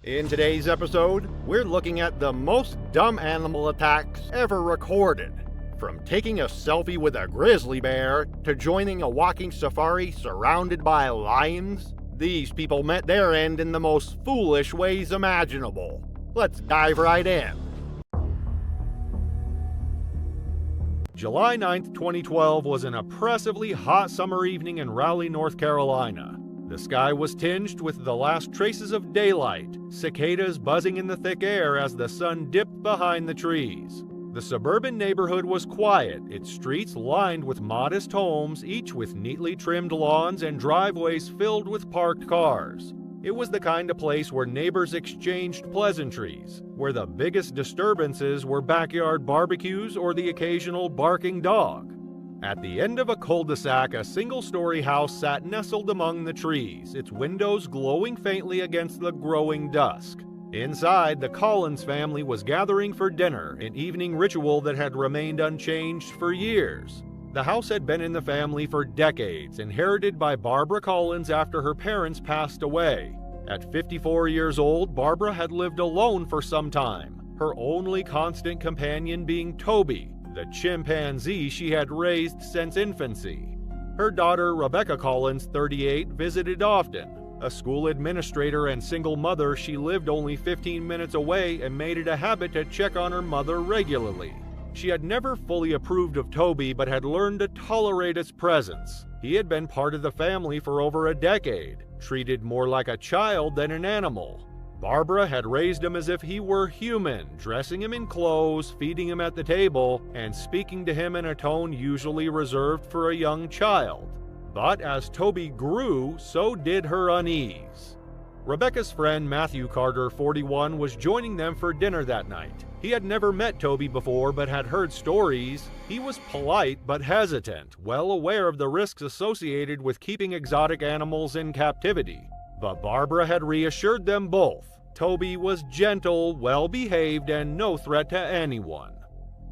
In today's episode, we're looking at the most dumb animal attacks ever recorded. From taking a selfie with a grizzly bear to joining a walking safari surrounded by lions, these people met their end in the most foolish ways imaginable. Let's dive right in. July 9th, 2012 was an oppressively hot summer evening in Raleigh, North Carolina. The sky was tinged with the last traces of daylight, cicadas buzzing in the thick air as the sun dipped behind the trees. The suburban neighborhood was quiet, its streets lined with modest homes, each with neatly trimmed lawns and driveways filled with parked cars. It was the kind of place where neighbors exchanged pleasantries, where the biggest disturbances were backyard barbecues or the occasional barking dog. At the end of a cul-de-sac, a single-story house sat nestled among the trees, its windows glowing faintly against the growing dusk. Inside, the Collins family was gathering for dinner, an evening ritual that had remained unchanged for years. The house had been in the family for decades, inherited by Barbara Collins after her parents passed away. At 54 years old, Barbara had lived alone for some time, her only constant companion being Toby, the chimpanzee she had raised since infancy. Her daughter, Rebecca Collins, 38, visited often. A school administrator and single mother, she lived only 15 minutes away and made it a habit to check on her mother regularly. She had never fully approved of Toby but had learned to tolerate its presence. He had been part of the family for over a decade, treated more like a child than an animal. Barbara had raised him as if he were human, dressing him in clothes, feeding him at the table, and speaking to him in a tone usually reserved for a young child. But as Toby grew, so did her unease. Rebecca's friend Matthew Carter, 41, was joining them for dinner that night. He had never met Toby before but had heard stories. He was polite but hesitant, well aware of the risks associated with keeping exotic animals in captivity. But Barbara had reassured them both. Toby was gentle, well-behaved, and no threat to anyone.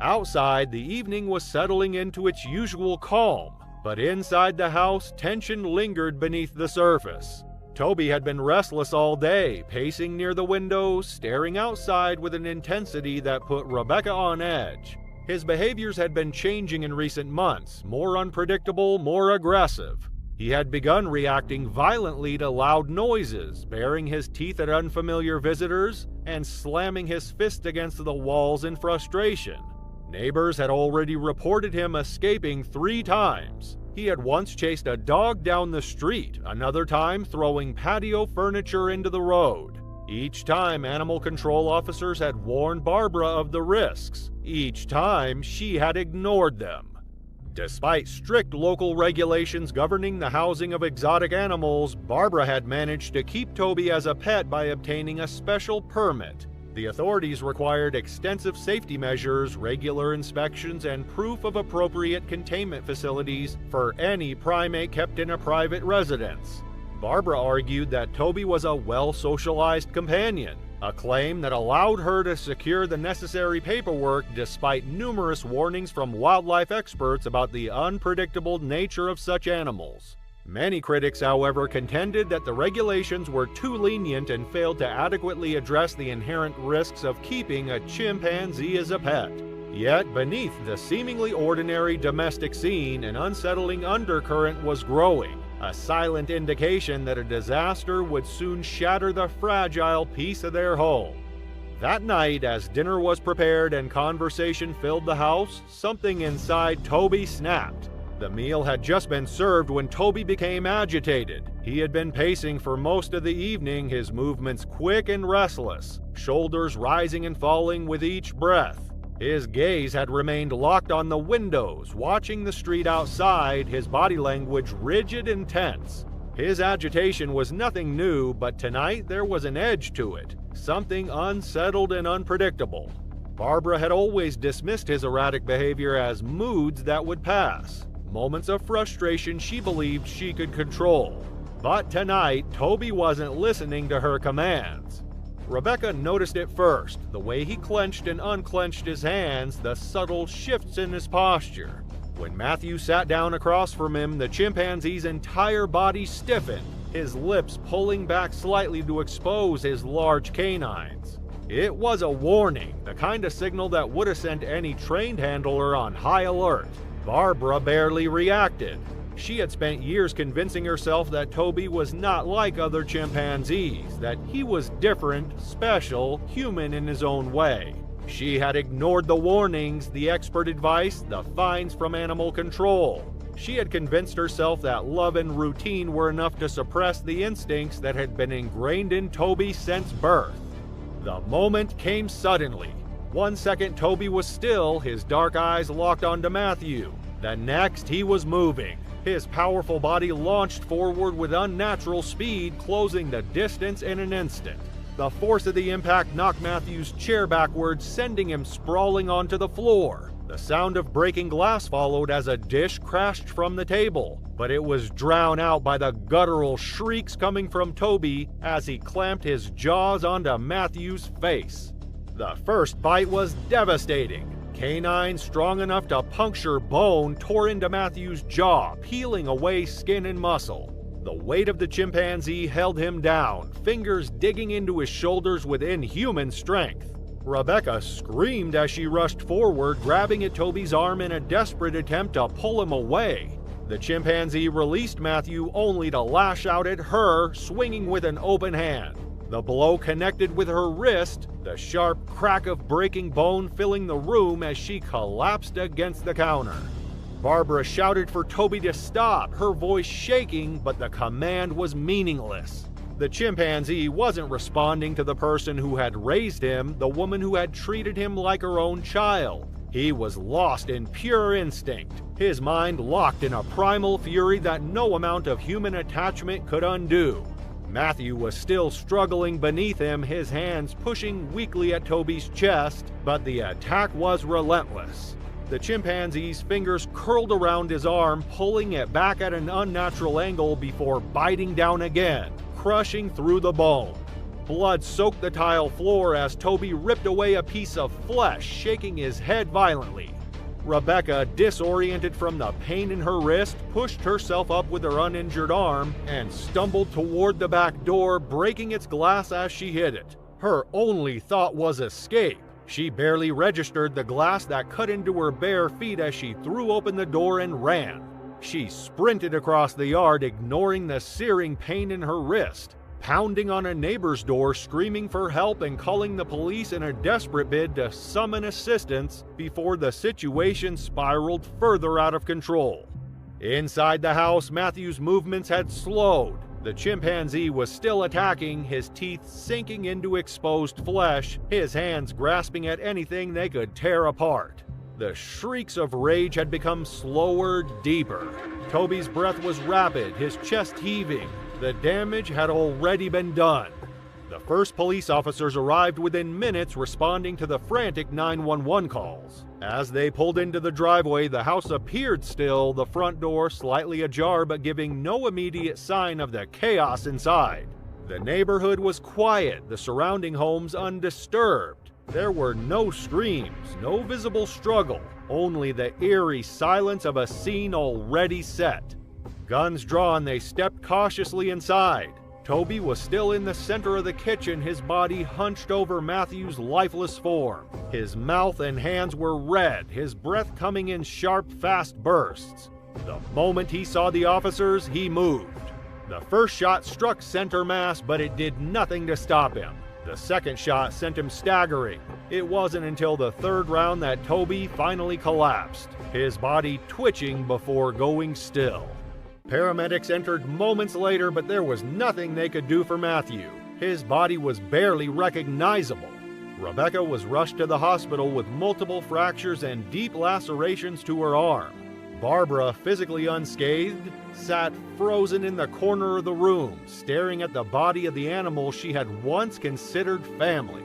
Outside, the evening was settling into its usual calm, but inside the house, tension lingered beneath the surface. Toby had been restless all day, pacing near the windows, staring outside with an intensity that put Rebecca on edge. His behaviors had been changing in recent months, more unpredictable, more aggressive. He had begun reacting violently to loud noises, baring his teeth at unfamiliar visitors, and slamming his fist against the walls in frustration. Neighbors had already reported him escaping 3 times. He had once chased a dog down the street, another time throwing patio furniture into the road. Each time, animal control officers had warned Barbara of the risks. Each time, she had ignored them. Despite strict local regulations governing the housing of exotic animals, Barbara had managed to keep Toby as a pet by obtaining a special permit. The authorities required extensive safety measures, regular inspections, and proof of appropriate containment facilities for any primate kept in a private residence. Barbara argued that Toby was a well-socialized companion, a claim that allowed her to secure the necessary paperwork despite numerous warnings from wildlife experts about the unpredictable nature of such animals. Many critics, however, contended that the regulations were too lenient and failed to adequately address the inherent risks of keeping a chimpanzee as a pet. Yet, beneath the seemingly ordinary domestic scene, an unsettling undercurrent was growing, a silent indication that a disaster would soon shatter the fragile peace of their home. That night, as dinner was prepared and conversation filled the house, something inside Toby snapped. The meal had just been served when Toby became agitated. He had been pacing for most of the evening, his movements quick and restless, shoulders rising and falling with each breath. His gaze had remained locked on the windows, watching the street outside, his body language rigid and tense. His agitation was nothing new, but tonight there was an edge to it, something unsettled and unpredictable. Barbara had always dismissed his erratic behavior as moods that would pass, moments of frustration she believed she could control. But tonight, Toby wasn't listening to her commands. Rebecca noticed it first, the way he clenched and unclenched his hands, the subtle shifts in his posture. When Matthew sat down across from him, the chimpanzee's entire body stiffened, his lips pulling back slightly to expose his large canines. It was a warning, the kind of signal that would have sent any trained handler on high alert. Barbara barely reacted. She had spent years convincing herself that Toby was not like other chimpanzees, that he was different, special, human in his own way. She had ignored the warnings, the expert advice, the fines from animal control. She had convinced herself that love and routine were enough to suppress the instincts that had been ingrained in Toby since birth. The moment came suddenly. 1 second Toby was still, his dark eyes locked onto Matthew. The next he was moving. His powerful body launched forward with unnatural speed, closing the distance in an instant. The force of the impact knocked Matthew's chair backwards, sending him sprawling onto the floor. The sound of breaking glass followed as a dish crashed from the table, but it was drowned out by the guttural shrieks coming from Toby as he clamped his jaws onto Matthew's face. The first bite was devastating. Canines strong enough to puncture bone tore into Matthew's jaw, peeling away skin and muscle. The weight of the chimpanzee held him down, fingers digging into his shoulders with inhuman strength. Rebecca screamed as she rushed forward, grabbing at Toby's arm in a desperate attempt to pull him away. The chimpanzee released Matthew only to lash out at her, swinging with an open hand. The blow connected with her wrist, the sharp crack of breaking bone filling the room as she collapsed against the counter. Barbara shouted for Toby to stop, her voice shaking, but the command was meaningless. The chimpanzee wasn't responding to the person who had raised him, the woman who had treated him like her own child. He was lost in pure instinct, his mind locked in a primal fury that no amount of human attachment could undo. Matthew was still struggling beneath him, his hands pushing weakly at Toby's chest, but the attack was relentless. The chimpanzee's fingers curled around his arm, pulling it back at an unnatural angle before biting down again, crushing through the bone. Blood soaked the tile floor as Toby ripped away a piece of flesh, shaking his head violently. Rebecca, disoriented from the pain in her wrist, pushed herself up with her uninjured arm and stumbled toward the back door, breaking its glass as she hit it. Her only thought was escape. She barely registered the glass that cut into her bare feet as she threw open the door and ran. She sprinted across the yard, ignoring the searing pain in her wrist, pounding on a neighbor's door, screaming for help and calling the police in a desperate bid to summon assistance before the situation spiraled further out of control. Inside the house, Matthew's movements had slowed. The chimpanzee was still attacking, his teeth sinking into exposed flesh, his hands grasping at anything they could tear apart. The shrieks of rage had become slower, deeper. Toby's breath was rapid, his chest heaving. The damage had already been done. The first police officers arrived within minutes, responding to the frantic 911 calls. As they pulled into the driveway, the house appeared still, the front door slightly ajar but giving no immediate sign of the chaos inside. The neighborhood was quiet, the surrounding homes undisturbed. There were no screams, no visible struggle, only the eerie silence of a scene already set. Guns drawn, they stepped cautiously inside. Toby was still in the center of the kitchen, his body hunched over Matthew's lifeless form. His mouth and hands were red, his breath coming in sharp, fast bursts. The moment he saw the officers, he moved. The first shot struck center mass, but it did nothing to stop him. The second shot sent him staggering. It wasn't until the third round that Toby finally collapsed, his body twitching before going still. Paramedics entered moments later, but there was nothing they could do for Matthew. His body was barely recognizable. Rebecca was rushed to the hospital with multiple fractures and deep lacerations to her arm. Barbara, physically unscathed, sat frozen in the corner of the room, staring at the body of the animal she had once considered family.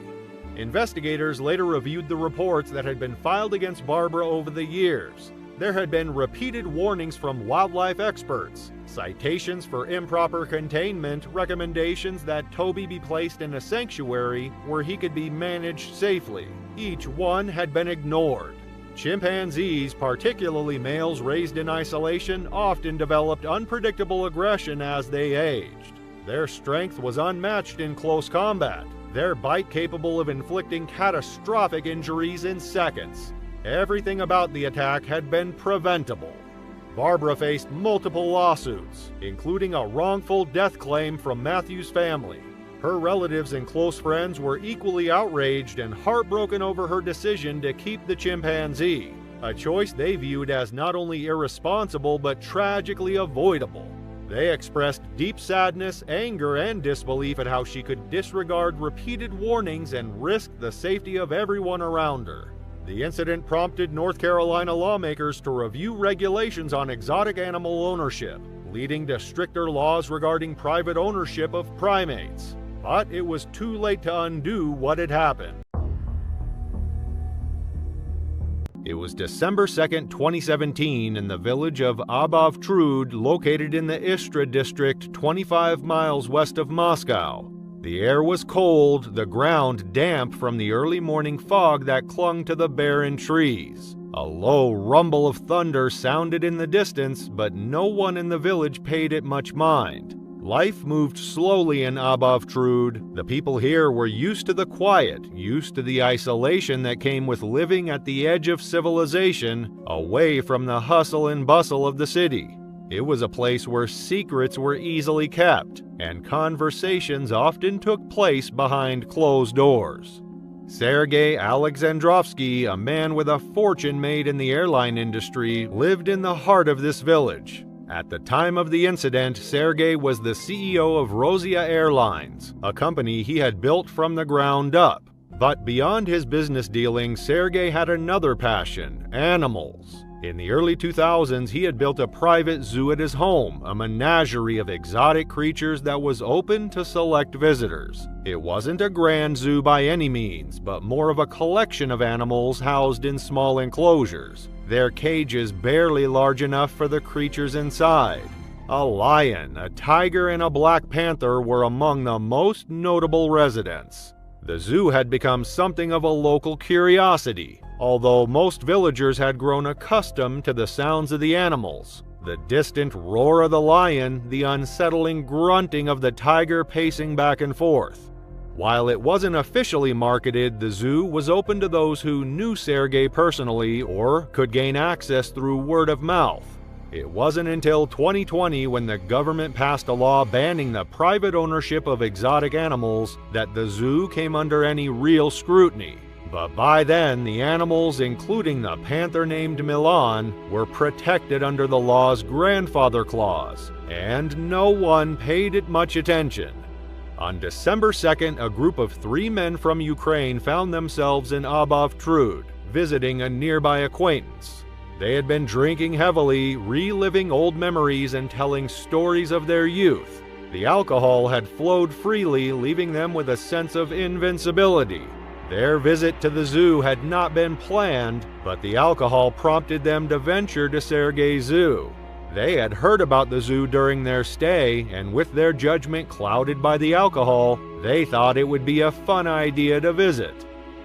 Investigators later reviewed the reports that had been filed against Barbara over the years. There had been repeated warnings from wildlife experts, citations for improper containment, recommendations that Toby be placed in a sanctuary where he could be managed safely. Each one had been ignored. Chimpanzees, particularly males raised in isolation, often developed unpredictable aggression as they aged. Their strength was unmatched in close combat, their bite capable of inflicting catastrophic injuries in seconds. Everything about the attack had been preventable. Barbara faced multiple lawsuits, including a wrongful death claim from Matthew's family. Her relatives and close friends were equally outraged and heartbroken over her decision to keep the chimpanzee, a choice they viewed as not only irresponsible but tragically avoidable. They expressed deep sadness, anger, and disbelief at how she could disregard repeated warnings and risk the safety of everyone around her. The incident prompted North Carolina lawmakers to review regulations on exotic animal ownership, leading to stricter laws regarding private ownership of primates. But it was too late to undo what had happened. It was December 2, 2017, in the village of Abovtrud, located in the Istra district 25 miles west of Moscow. The air was cold, the ground damp from the early morning fog that clung to the barren trees. A low rumble of thunder sounded in the distance, but no one in the village paid it much mind. Life moved slowly in Abovtrud. The people here were used to the quiet, used to the isolation that came with living at the edge of civilization, away from the hustle and bustle of the city. It was a place where secrets were easily kept, and conversations often took place behind closed doors. Sergei Alexandrovsky, a man with a fortune made in the airline industry, lived in the heart of this village. At the time of the incident, Sergei was the CEO of Rosia Airlines, a company he had built from the ground up. But beyond his business dealings, Sergei had another passion: animals. In the early 2000s, he had built a private zoo at his home, a menagerie of exotic creatures that was open to select visitors. It wasn't a grand zoo by any means, but more of a collection of animals housed in small enclosures, their cages barely large enough for the creatures inside. A lion, a tiger, and a black panther were among the most notable residents. The zoo had become something of a local curiosity, although most villagers had grown accustomed to the sounds of the animals: the distant roar of the lion, the unsettling grunting of the tiger pacing back and forth. While it wasn't officially marketed, the zoo was open to those who knew Sergei personally or could gain access through word of mouth. It wasn't until 2020, when the government passed a law banning the private ownership of exotic animals, that the zoo came under any real scrutiny. But by then, the animals, including the panther named Milan, were protected under the law's grandfather clause, and no one paid it much attention. On December 2nd, a group of 3 men from Ukraine found themselves in Abovtrud, visiting a nearby acquaintance. They had been drinking heavily, reliving old memories and telling stories of their youth. The alcohol had flowed freely, leaving them with a sense of invincibility. Their visit to the zoo had not been planned, but the alcohol prompted them to venture to Sergei's zoo. They had heard about the zoo during their stay, and with their judgment clouded by the alcohol, they thought it would be a fun idea to visit.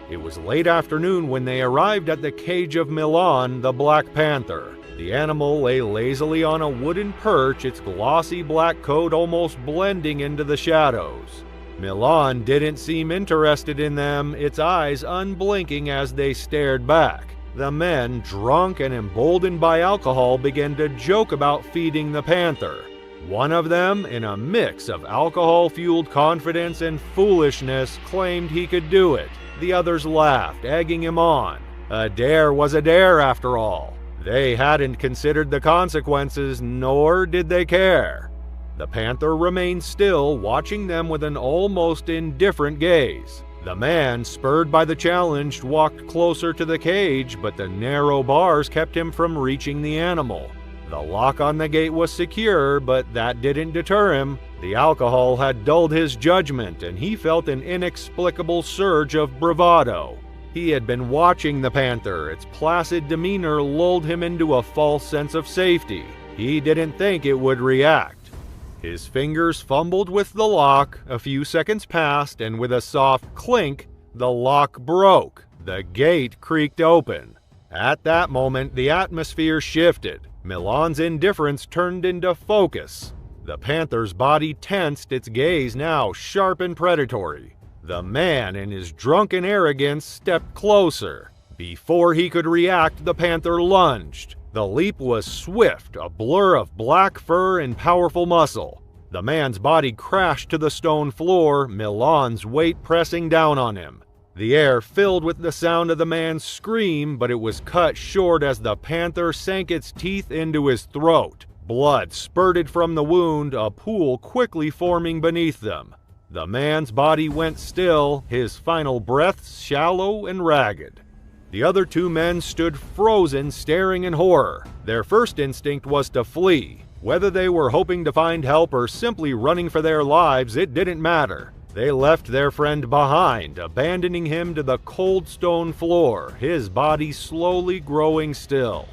It was late afternoon when they arrived at the cage of Milan, the black panther. The animal lay lazily on a wooden perch, its glossy black coat almost blending into the shadows. Milan didn't seem interested in them, its eyes unblinking as they stared back. The men, drunk and emboldened by alcohol, began to joke about feeding the panther. One of them, in a mix of alcohol-fueled confidence and foolishness, claimed he could do it. The others laughed, egging him on. A dare was a dare, after all. They hadn't considered the consequences, nor did they care. The panther remained still, watching them with an almost indifferent gaze. The man, spurred by the challenge, walked closer to the cage, but the narrow bars kept him from reaching the animal. The lock on the gate was secure, but that didn't deter him. The alcohol had dulled his judgment, and he felt an inexplicable surge of bravado. He had been watching the panther. Its placid demeanor lulled him into a false sense of safety. He didn't think it would react. His fingers fumbled with the lock. A few seconds passed, and with a soft clink, the lock broke. The gate creaked open. At that moment, the atmosphere shifted. Milan's indifference turned into focus. The panther's body tensed, its gaze now sharp and predatory. The man, in his drunken arrogance, stepped closer. Before he could react, the panther lunged. The leap was swift, a blur of black fur and powerful muscle. The man's body crashed to the stone floor, Milan's weight pressing down on him. The air filled with the sound of the man's scream, but it was cut short as the panther sank its teeth into his throat. Blood spurted from the wound, a pool quickly forming beneath them. The man's body went still, his final breaths shallow and ragged. The other two men stood frozen, staring in horror. Their first instinct was to flee. Whether they were hoping to find help or simply running for their lives, it didn't matter. They left their friend behind, abandoning him to the cold stone floor, his body slowly growing still.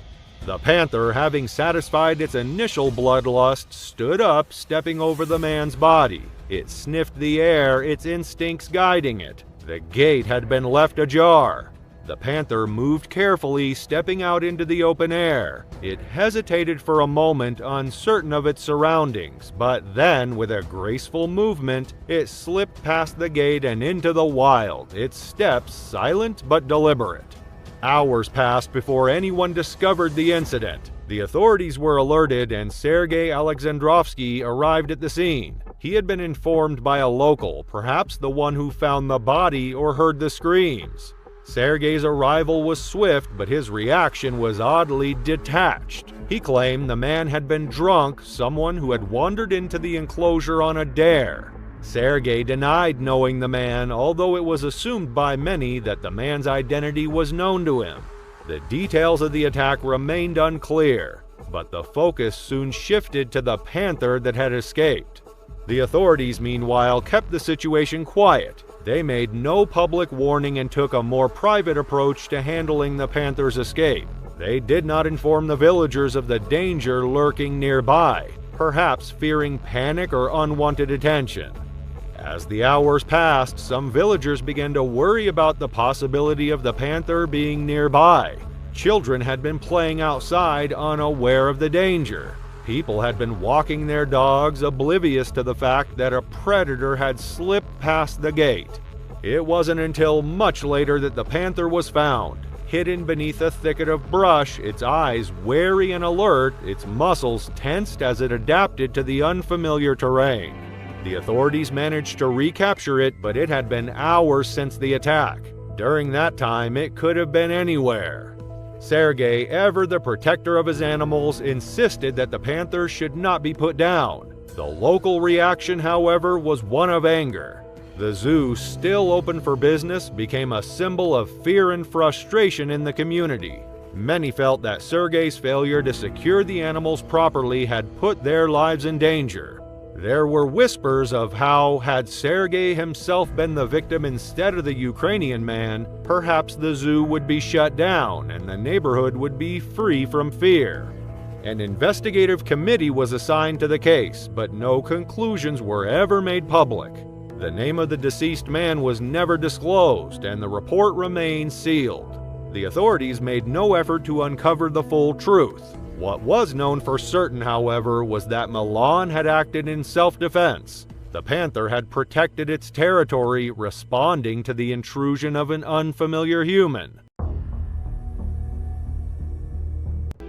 The panther, having satisfied its initial bloodlust, stood up, stepping over the man's body. It sniffed the air, its instincts guiding it. The gate had been left ajar. The panther moved carefully, stepping out into the open air. It hesitated for a moment, uncertain of its surroundings, but then, with a graceful movement, it slipped past the gate and into the wild, its steps silent but deliberate. Hours passed before anyone discovered the incident. The authorities were alerted and Sergei Alexandrovsky arrived at the scene. He had been informed by a local, perhaps the one who found the body or heard the screams. Sergei's arrival was swift, but his reaction was oddly detached. He claimed the man had been drunk, someone who had wandered into the enclosure on a dare. Sergei denied knowing the man, although it was assumed by many that the man's identity was known to him. The details of the attack remained unclear, but the focus soon shifted to the panther that had escaped. The authorities, meanwhile, kept the situation quiet. They made no public warning and took a more private approach to handling the panther's escape. They did not inform the villagers of the danger lurking nearby, perhaps fearing panic or unwanted attention. As the hours passed, some villagers began to worry about the possibility of the panther being nearby. Children had been playing outside, unaware of the danger. People had been walking their dogs, oblivious to the fact that a predator had slipped past the gate. It wasn't until much later that the panther was found, hidden beneath a thicket of brush, its eyes wary and alert, its muscles tensed as it adapted to the unfamiliar terrain. The authorities managed to recapture it, but it had been hours since the attack. During that time, it could have been anywhere. Sergei, ever the protector of his animals, insisted that the panther should not be put down. The local reaction, however, was one of anger. The zoo, still open for business, became a symbol of fear and frustration in the community. Many felt that Sergei's failure to secure the animals properly had put their lives in danger. There were whispers of how, had Sergei himself been the victim instead of the Ukrainian man, perhaps the zoo would be shut down and the neighborhood would be free from fear. An investigative committee was assigned to the case, but no conclusions were ever made public. The name of the deceased man was never disclosed, and the report remained sealed. The authorities made no effort to uncover the full truth. What was known for certain, however, was that Milan had acted in self-defense. The panther had protected its territory, responding to the intrusion of an unfamiliar human.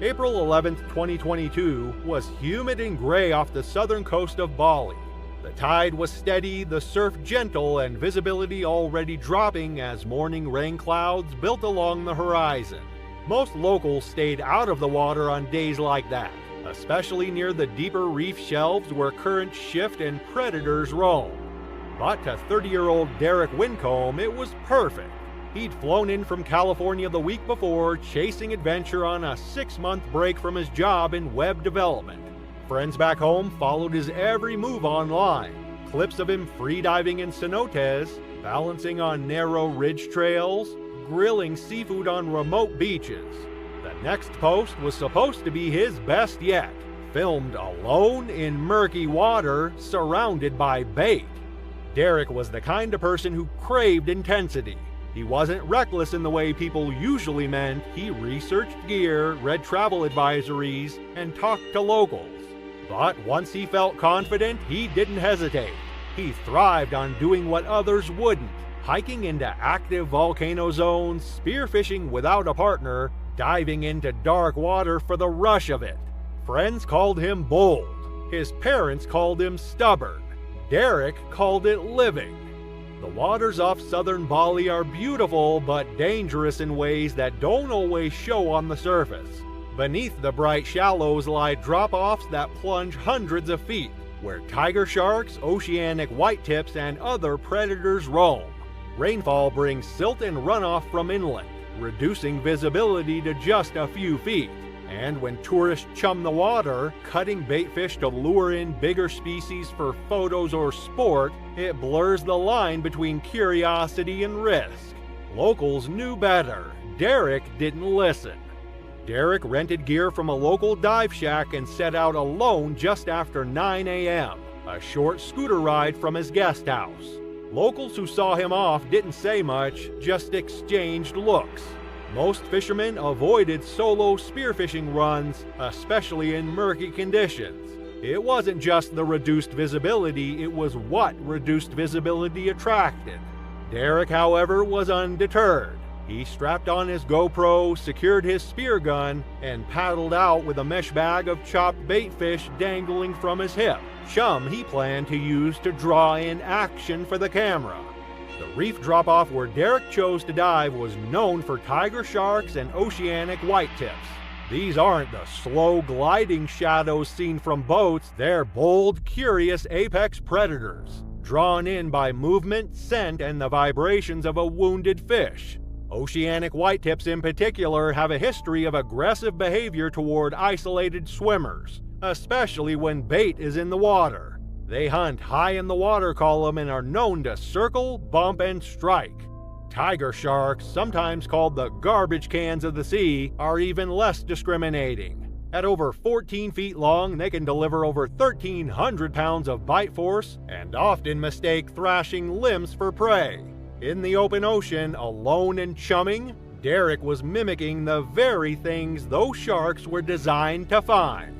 April 11, 2022 was humid and gray off the southern coast of Bali. The tide was steady, the surf gentle, and visibility already dropping as morning rain clouds built along the horizon. Most locals stayed out of the water on days like that, especially near the deeper reef shelves where currents shift and predators roam. But to 30-year-old Derek Wincombe, it was perfect. He'd flown in from California the week before, chasing adventure on a 6-month break from his job in web development. Friends back home followed his every move online. Clips of him freediving in cenotes, balancing on narrow ridge trails, grilling seafood on remote beaches. The next post was supposed to be his best yet, filmed alone in murky water, surrounded by bait. Derek was the kind of person who craved intensity. He wasn't reckless in the way people usually meant. He researched gear, read travel advisories, and talked to locals. But once he felt confident, he didn't hesitate. He thrived on doing what others wouldn't, hiking into active volcano zones, spearfishing without a partner, diving into dark water for the rush of it. Friends called him bold. His parents called him stubborn. Derek called it living. The waters off southern Bali are beautiful but dangerous in ways that don't always show on the surface. Beneath the bright shallows lie drop-offs that plunge hundreds of feet, where tiger sharks, oceanic whitetips, and other predators roam. Rainfall brings silt and runoff from inland, reducing visibility to just a few feet. And when tourists chum the water, cutting baitfish to lure in bigger species for photos or sport, it blurs the line between curiosity and risk. Locals knew better. Derek didn't listen. Derek rented gear from a local dive shack and set out alone just after 9 a.m., a short scooter ride from his guest house. Locals who saw him off didn't say much, just exchanged looks. Most fishermen avoided solo spearfishing runs, especially in murky conditions. It wasn't just the reduced visibility, it was what reduced visibility attracted. Derek, however, was undeterred. He strapped on his GoPro, secured his spear gun, and paddled out with a mesh bag of chopped baitfish dangling from his hip, chum he planned to use to draw in action for the camera. The reef drop-off where Derek chose to dive was known for tiger sharks and oceanic whitetips. These aren't the slow gliding shadows seen from boats, they're bold, curious apex predators, drawn in by movement, scent, and the vibrations of a wounded fish. Oceanic whitetips in particular have a history of aggressive behavior toward isolated swimmers, especially when bait is in the water. They hunt high in the water column and are known to circle, bump, and strike. Tiger sharks, sometimes called the garbage cans of the sea, are even less discriminating. At over 14 feet long, they can deliver over 1,300 pounds of bite force and often mistake thrashing limbs for prey. In the open ocean, alone and chumming, Derek was mimicking the very things those sharks were designed to find.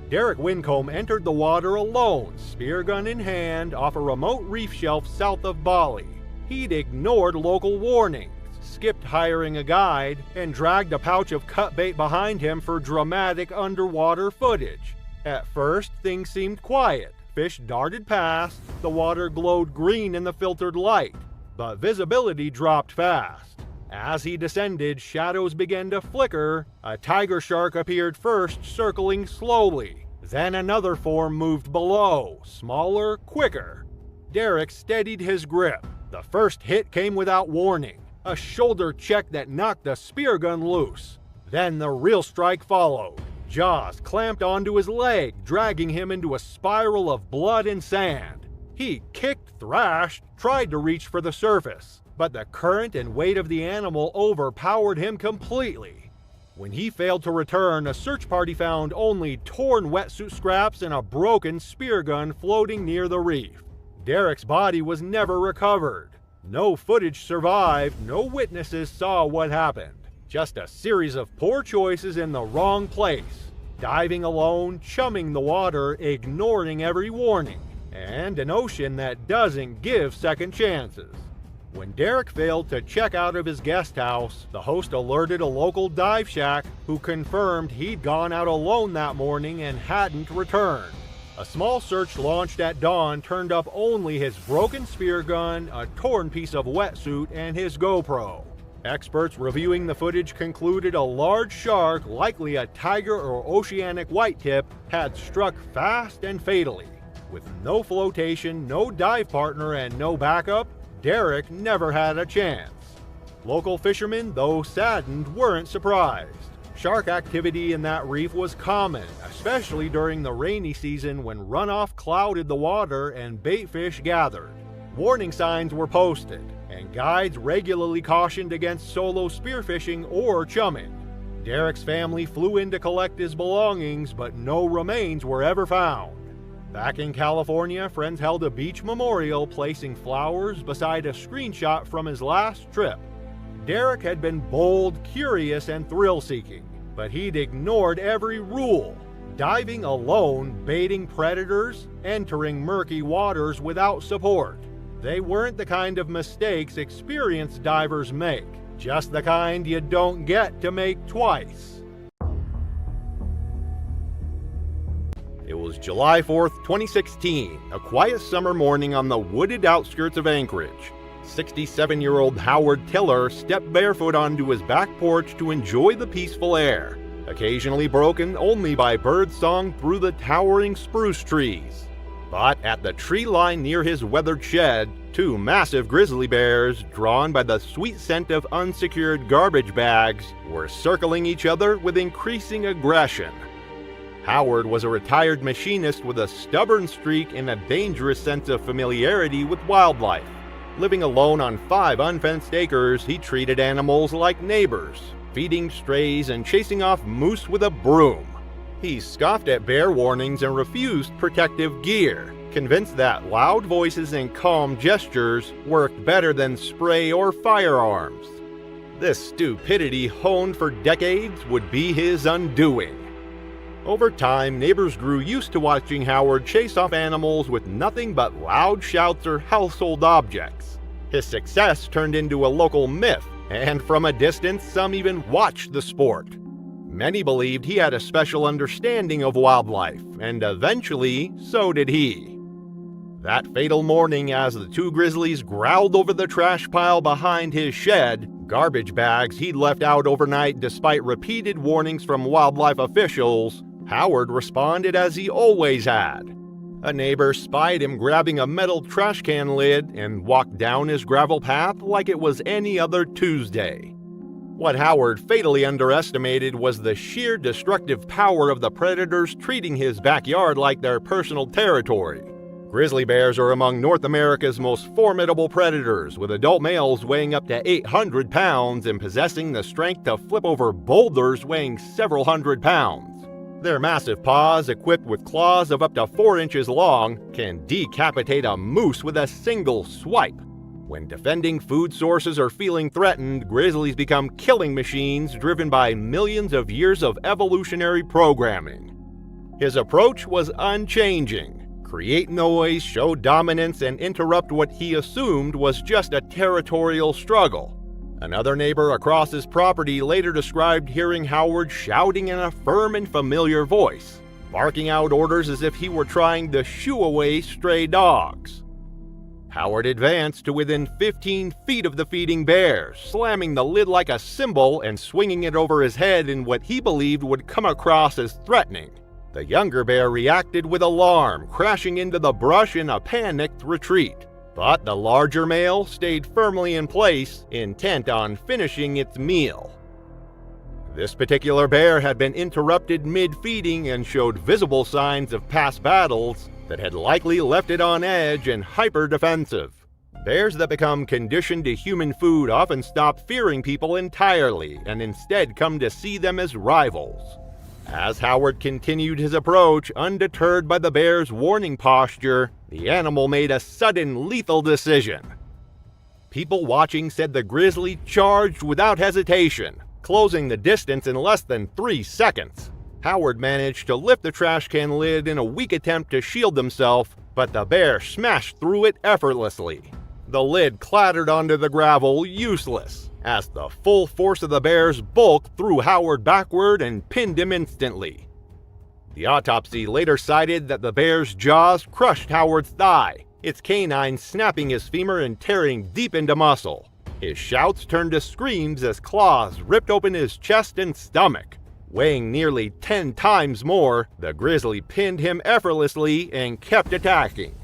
Derek Wincombe entered the water alone, spear gun in hand, off a remote reef shelf south of Bali. He'd ignored local warnings, skipped hiring a guide, and dragged a pouch of cut bait behind him for dramatic underwater footage. At first, things seemed quiet. Fish darted past, the water glowed green in the filtered light, but visibility dropped fast. As he descended, shadows began to flicker. A tiger shark appeared first, circling slowly. Then another form moved below, smaller, quicker. Derek steadied his grip. The first hit came without warning, a shoulder check that knocked the spear gun loose. Then the real strike followed. Jaws clamped onto his leg, dragging him into a spiral of blood and sand. He kicked, thrashed, tried to reach for the surface, but the current and weight of the animal overpowered him completely. When he failed to return, a search party found only torn wetsuit scraps and a broken spear gun floating near the reef. Derek's body was never recovered. No footage survived, no witnesses saw what happened. Just a series of poor choices in the wrong place. Diving alone, chumming the water, ignoring every warning. And an ocean that doesn't give second chances. When Derek failed to check out of his guest house, the host alerted a local dive shack who confirmed he'd gone out alone that morning and hadn't returned. A small search launched at dawn turned up only his broken spear gun, a torn piece of wetsuit, and his GoPro. Experts reviewing the footage concluded a large shark, likely a tiger or oceanic whitetip, had struck fast and fatally. With no flotation, no dive partner, and no backup, Derek never had a chance. Local fishermen, though saddened, weren't surprised. Shark activity in that reef was common, especially during the rainy season when runoff clouded the water and baitfish gathered. Warning signs were posted, and guides regularly cautioned against solo spearfishing or chumming. Derek's family flew in to collect his belongings, but no remains were ever found. Back in California, friends held a beach memorial placing flowers beside a screenshot from his last trip. Derek had been bold, curious, and thrill-seeking, but he'd ignored every rule. diving alone, baiting predators, entering murky waters without support. They weren't the kind of mistakes experienced divers make, just the kind you don't get to make twice. It was July 4th, 2016, a quiet summer morning on the wooded outskirts of Anchorage. 67-year-old Howard Tiller stepped barefoot onto his back porch to enjoy the peaceful air, occasionally broken only by birdsong through the towering spruce trees. But at the tree line near his weathered shed, two massive grizzly bears, drawn by the sweet scent of unsecured garbage bags, were circling each other with increasing aggression. Howard was a retired machinist with a stubborn streak and a dangerous sense of familiarity with wildlife. Living alone on 5 unfenced acres, he treated animals like neighbors, feeding strays and chasing off moose with a broom. He scoffed at bear warnings and refused protective gear, convinced that loud voices and calm gestures worked better than spray or firearms. This stupidity, honed for decades, would be his undoing. Over time, neighbors grew used to watching Howard chase off animals with nothing but loud shouts or household objects. His success turned into a local myth, and from a distance, some even watched the sport. Many believed he had a special understanding of wildlife, and eventually, so did he. That fatal morning, as the two grizzlies growled over the trash pile behind his shed, garbage bags he'd left out overnight despite repeated warnings from wildlife officials, Howard responded as he always had. A neighbor spied him grabbing a metal trash can lid and walked down his gravel path like it was any other Tuesday. What Howard fatally underestimated was the sheer destructive power of the predators treating his backyard like their personal territory. Grizzly bears are among North America's most formidable predators, with adult males weighing up to 800 pounds and possessing the strength to flip over boulders weighing several hundred pounds. Their massive paws, equipped with claws of up to 4 inches long, can decapitate a moose with a single swipe. When defending food sources or feeling threatened, grizzlies become killing machines driven by millions of years of evolutionary programming. His approach was unchanging: create noise, show dominance, and interrupt what he assumed was just a territorial struggle. Another neighbor across his property later described hearing Howard shouting in a firm and familiar voice, barking out orders as if he were trying to shoo away stray dogs. Howard advanced to within 15 feet of the feeding bear, slamming the lid like a cymbal and swinging it over his head in what he believed would come across as threatening. The younger bear reacted with alarm, crashing into the brush in a panicked retreat. But the larger male stayed firmly in place, intent on finishing its meal. This particular bear had been interrupted mid-feeding and showed visible signs of past battles that had likely left it on edge and hyper-defensive. Bears that become conditioned to human food often stop fearing people entirely and instead come to see them as rivals. As Howard continued his approach, undeterred by the bear's warning posture, the animal made a sudden, lethal decision. People watching said the grizzly charged without hesitation, closing the distance in less than 3 seconds. Howard managed to lift the trash can lid in a weak attempt to shield himself, but the bear smashed through it effortlessly. The lid clattered onto the gravel, useless, as the full force of the bear's bulk threw Howard backward and pinned him instantly. The autopsy later cited that the bear's jaws crushed Howard's thigh, its canines snapping his femur and tearing deep into muscle. His shouts turned to screams as claws ripped open his chest and stomach. Weighing nearly 10 times more, the grizzly pinned him effortlessly and kept attacking.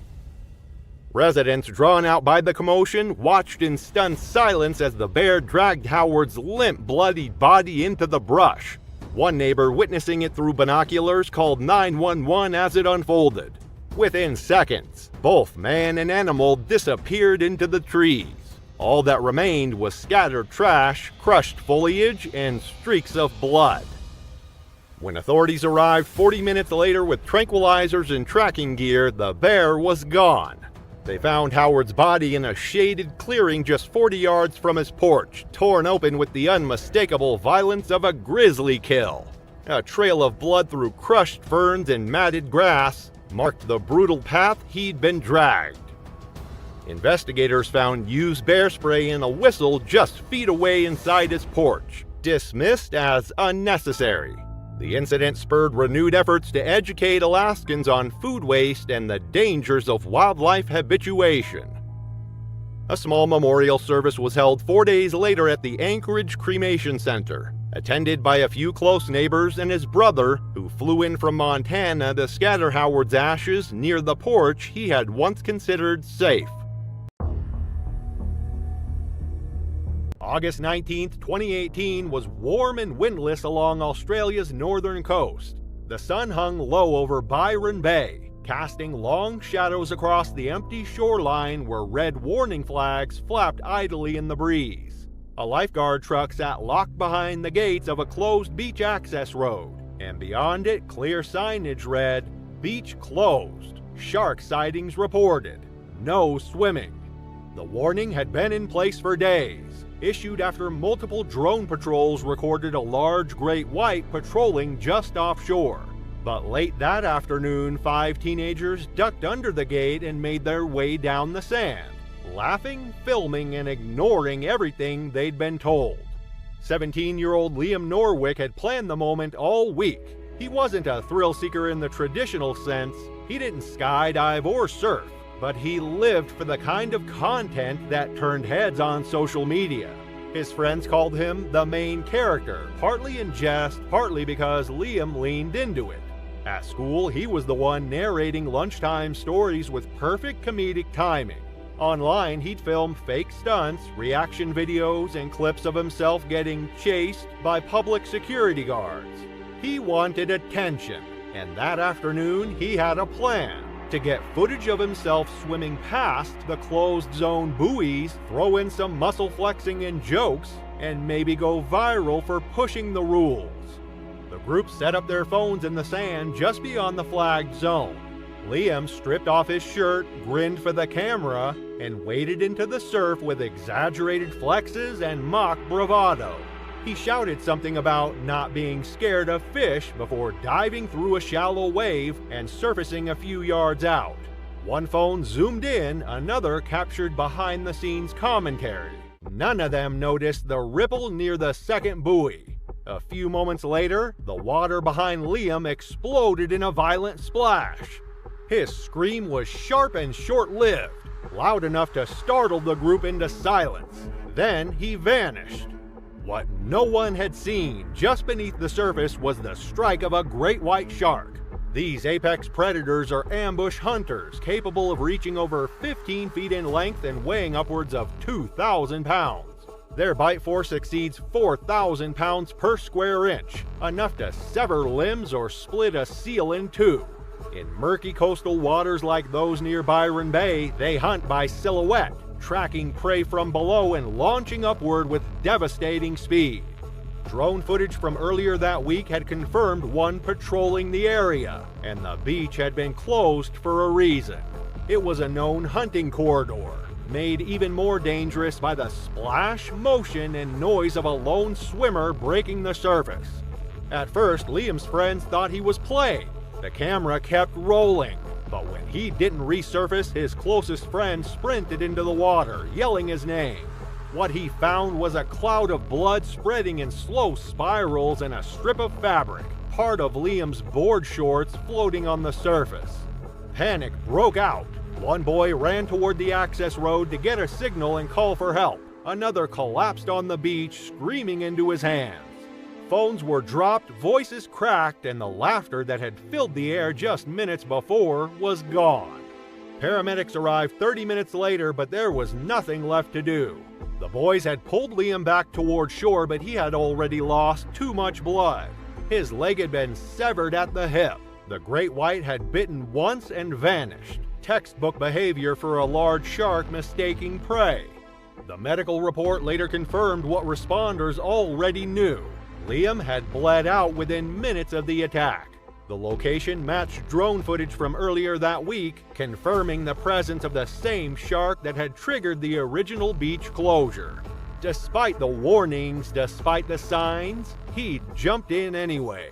Residents, drawn out by the commotion, watched in stunned silence as the bear dragged Howard's limp, bloodied body into the brush. One neighbor, witnessing it through binoculars, called 911 as it unfolded. Within seconds, both man and animal disappeared into the trees. All that remained was scattered trash, crushed foliage, and streaks of blood. When authorities arrived 40 minutes later with tranquilizers and tracking gear, the bear was gone. They found Howard's body in a shaded clearing just 40 yards from his porch, torn open with the unmistakable violence of a grizzly kill. A trail of blood through crushed ferns and matted grass marked the brutal path he'd been dragged. Investigators found used bear spray in a whistle just feet away inside his porch, dismissed as unnecessary. The incident spurred renewed efforts to educate Alaskans on food waste and the dangers of wildlife habituation. A small memorial service was held 4 days later at the Anchorage Cremation Center, attended by a few close neighbors and his brother, who flew in from Montana to scatter Howard's ashes near the porch he had once considered safe. August 19, 2018 was warm and windless along Australia's northern coast. The sun hung low over Byron Bay, casting long shadows across the empty shoreline where red warning flags flapped idly in the breeze. A lifeguard truck sat locked behind the gates of a closed beach access road, and beyond it clear signage read, "Beach closed. Shark sightings reported. No swimming." The warning had been in place for days, issued after multiple drone patrols recorded a large great white patrolling just offshore. But late that afternoon, 5 teenagers ducked under the gate and made their way down the sand, laughing, filming, and ignoring everything they'd been told. 17-year-old Liam Norwick had planned the moment all week. He wasn't a thrill seeker in the traditional sense. He didn't skydive or surf, but he lived for the kind of content that turned heads on social media. His friends called him the main character, partly in jest, partly because Liam leaned into it. At school, he was the one narrating lunchtime stories with perfect comedic timing. Online, he'd film fake stunts, reaction videos, and clips of himself getting chased by public security guards. He wanted attention, and that afternoon he had a plan: to get footage of himself swimming past the closed zone buoys, throw in some muscle flexing and jokes, and maybe go viral for pushing the rules. The group set up their phones in the sand just beyond the flagged zone. Liam stripped off his shirt, grinned for the camera, and waded into the surf with exaggerated flexes and mock bravado. He shouted something about not being scared of fish before diving through a shallow wave and surfacing a few yards out. One phone zoomed in, another captured behind-the-scenes commentary. None of them noticed the ripple near the second buoy. A few moments later, the water behind Liam exploded in a violent splash. His scream was sharp and short-lived, loud enough to startle the group into silence. Then he vanished. What no one had seen just beneath the surface was the strike of a great white shark. These apex predators are ambush hunters capable of reaching over 15 feet in length and weighing upwards of 2,000 pounds. Their bite force exceeds 4,000 pounds per square inch, enough to sever limbs or split a seal in two. In murky coastal waters like those near Byron Bay, they hunt by silhouette, tracking prey from below and launching upward with devastating speed. Drone footage from earlier that week had confirmed one patrolling the area, and the beach had been closed for a reason. It was a known hunting corridor, made even more dangerous by the splash, motion, and noise of a lone swimmer breaking the surface. At first, Liam's friends thought he was playing. The camera kept rolling, but when he didn't resurface, his closest friend sprinted into the water, yelling his name. What he found was a cloud of blood spreading in slow spirals and a strip of fabric, part of Liam's board shorts, floating on the surface. Panic broke out. One boy ran toward the access road to get a signal and call for help. Another collapsed on the beach, screaming into his hands. Phones were dropped, voices cracked, and the laughter that had filled the air just minutes before was gone. Paramedics arrived 30 minutes later, but there was nothing left to do. The boys had pulled Liam back toward shore, but he had already lost too much blood. His leg had been severed at the hip. The great white had bitten once and vanished. Textbook behavior for a large shark mistaking prey. The medical report later confirmed what responders already knew. Liam had bled out within minutes of the attack. The location matched drone footage from earlier that week, confirming the presence of the same shark that had triggered the original beach closure. Despite the warnings, despite the signs, he jumped in anyway.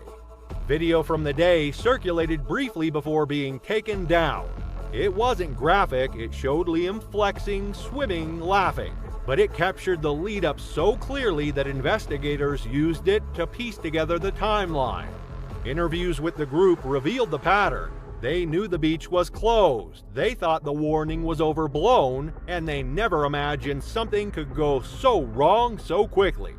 Video from the day circulated briefly before being taken down. It wasn't graphic, it showed Liam flexing, swimming, laughing. But it captured the lead-up so clearly that investigators used it to piece together the timeline. Interviews with the group revealed the pattern. They knew the beach was closed, they thought the warning was overblown, and they never imagined something could go so wrong so quickly.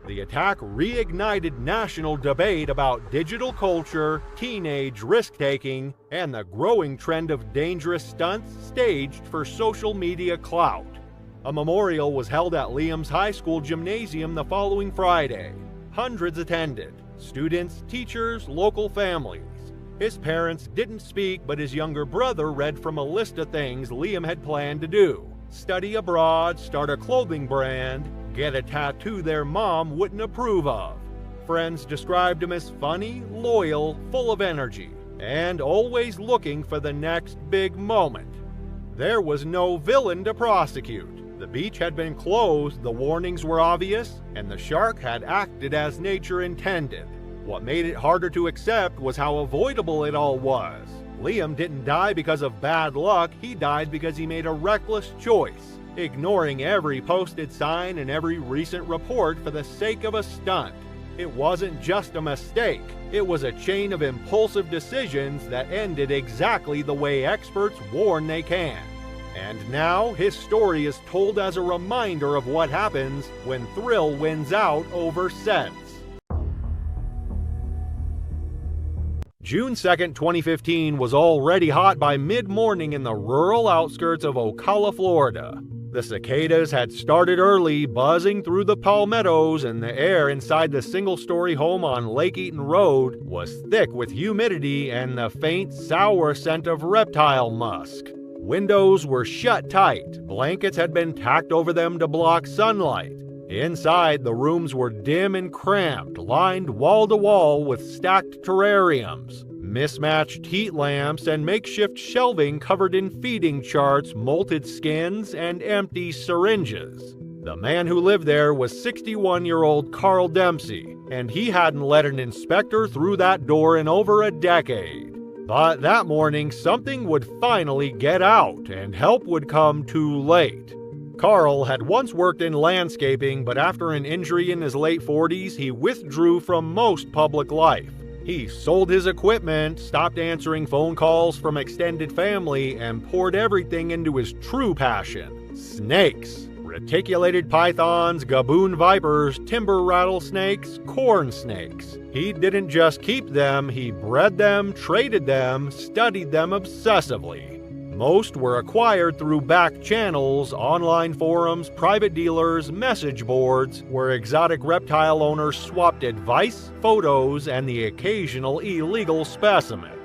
The attack reignited national debate about digital culture, teenage risk-taking, and the growing trend of dangerous stunts staged for social media clout. A memorial was held at Liam's high school gymnasium the following Friday. Hundreds attended: students, teachers, local families. His parents didn't speak, but his younger brother read from a list of things Liam had planned to do: study abroad, start a clothing brand, get a tattoo their mom wouldn't approve of. Friends described him as funny, loyal, full of energy, and always looking for the next big moment. There was no villain to prosecute. The beach had been closed, the warnings were obvious, and the shark had acted as nature intended. What made it harder to accept was how avoidable it all was. Liam didn't die because of bad luck, he died because he made a reckless choice, ignoring every posted sign and every recent report for the sake of a stunt. It wasn't just a mistake, it was a chain of impulsive decisions that ended exactly the way experts warn they can. And now his story is told as a reminder of what happens when thrill wins out over sense. June 2nd, 2015 was already hot by mid-morning in the rural outskirts of Ocala, Florida. The cicadas had started early, buzzing through the palmettos, and the air inside the single-story home on Lake Eaton Road was thick with humidity and the faint, sour scent of reptile musk. Windows were shut tight, blankets had been tacked over them to block sunlight. Inside, the rooms were dim and cramped, lined wall-to-wall with stacked terrariums, mismatched heat lamps, and makeshift shelving covered in feeding charts, molted skins, and empty syringes. The man who lived there was 61-year-old Carl Dempsey, and he hadn't let an inspector through that door in over a decade. But that morning, something would finally get out, and help would come too late. Carl had once worked in landscaping, but after an injury in his late 40s, he withdrew from most public life. He sold his equipment, stopped answering phone calls from extended family, and poured everything into his true passion: snakes. Reticulated pythons, gaboon vipers, timber rattlesnakes, corn snakes. He didn't just keep them, he bred them, traded them, studied them obsessively. Most were acquired through back channels, online forums, private dealers, message boards, where exotic reptile owners swapped advice, photos, and the occasional illegal specimen.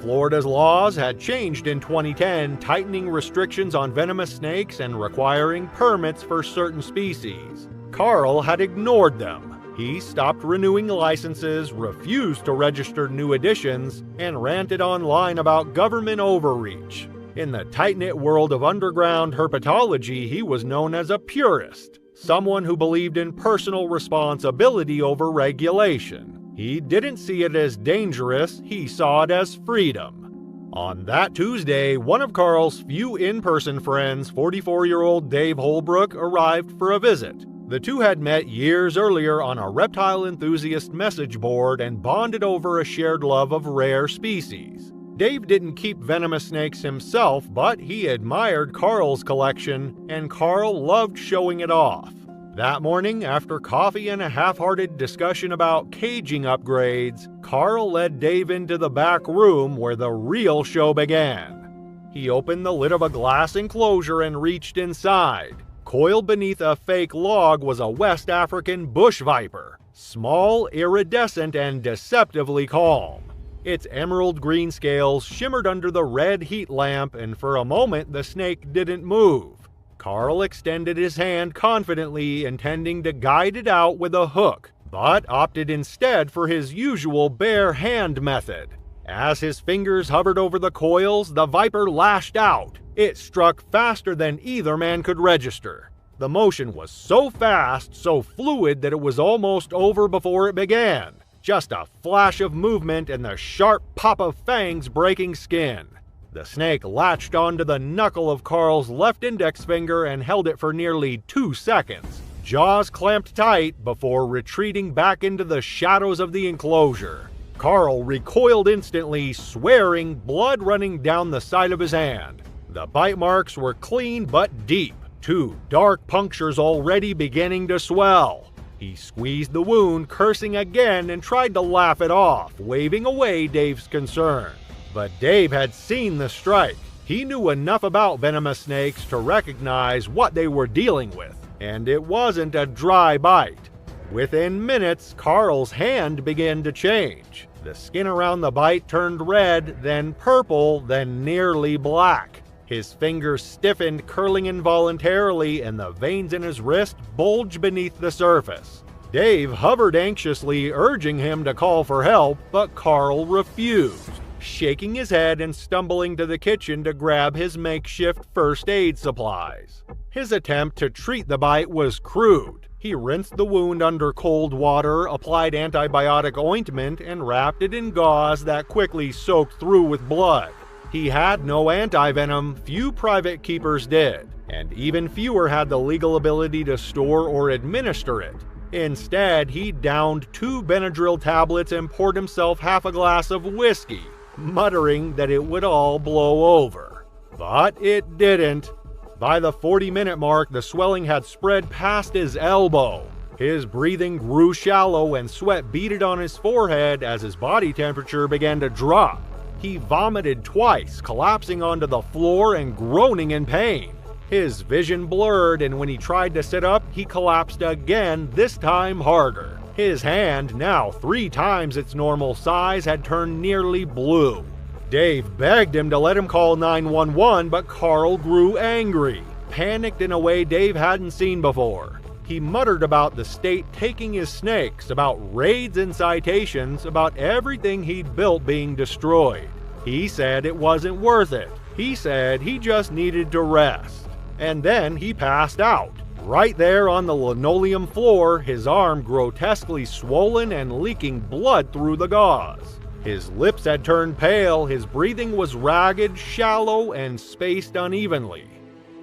Florida's laws had changed in 2010, tightening restrictions on venomous snakes and requiring permits for certain species. Carl had ignored them. He stopped renewing licenses, refused to register new additions, and ranted online about government overreach. In the tight-knit world of underground herpetology, he was known as a purist, someone who believed in personal responsibility over regulation. He didn't see it as dangerous, he saw it as freedom. On that Tuesday, one of Carl's few in-person friends, 44-year-old Dave Holbrook, arrived for a visit. The two had met years earlier on a reptile enthusiast message board and bonded over a shared love of rare species. Dave didn't keep venomous snakes himself, but he admired Carl's collection, and Carl loved showing it off. That morning, after coffee and a half-hearted discussion about caging upgrades, Carl led Dave into the back room where the real show began. He opened the lid of a glass enclosure and reached inside. Coiled beneath a fake log was a West African bush viper, small, iridescent, and deceptively calm. Its emerald green scales shimmered under the red heat lamp, and for a moment the snake didn't move. Carl extended his hand confidently, intending to guide it out with a hook, but opted instead for his usual bare hand method. As his fingers hovered over the coils, the viper lashed out. It struck faster than either man could register. The motion was so fast, so fluid, that it was almost over before it began. Just a flash of movement and the sharp pop of fangs breaking skin. The snake latched onto the knuckle of Carl's left index finger and held it for nearly 2 seconds, jaws clamped tight before retreating back into the shadows of the enclosure. Carl recoiled instantly, swearing, blood running down the side of his hand. The bite marks were clean but deep, 2 dark punctures already beginning to swell. He squeezed the wound, cursing again, and tried to laugh it off, waving away Dave's concern. But Dave had seen the strike. He knew enough about venomous snakes to recognize what they were dealing with, and it wasn't a dry bite. Within minutes, Carl's hand began to change. The skin around the bite turned red, then purple, then nearly black. His fingers stiffened, curling involuntarily, and the veins in his wrist bulged beneath the surface. Dave hovered anxiously, urging him to call for help, but Carl refused, shaking his head and stumbling to the kitchen to grab his makeshift first aid supplies. His attempt to treat the bite was crude. He rinsed the wound under cold water, applied antibiotic ointment, and wrapped it in gauze that quickly soaked through with blood. He had no antivenom, few private keepers did, and even fewer had the legal ability to store or administer it. Instead, he downed 2 Benadryl tablets and poured himself half a glass of whiskey, muttering that it would all blow over. But it didn't. By the 40-minute mark, the swelling had spread past his elbow. His breathing grew shallow and sweat beaded on his forehead as his body temperature began to drop. He vomited twice, collapsing onto the floor and groaning in pain. His vision blurred, and when he tried to sit up, he collapsed again, this time harder. His hand, now 3 times its normal size, had turned nearly blue. Dave begged him to let him call 911, but Carl grew angry, panicked in a way Dave hadn't seen before. He muttered about the state taking his snakes, about raids and citations, about everything he'd built being destroyed. He said it wasn't worth it. He said he just needed to rest. And then he passed out. Right there on the linoleum floor, his arm grotesquely swollen and leaking blood through the gauze. His lips had turned pale, his breathing was ragged, shallow, and spaced unevenly.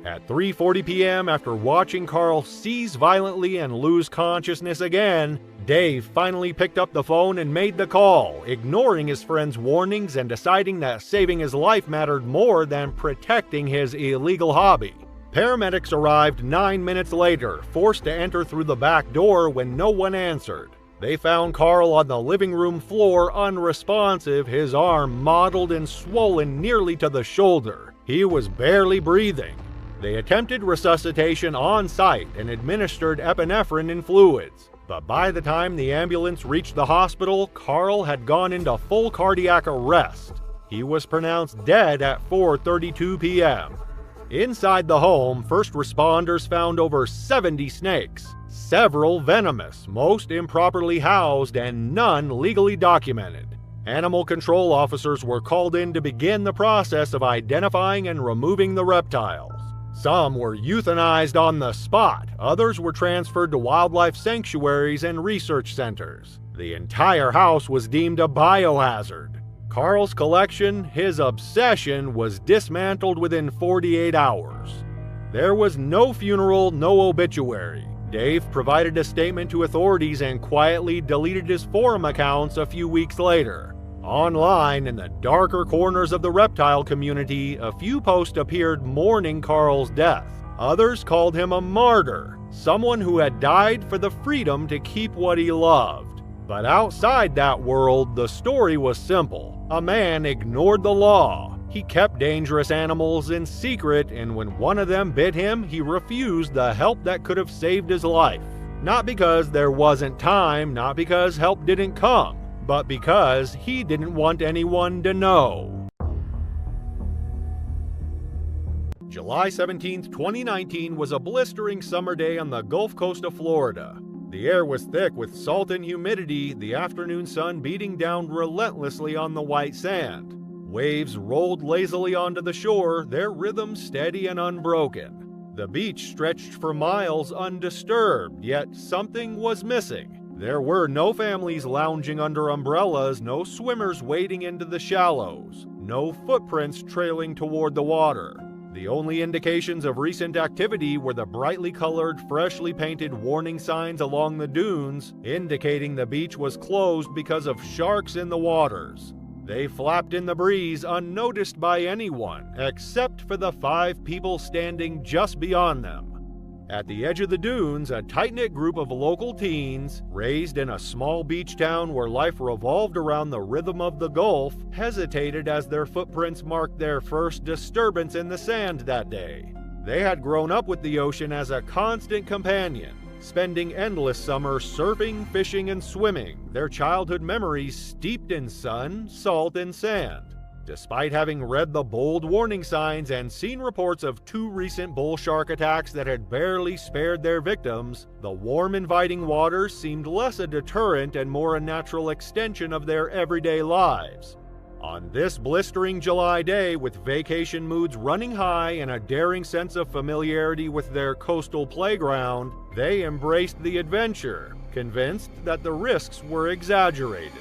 At 3:40 p.m., after watching Carl seize violently and lose consciousness again, Dave finally picked up the phone and made the call, ignoring his friend's warnings and deciding that saving his life mattered more than protecting his illegal hobby. Paramedics arrived 9 minutes later, forced to enter through the back door when no one answered. They found Carl on the living room floor, unresponsive, his arm mottled and swollen nearly to the shoulder. He was barely breathing. They attempted resuscitation on site and administered epinephrine and fluids. But by the time the ambulance reached the hospital, Carl had gone into full cardiac arrest. He was pronounced dead at 4:32 p.m. Inside the home, first responders found over 70 snakes, several venomous, most improperly housed, and none legally documented. Animal control officers were called in to begin the process of identifying and removing the reptiles. Some were euthanized on the spot, others were transferred to wildlife sanctuaries and research centers. The entire house was deemed a biohazard. Carl's collection, his obsession, was dismantled within 48 hours. There was no funeral, no obituary. Dave provided a statement to authorities and quietly deleted his forum accounts a few weeks later. Online, in the darker corners of the reptile community, a few posts appeared mourning Carl's death. Others called him a martyr, someone who had died for the freedom to keep what he loved. But outside that world, the story was simple. A man ignored the law. He kept dangerous animals in secret, and when one of them bit him, he refused the help that could have saved his life. Not because there wasn't time, not because help didn't come, but because he didn't want anyone to know. July 17, 2019 was a blistering summer day on the Gulf Coast of Florida. The air was thick with salt and humidity, the afternoon sun beating down relentlessly on the white sand. Waves rolled lazily onto the shore, their rhythm steady and unbroken. The beach stretched for miles undisturbed, yet something was missing. There were no families lounging under umbrellas, no swimmers wading into the shallows, no footprints trailing toward the water. The only indications of recent activity were the brightly colored, freshly painted warning signs along the dunes, indicating the beach was closed because of sharks in the waters. They flapped in the breeze unnoticed by anyone, except for the 5 people standing just beyond them. At the edge of the dunes, a tight-knit group of local teens, raised in a small beach town where life revolved around the rhythm of the Gulf, hesitated as their footprints marked their first disturbance in the sand that day. They had grown up with the ocean as a constant companion, spending endless summers surfing, fishing, and swimming, their childhood memories steeped in sun, salt, and sand. Despite having read the bold warning signs and seen reports of 2 recent bull shark attacks that had barely spared their victims, the warm, inviting waters seemed less a deterrent and more a natural extension of their everyday lives. On this blistering July day, with vacation moods running high and a daring sense of familiarity with their coastal playground, they embraced the adventure, convinced that the risks were exaggerated.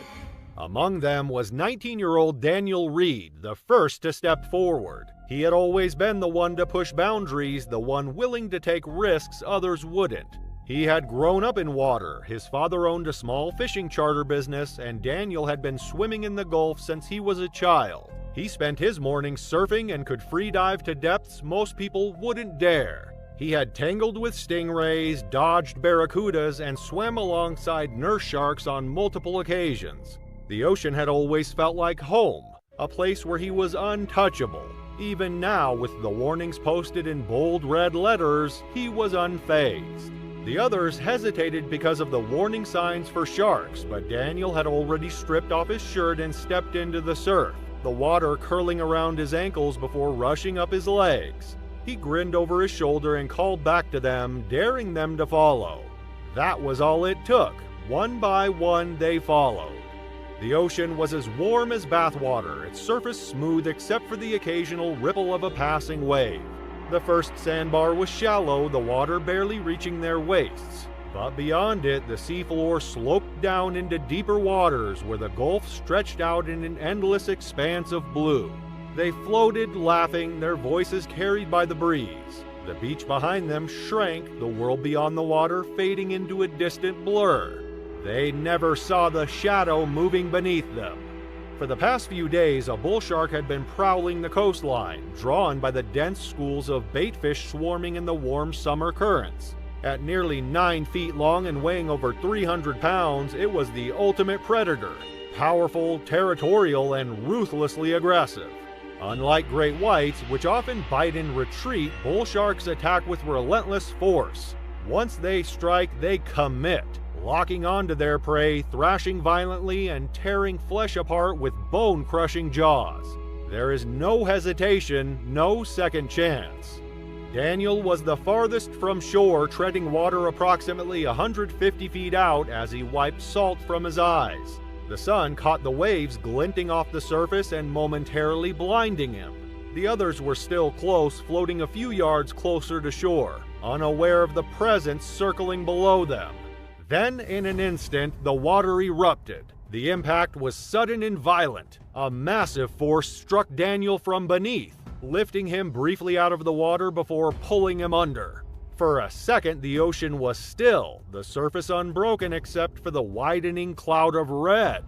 Among them was 19-year-old Daniel Reed, the first to step forward. He had always been the one to push boundaries, the one willing to take risks others wouldn't. He had grown up in water, his father owned a small fishing charter business, and Daniel had been swimming in the Gulf since he was a child. He spent his mornings surfing and could free dive to depths most people wouldn't dare. He had tangled with stingrays, dodged barracudas, and swam alongside nurse sharks on multiple occasions. The ocean had always felt like home, a place where he was untouchable. Even now, with the warnings posted in bold red letters, he was unfazed. The others hesitated because of the warning signs for sharks, but Daniel had already stripped off his shirt and stepped into the surf, the water curling around his ankles before rushing up his legs. He grinned over his shoulder and called back to them, daring them to follow. That was all it took. One by one, they followed. The ocean was as warm as bathwater, its surface smooth except for the occasional ripple of a passing wave. The first sandbar was shallow, the water barely reaching their waists. But beyond it, the seafloor sloped down into deeper waters where the Gulf stretched out in an endless expanse of blue. They floated, laughing, their voices carried by the breeze. The beach behind them shrank, the world beyond the water fading into a distant blur. They never saw the shadow moving beneath them. For the past few days, a bull shark had been prowling the coastline, drawn by the dense schools of baitfish swarming in the warm summer currents. At nearly 9 feet long and weighing over 300 pounds, it was the ultimate predator, powerful, territorial, and ruthlessly aggressive. Unlike great whites, which often bite in retreat, bull sharks attack with relentless force. Once they strike, they commit, locking onto their prey, thrashing violently, and tearing flesh apart with bone-crushing jaws. There is no hesitation, no second chance. Daniel was the farthest from shore, treading water approximately 150 feet out as he wiped salt from his eyes. The sun caught the waves glinting off the surface and momentarily blinding him. The others were still close, floating a few yards closer to shore, unaware of the presence circling below them. Then, in an instant, the water erupted. The impact was sudden and violent. A massive force struck Daniel from beneath, lifting him briefly out of the water before pulling him under. For a second, the ocean was still, the surface unbroken except for the widening cloud of red.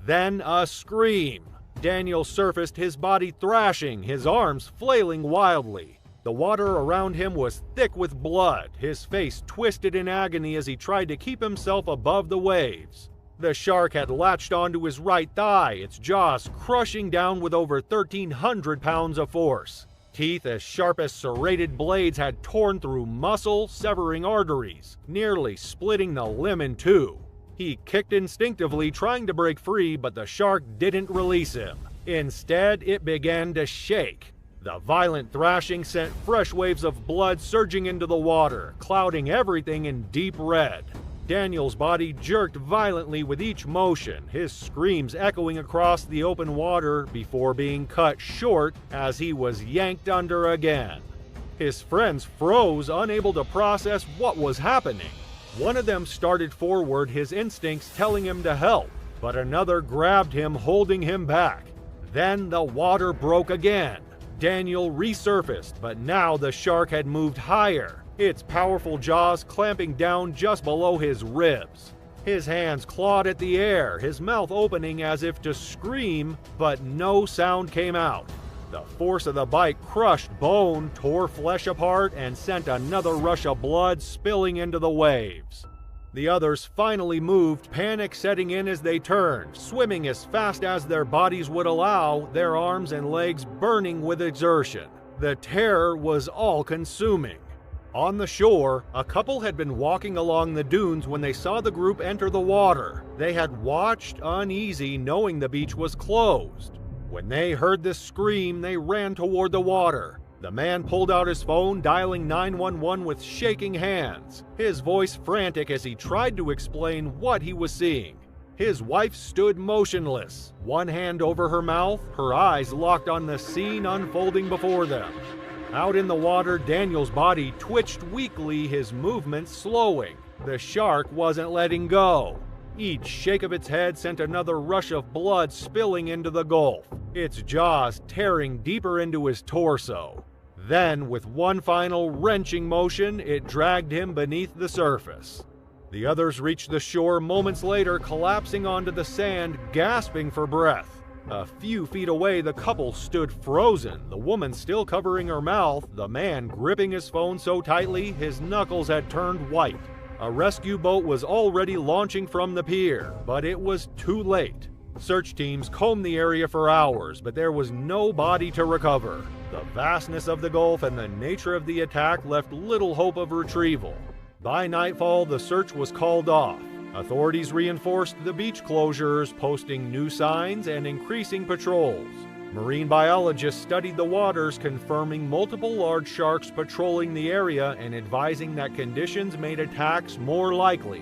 Then a scream. Daniel surfaced, his body thrashing, his arms flailing wildly. The water around him was thick with blood, his face twisted in agony as he tried to keep himself above the waves. The shark had latched onto his right thigh, its jaws crushing down with over 1,300 pounds of force. Teeth as sharp as serrated blades had torn through muscle, severing arteries, nearly splitting the limb in two. He kicked instinctively, trying to break free, but the shark didn't release him. Instead, it began to shake. The violent thrashing sent fresh waves of blood surging into the water, clouding everything in deep red. Daniel's body jerked violently with each motion, his screams echoing across the open water before being cut short as he was yanked under again. His friends froze, unable to process what was happening. One of them started forward, his instincts telling him to help, but another grabbed him, holding him back. Then the water broke again. Daniel resurfaced, but now the shark had moved higher, its powerful jaws clamping down just below his ribs. His hands clawed at the air, his mouth opening as if to scream, but no sound came out. The force of the bite crushed bone, tore flesh apart, and sent another rush of blood spilling into the waves. The others finally moved, panic setting in as they turned, swimming as fast as their bodies would allow, their arms and legs burning with exertion. The terror was all-consuming. On the shore, a couple had been walking along the dunes when they saw the group enter the water. They had watched, uneasy, knowing the beach was closed. When they heard this scream, they ran toward the water. The man pulled out his phone, dialing 911 with shaking hands, his voice frantic as he tried to explain what he was seeing. His wife stood motionless, one hand over her mouth, her eyes locked on the scene unfolding before them. Out in the water, Daniel's body twitched weakly, his movements slowing. The shark wasn't letting go. Each shake of its head sent another rush of blood spilling into the gulf, its jaws tearing deeper into his torso. Then, with one final wrenching motion, it dragged him beneath the surface. The others reached the shore moments later, collapsing onto the sand, gasping for breath. A few feet away, the couple stood frozen, the woman still covering her mouth, the man gripping his phone so tightly his knuckles had turned white. A rescue boat was already launching from the pier, but it was too late. Search teams combed the area for hours, but there was no body to recover. The vastness of the Gulf and the nature of the attack left little hope of retrieval. By nightfall, the search was called off. Authorities reinforced the beach closures, posting new signs and increasing patrols. Marine biologists studied the waters, confirming multiple large sharks patrolling the area and advising that conditions made attacks more likely.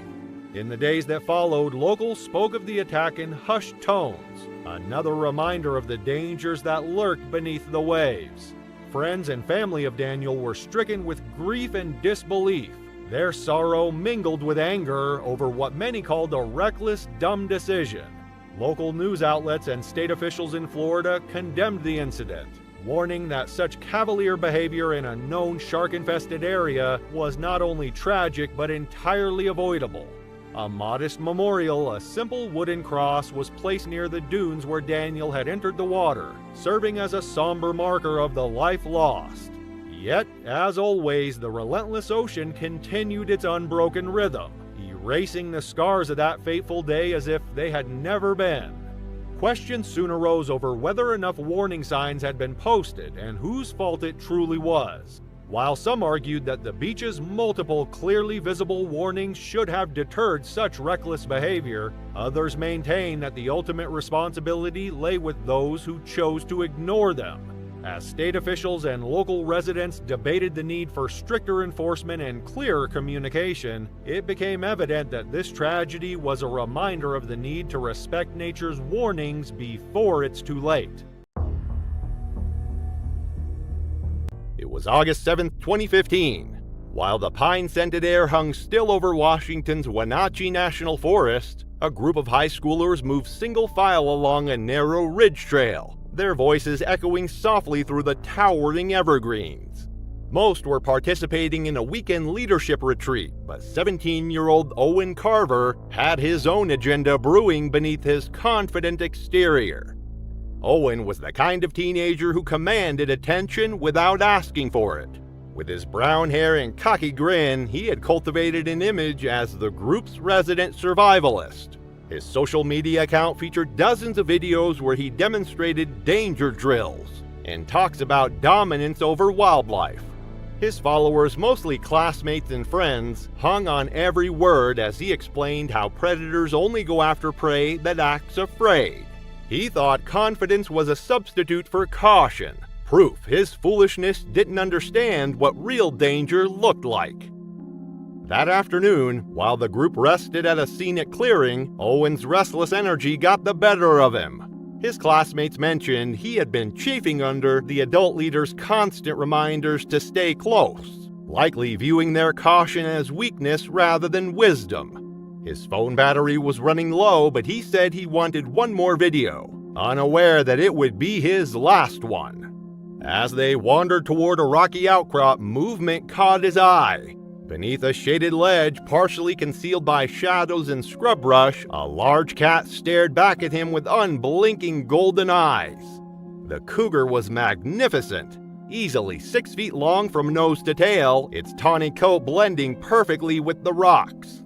In the days that followed, locals spoke of the attack in hushed tones, another reminder of the dangers that lurked beneath the waves. Friends and family of Daniel were stricken with grief and disbelief. Their sorrow mingled with anger over what many called a reckless, dumb decision. Local news outlets and state officials in Florida condemned the incident, warning that such cavalier behavior in a known shark-infested area was not only tragic but entirely avoidable. A modest memorial, a simple wooden cross, was placed near the dunes where Daniel had entered the water, serving as a somber marker of the life lost. Yet, as always, the relentless ocean continued its unbroken rhythm, erasing the scars of that fateful day as if they had never been. Questions soon arose over whether enough warning signs had been posted and whose fault it truly was. While some argued that the beach's multiple clearly visible warnings should have deterred such reckless behavior, others maintained that the ultimate responsibility lay with those who chose to ignore them. As state officials and local residents debated the need for stricter enforcement and clearer communication, it became evident that this tragedy was a reminder of the need to respect nature's warnings before it's too late. It was August 7, 2015. While the pine-scented air hung still over Washington's Wenatchee National Forest, a group of high schoolers moved single file along a narrow ridge trail, their voices echoing softly through the towering evergreens. Most were participating in a weekend leadership retreat, but 17-year-old Owen Carver had his own agenda brewing beneath his confident exterior. Owen was the kind of teenager who commanded attention without asking for it. With his brown hair and cocky grin, he had cultivated an image as the group's resident survivalist. His social media account featured dozens of videos where he demonstrated danger drills and talks about dominance over wildlife. His followers, mostly classmates and friends, hung on every word as he explained how predators only go after prey that acts afraid. He thought confidence was a substitute for caution, proof his foolishness didn't understand what real danger looked like. That afternoon, while the group rested at a scenic clearing, Owen's restless energy got the better of him. His classmates mentioned he had been chafing under the adult leader's constant reminders to stay close, likely viewing their caution as weakness rather than wisdom. His phone battery was running low, but he said he wanted one more video, unaware that it would be his last one. As they wandered toward a rocky outcrop, movement caught his eye. Beneath a shaded ledge, partially concealed by shadows and scrub brush, a large cat stared back at him with unblinking golden eyes. The cougar was magnificent, easily 6 feet long from nose to tail, its tawny coat blending perfectly with the rocks.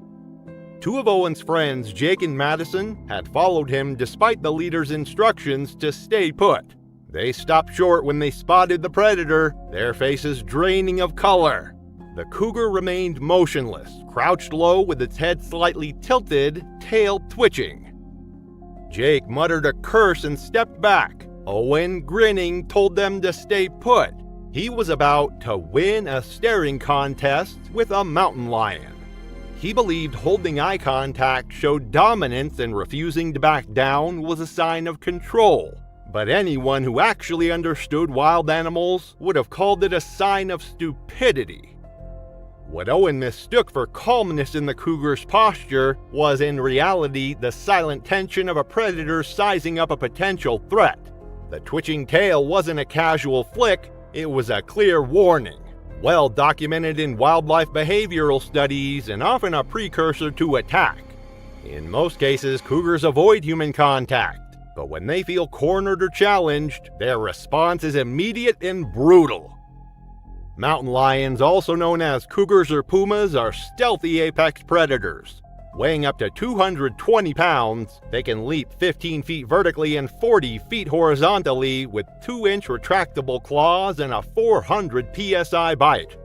Two of Owen's friends, Jake and Madison, had followed him despite the leader's instructions to stay put. They stopped short when they spotted the predator, their faces draining of color. The cougar remained motionless, crouched low with its head slightly tilted, tail twitching. Jake muttered a curse and stepped back. Owen, grinning, told them to stay put. He was about to win a staring contest with a mountain lion. He believed holding eye contact showed dominance and refusing to back down was a sign of control. But anyone who actually understood wild animals would have called it a sign of stupidity. What Owen mistook for calmness in the cougar's posture was in reality the silent tension of a predator sizing up a potential threat. The twitching tail wasn't a casual flick, it was a clear warning, well documented in wildlife behavioral studies and often a precursor to attack. In most cases, cougars avoid human contact. But when they feel cornered or challenged, their response is immediate and brutal. Mountain lions, also known as cougars or pumas, are stealthy apex predators. Weighing up to 220 pounds, they can leap 15 feet vertically and 40 feet horizontally with 2-inch retractable claws and a 400 psi bite.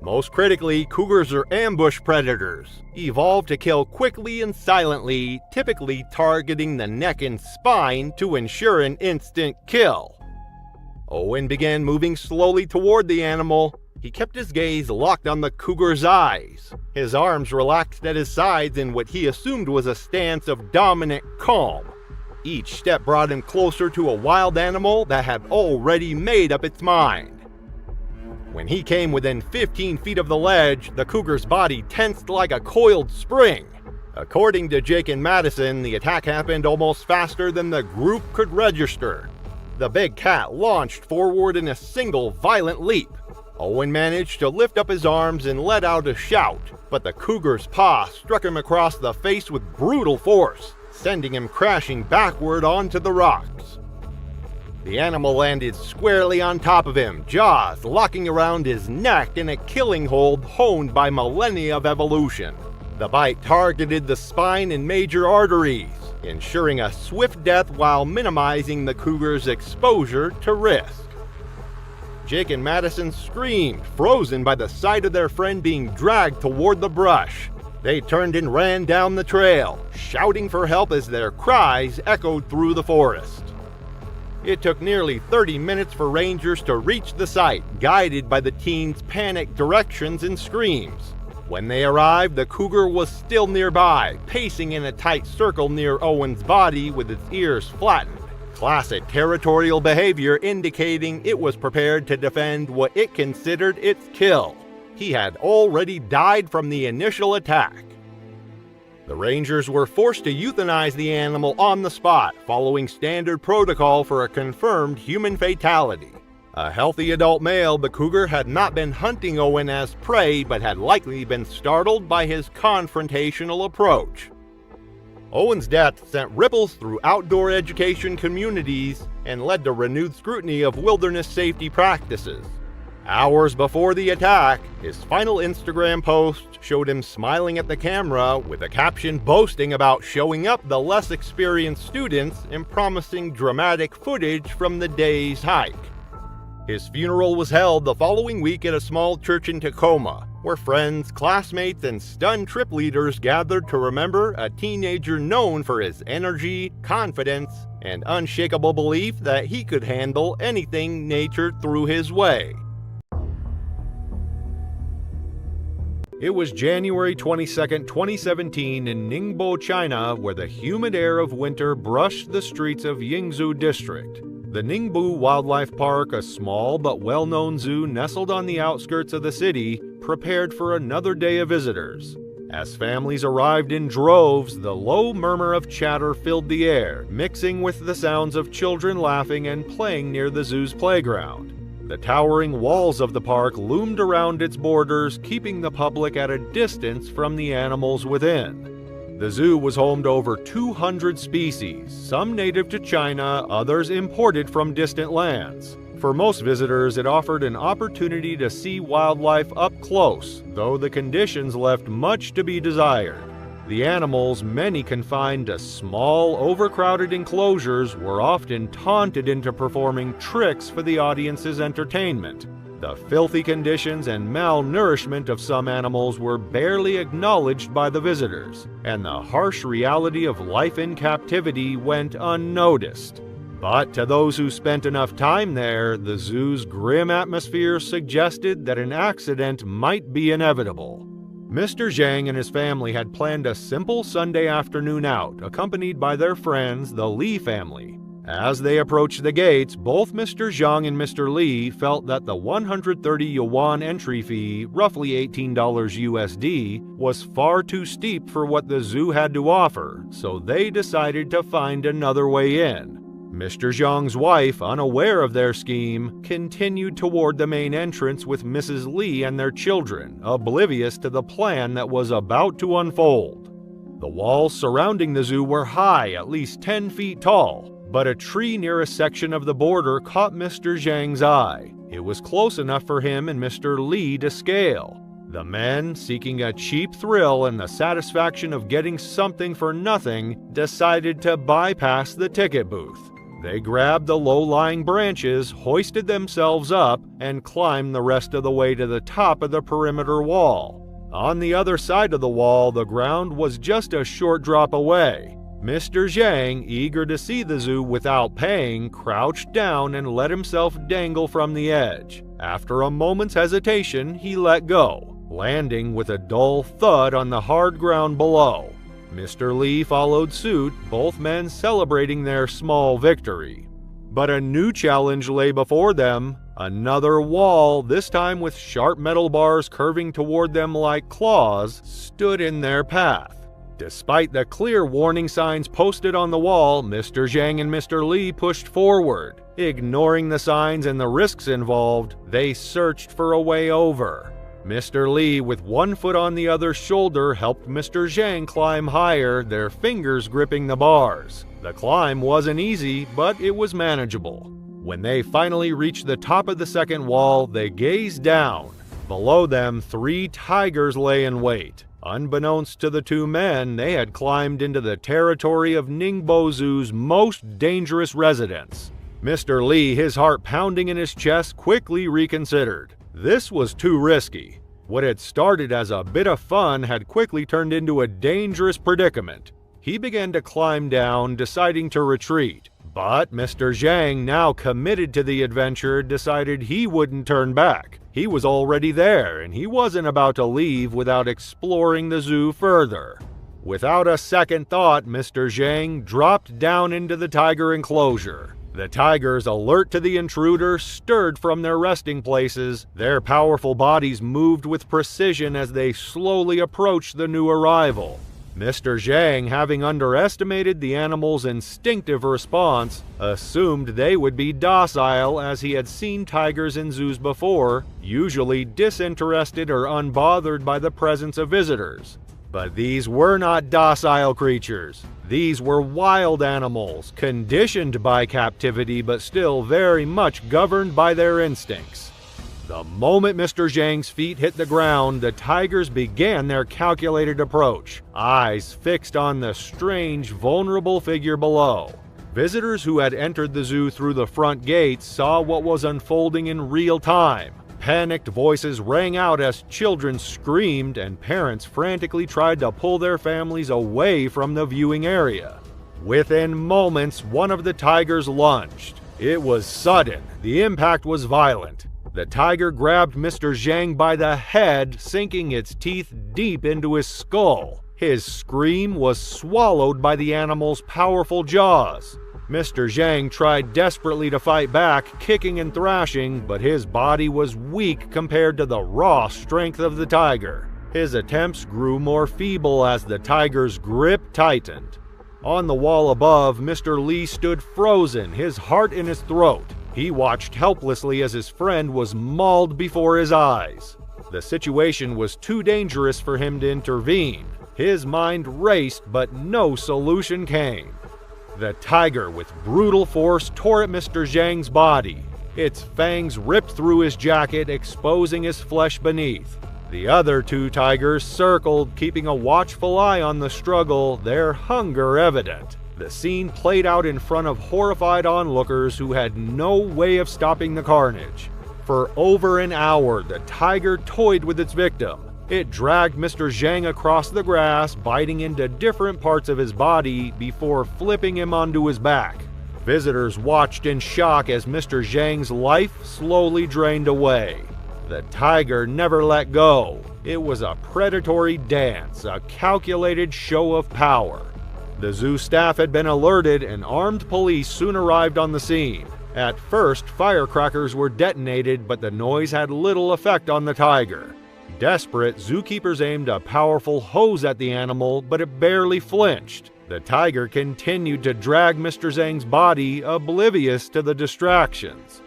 Most critically, cougars are ambush predators, evolved to kill quickly and silently, typically targeting the neck and spine to ensure an instant kill. Owen began moving slowly toward the animal. He kept his gaze locked on the cougar's eyes. His arms relaxed at his sides in what he assumed was a stance of dominant calm. Each step brought him closer to a wild animal that had already made up its mind. When he came within 15 feet of the ledge, the cougar's body tensed like a coiled spring. According to Jake and Madison, the attack happened almost faster than the group could register. The big cat launched forward in a single violent leap. Owen managed to lift up his arms and let out a shout, but the cougar's paw struck him across the face with brutal force, sending him crashing backward onto the rocks. The animal landed squarely on top of him, jaws locking around his neck in a killing hold honed by millennia of evolution. The bite targeted the spine and major arteries, ensuring a swift death while minimizing the cougar's exposure to risk. Jake and Madison screamed, frozen by the sight of their friend being dragged toward the brush. They turned and ran down the trail, shouting for help as their cries echoed through the forest. It took nearly 30 minutes for rangers to reach the site, guided by the teens' panicked directions and screams. When they arrived, the cougar was still nearby, pacing in a tight circle near Owen's body with its ears flattened. Classic territorial behavior indicating it was prepared to defend what it considered its kill. He had already died from the initial attack. The rangers were forced to euthanize the animal on the spot, following standard protocol for a confirmed human fatality. A healthy adult male, the cougar had not been hunting Owen as prey, but had likely been startled by his confrontational approach. Owen's death sent ripples through outdoor education communities and led to renewed scrutiny of wilderness safety practices. Hours before the attack, his final Instagram post showed him smiling at the camera with a caption boasting about showing up the less experienced students and promising dramatic footage from the day's hike. His funeral was held the following week at a small church in Tacoma, where friends, classmates, and stunned trip leaders gathered to remember a teenager known for his energy, confidence, and unshakable belief that he could handle anything nature threw his way. It was January 22, 2017 in Ningbo, China, where the humid air of winter brushed the streets of Yingzhou District. The Ningbo Wildlife Park, a small but well-known zoo nestled on the outskirts of the city, prepared for another day of visitors. As families arrived in droves, the low murmur of chatter filled the air, mixing with the sounds of children laughing and playing near the zoo's playground. The towering walls of the park loomed around its borders, keeping the public at a distance from the animals within. The zoo was home to over 200 species, some native to China, others imported from distant lands. For most visitors, it offered an opportunity to see wildlife up close, though the conditions left much to be desired. The animals, many confined to small, overcrowded enclosures, were often taunted into performing tricks for the audience's entertainment. The filthy conditions and malnourishment of some animals were barely acknowledged by the visitors, and the harsh reality of life in captivity went unnoticed. But to those who spent enough time there, the zoo's grim atmosphere suggested that an accident might be inevitable. Mr. Zhang and his family had planned a simple Sunday afternoon out, accompanied by their friends, the Li family. As they approached the gates, both Mr. Zhang and Mr. Li felt that the 130 yuan entry fee, roughly $18 USD, was far too steep for what the zoo had to offer, so they decided to find another way in. Mr. Zhang's wife, unaware of their scheme, continued toward the main entrance with Mrs. Li and their children, oblivious to the plan that was about to unfold. The walls surrounding the zoo were high, at least 10 feet tall, but a tree near a section of the border caught Mr. Zhang's eye. It was close enough for him and Mr. Li to scale. The men, seeking a cheap thrill and the satisfaction of getting something for nothing, decided to bypass the ticket booth. They grabbed the low-lying branches, hoisted themselves up, and climbed the rest of the way to the top of the perimeter wall. On the other side of the wall, the ground was just a short drop away. Mr. Zhang, eager to see the zoo without paying, crouched down and let himself dangle from the edge. After a moment's hesitation, he let go, landing with a dull thud on the hard ground below. Mr. Li followed suit, both men celebrating their small victory. But a new challenge lay before them. Another wall, this time with sharp metal bars curving toward them like claws, stood in their path. Despite the clear warning signs posted on the wall, Mr. Zhang and Mr. Li pushed forward. Ignoring the signs and the risks involved, they searched for a way over. Mr. Li, with one foot on the other's shoulder, helped Mr. Zhang climb higher, their fingers gripping the bars. The climb wasn't easy, but it was manageable. When they finally reached the top of the second wall, they gazed down. Below them, 3 tigers lay in wait. Unbeknownst to the two men, they had climbed into the territory of Ningbo Zoo's most dangerous residents. Mr. Li, his heart pounding in his chest, quickly reconsidered. This was too risky. What had started as a bit of fun had quickly turned into a dangerous predicament. He began to climb down, deciding to retreat. But Mr. Zhang, now committed to the adventure, decided he wouldn't turn back. He was already there, and he wasn't about to leave without exploring the zoo further. Without a second thought, Mr. Zhang dropped down into the tiger enclosure. The tigers, alert to the intruder, stirred from their resting places. Their powerful bodies moved with precision as they slowly approached the new arrival. Mr. Zhang, having underestimated the animal's instinctive response, assumed they would be docile, as he had seen tigers in zoos before, usually disinterested or unbothered by the presence of visitors. But these were not docile creatures. These were wild animals, conditioned by captivity but still very much governed by their instincts. The moment Mr. Zhang's feet hit the ground, the tigers began their calculated approach, eyes fixed on the strange, vulnerable figure below. Visitors who had entered the zoo through the front gates saw what was unfolding in real time. Panicked voices rang out as children screamed and parents frantically tried to pull their families away from the viewing area. Within moments, one of the tigers lunged. It was sudden. The impact was violent. The tiger grabbed Mr. Zhang by the head, sinking its teeth deep into his skull. His scream was swallowed by the animal's powerful jaws. Mr. Zhang tried desperately to fight back, kicking and thrashing, but his body was weak compared to the raw strength of the tiger. His attempts grew more feeble as the tiger's grip tightened. On the wall above, Mr. Li stood frozen, his heart in his throat. He watched helplessly as his friend was mauled before his eyes. The situation was too dangerous for him to intervene. His mind raced, but no solution came. The tiger, with brutal force, tore at Mr. Zhang's body. Its fangs ripped through his jacket, exposing his flesh beneath. The other two tigers circled, keeping a watchful eye on the struggle, their hunger evident. The scene played out in front of horrified onlookers who had no way of stopping the carnage. For over an hour, the tiger toyed with its victim. It dragged Mr. Zhang across the grass, biting into different parts of his body before flipping him onto his back. Visitors watched in shock as Mr. Zhang's life slowly drained away. The tiger never let go. It was a predatory dance, a calculated show of power. The zoo staff had been alerted and armed police soon arrived on the scene. At first, firecrackers were detonated, but the noise had little effect on the tiger. Desperate, zookeepers aimed a powerful hose at the animal, but it barely flinched. The tiger continued to drag Mr. Zhang's body, oblivious to the distractions.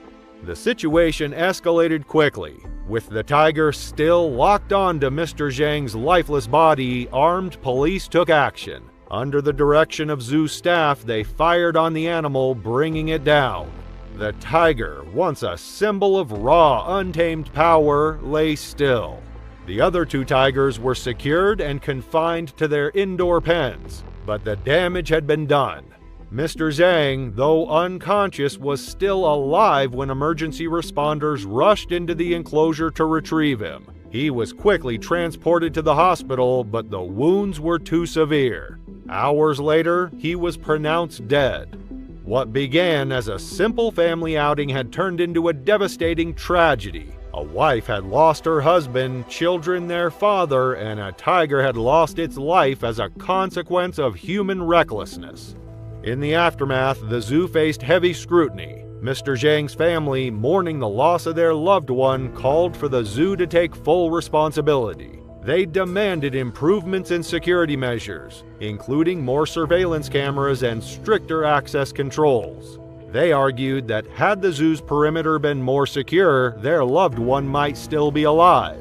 The situation escalated quickly. With the tiger still locked onto Mr. Zhang's lifeless body, armed police took action. Under the direction of zoo staff, they fired on the animal, bringing it down. The tiger, once a symbol of raw, untamed power, lay still. The other two tigers were secured and confined to their indoor pens, but the damage had been done. Mr. Zhang, though unconscious, was still alive when emergency responders rushed into the enclosure to retrieve him. He was quickly transported to the hospital, but the wounds were too severe. Hours later, he was pronounced dead. What began as a simple family outing had turned into a devastating tragedy. A wife had lost her husband, children their father, and a tiger had lost its life as a consequence of human recklessness. In the aftermath, the zoo faced heavy scrutiny. Mr. Zhang's family, mourning the loss of their loved one, called for the zoo to take full responsibility. They demanded improvements in security measures, including more surveillance cameras and stricter access controls. They argued that had the zoo's perimeter been more secure, their loved one might still be alive.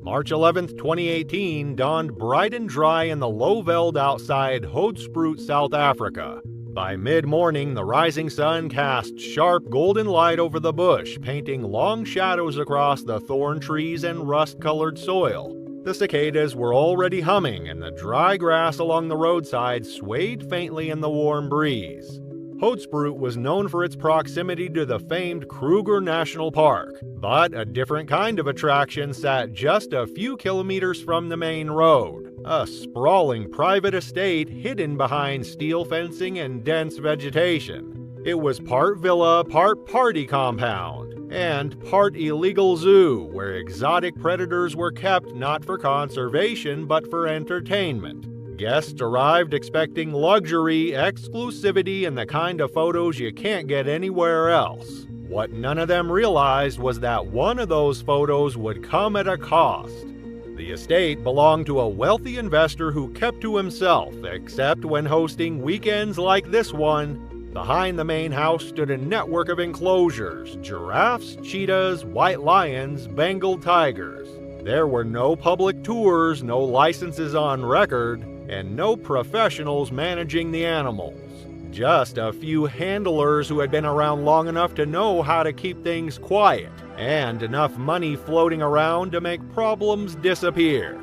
March 11, 2018 dawned bright and dry in the low veld outside Hoedspruit, South Africa. By mid-morning, the rising sun cast sharp golden light over the bush, painting long shadows across the thorn trees and rust-colored soil. The cicadas were already humming, and the dry grass along the roadside swayed faintly in the warm breeze. Hoedspruit was known for its proximity to the famed Kruger National Park, but a different kind of attraction sat just a few kilometers from the main road, a sprawling private estate hidden behind steel fencing and dense vegetation. It was part villa, part party compound, and part illegal zoo, where exotic predators were kept not for conservation but for entertainment. Guests arrived expecting luxury, exclusivity, and the kind of photos you can't get anywhere else. What none of them realized was that one of those photos would come at a cost. The estate belonged to a wealthy investor who kept to himself, except when hosting weekends like this one. Behind the main house stood a network of enclosures: giraffes, cheetahs, white lions, Bengal tigers. There were no public tours, no licenses on record, and no professionals managing the animals. Just a few handlers who had been around long enough to know how to keep things quiet, and enough money floating around to make problems disappear.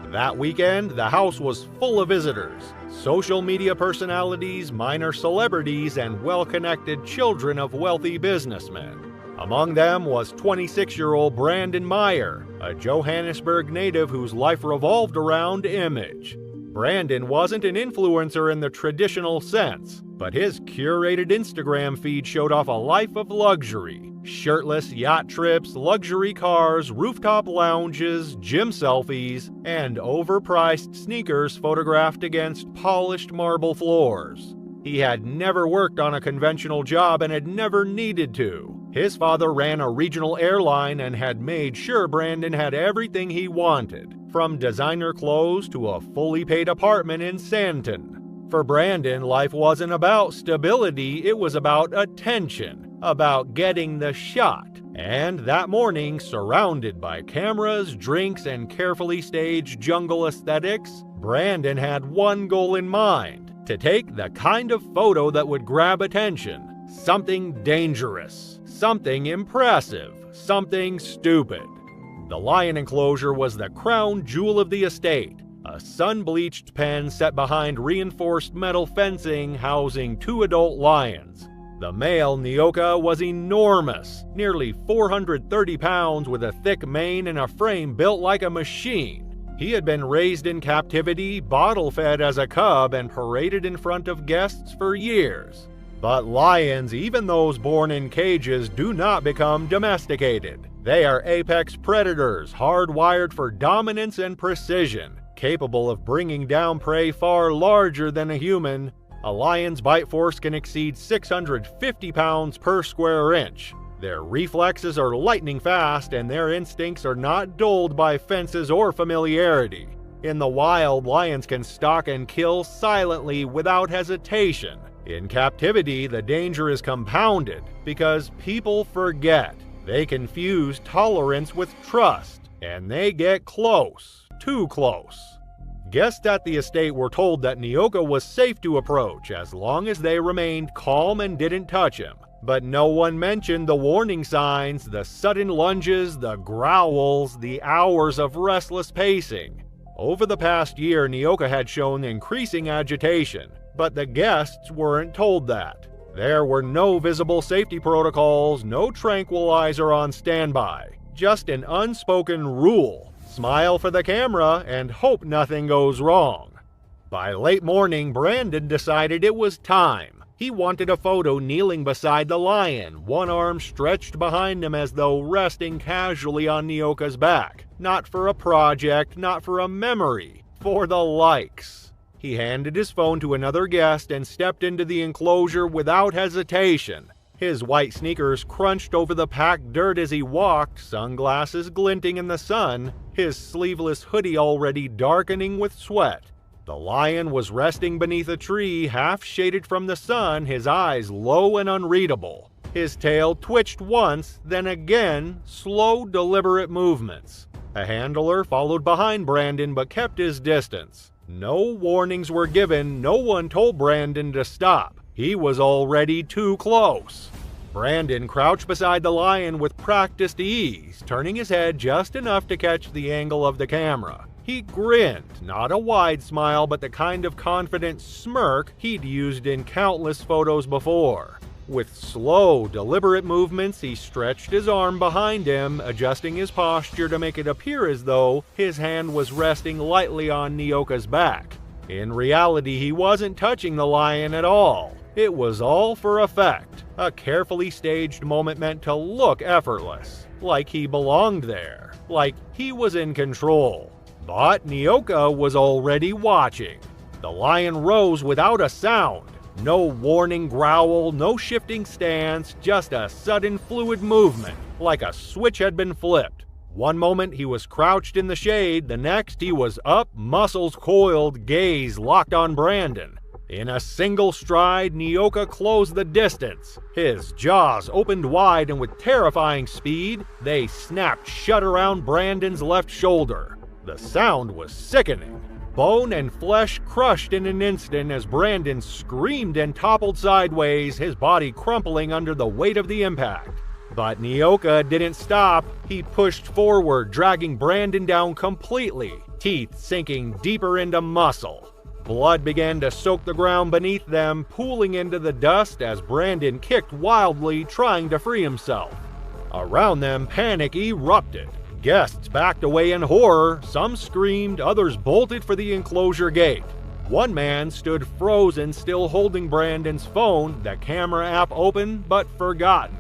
That weekend, the house was full of visitors, social media personalities, minor celebrities, and well-connected children of wealthy businessmen. Among them was 26-year-old Brandon Meyer, a Johannesburg native whose life revolved around image. Brandon wasn't an influencer in the traditional sense, but his curated Instagram feed showed off a life of luxury, Shirtless yacht trips, luxury cars, rooftop lounges, gym selfies, and overpriced sneakers photographed against polished marble floors. He had never worked on a conventional job and had never needed to. His father ran a regional airline and had made sure Brandon had everything he wanted, from designer clothes to a fully paid apartment in Sandton. For Brandon, life wasn't about stability, it was about attention, about getting the shot. And that morning, surrounded by cameras, drinks, and carefully staged jungle aesthetics, Brandon had one goal in mind: to take the kind of photo that would grab attention. Something dangerous, something impressive, something stupid. The lion enclosure was the crown jewel of the estate. A sun-bleached pen set behind reinforced metal fencing housing 2 adult lions. The male Nyoka was enormous, nearly 430 pounds with a thick mane and a frame built like a machine. He had been raised in captivity, bottle-fed as a cub, and paraded in front of guests for years. But lions, even those born in cages, do not become domesticated. They are apex predators, hardwired for dominance and precision, capable of bringing down prey far larger than a human. A lion's bite force can exceed 650 pounds per square inch. Their reflexes are lightning fast, and their instincts are not dulled by fences or familiarity. In the wild, lions can stalk and kill silently without hesitation. In captivity, the danger is compounded because people forget. They confuse tolerance with trust, and they get close. Too close. Guests at the estate were told that Nyoka was safe to approach as long as they remained calm and didn't touch him. But no one mentioned the warning signs, the sudden lunges, the growls, the hours of restless pacing. Over the past year, Nyoka had shown increasing agitation, but the guests weren't told that. There were no visible safety protocols, no tranquilizer on standby, just an unspoken rule: smile for the camera and hope nothing goes wrong. By late morning, Brandon decided it was time. He wanted a photo kneeling beside the lion, one arm stretched behind him as though resting casually on Nyoka's back. Not for a project, not for a memory, for the likes. He handed his phone to another guest and stepped into the enclosure without hesitation. His white sneakers crunched over the packed dirt as he walked, sunglasses glinting in the sun, his sleeveless hoodie already darkening with sweat. The lion was resting beneath a tree, half shaded from the sun, his eyes low and unreadable. His tail twitched once, then again, slow, deliberate movements. A handler followed behind Brandon but kept his distance. No warnings were given, no one told Brandon to stop. He was already too close. Brandon crouched beside the lion with practiced ease, turning his head just enough to catch the angle of the camera. He grinned, not a wide smile, but the kind of confident smirk he'd used in countless photos before. With slow, deliberate movements, he stretched his arm behind him, adjusting his posture to make it appear as though his hand was resting lightly on Nyoka's back. In reality, he wasn't touching the lion at all. It was all for effect, a carefully staged moment meant to look effortless, like he belonged there, like he was in control. But Nyoka was already watching. The lion rose without a sound. No warning growl, no shifting stance, just a sudden fluid movement, like a switch had been flipped. One moment he was crouched in the shade, the next he was up, muscles coiled, gaze locked on Brandon. In a single stride, Nyoka closed the distance. His jaws opened wide, and with terrifying speed, they snapped shut around Brandon's left shoulder. The sound was sickening. Bone and flesh crushed in an instant as Brandon screamed and toppled sideways, his body crumpling under the weight of the impact. But Nyoka didn't stop. He pushed forward, dragging Brandon down completely, teeth sinking deeper into muscle. Blood began to soak the ground beneath them, pooling into the dust as Brandon kicked wildly, trying to free himself. Around them, panic erupted. Guests backed away in horror, some screamed, others bolted for the enclosure gate. One man stood frozen, still holding Brandon's phone, the camera app open but forgotten.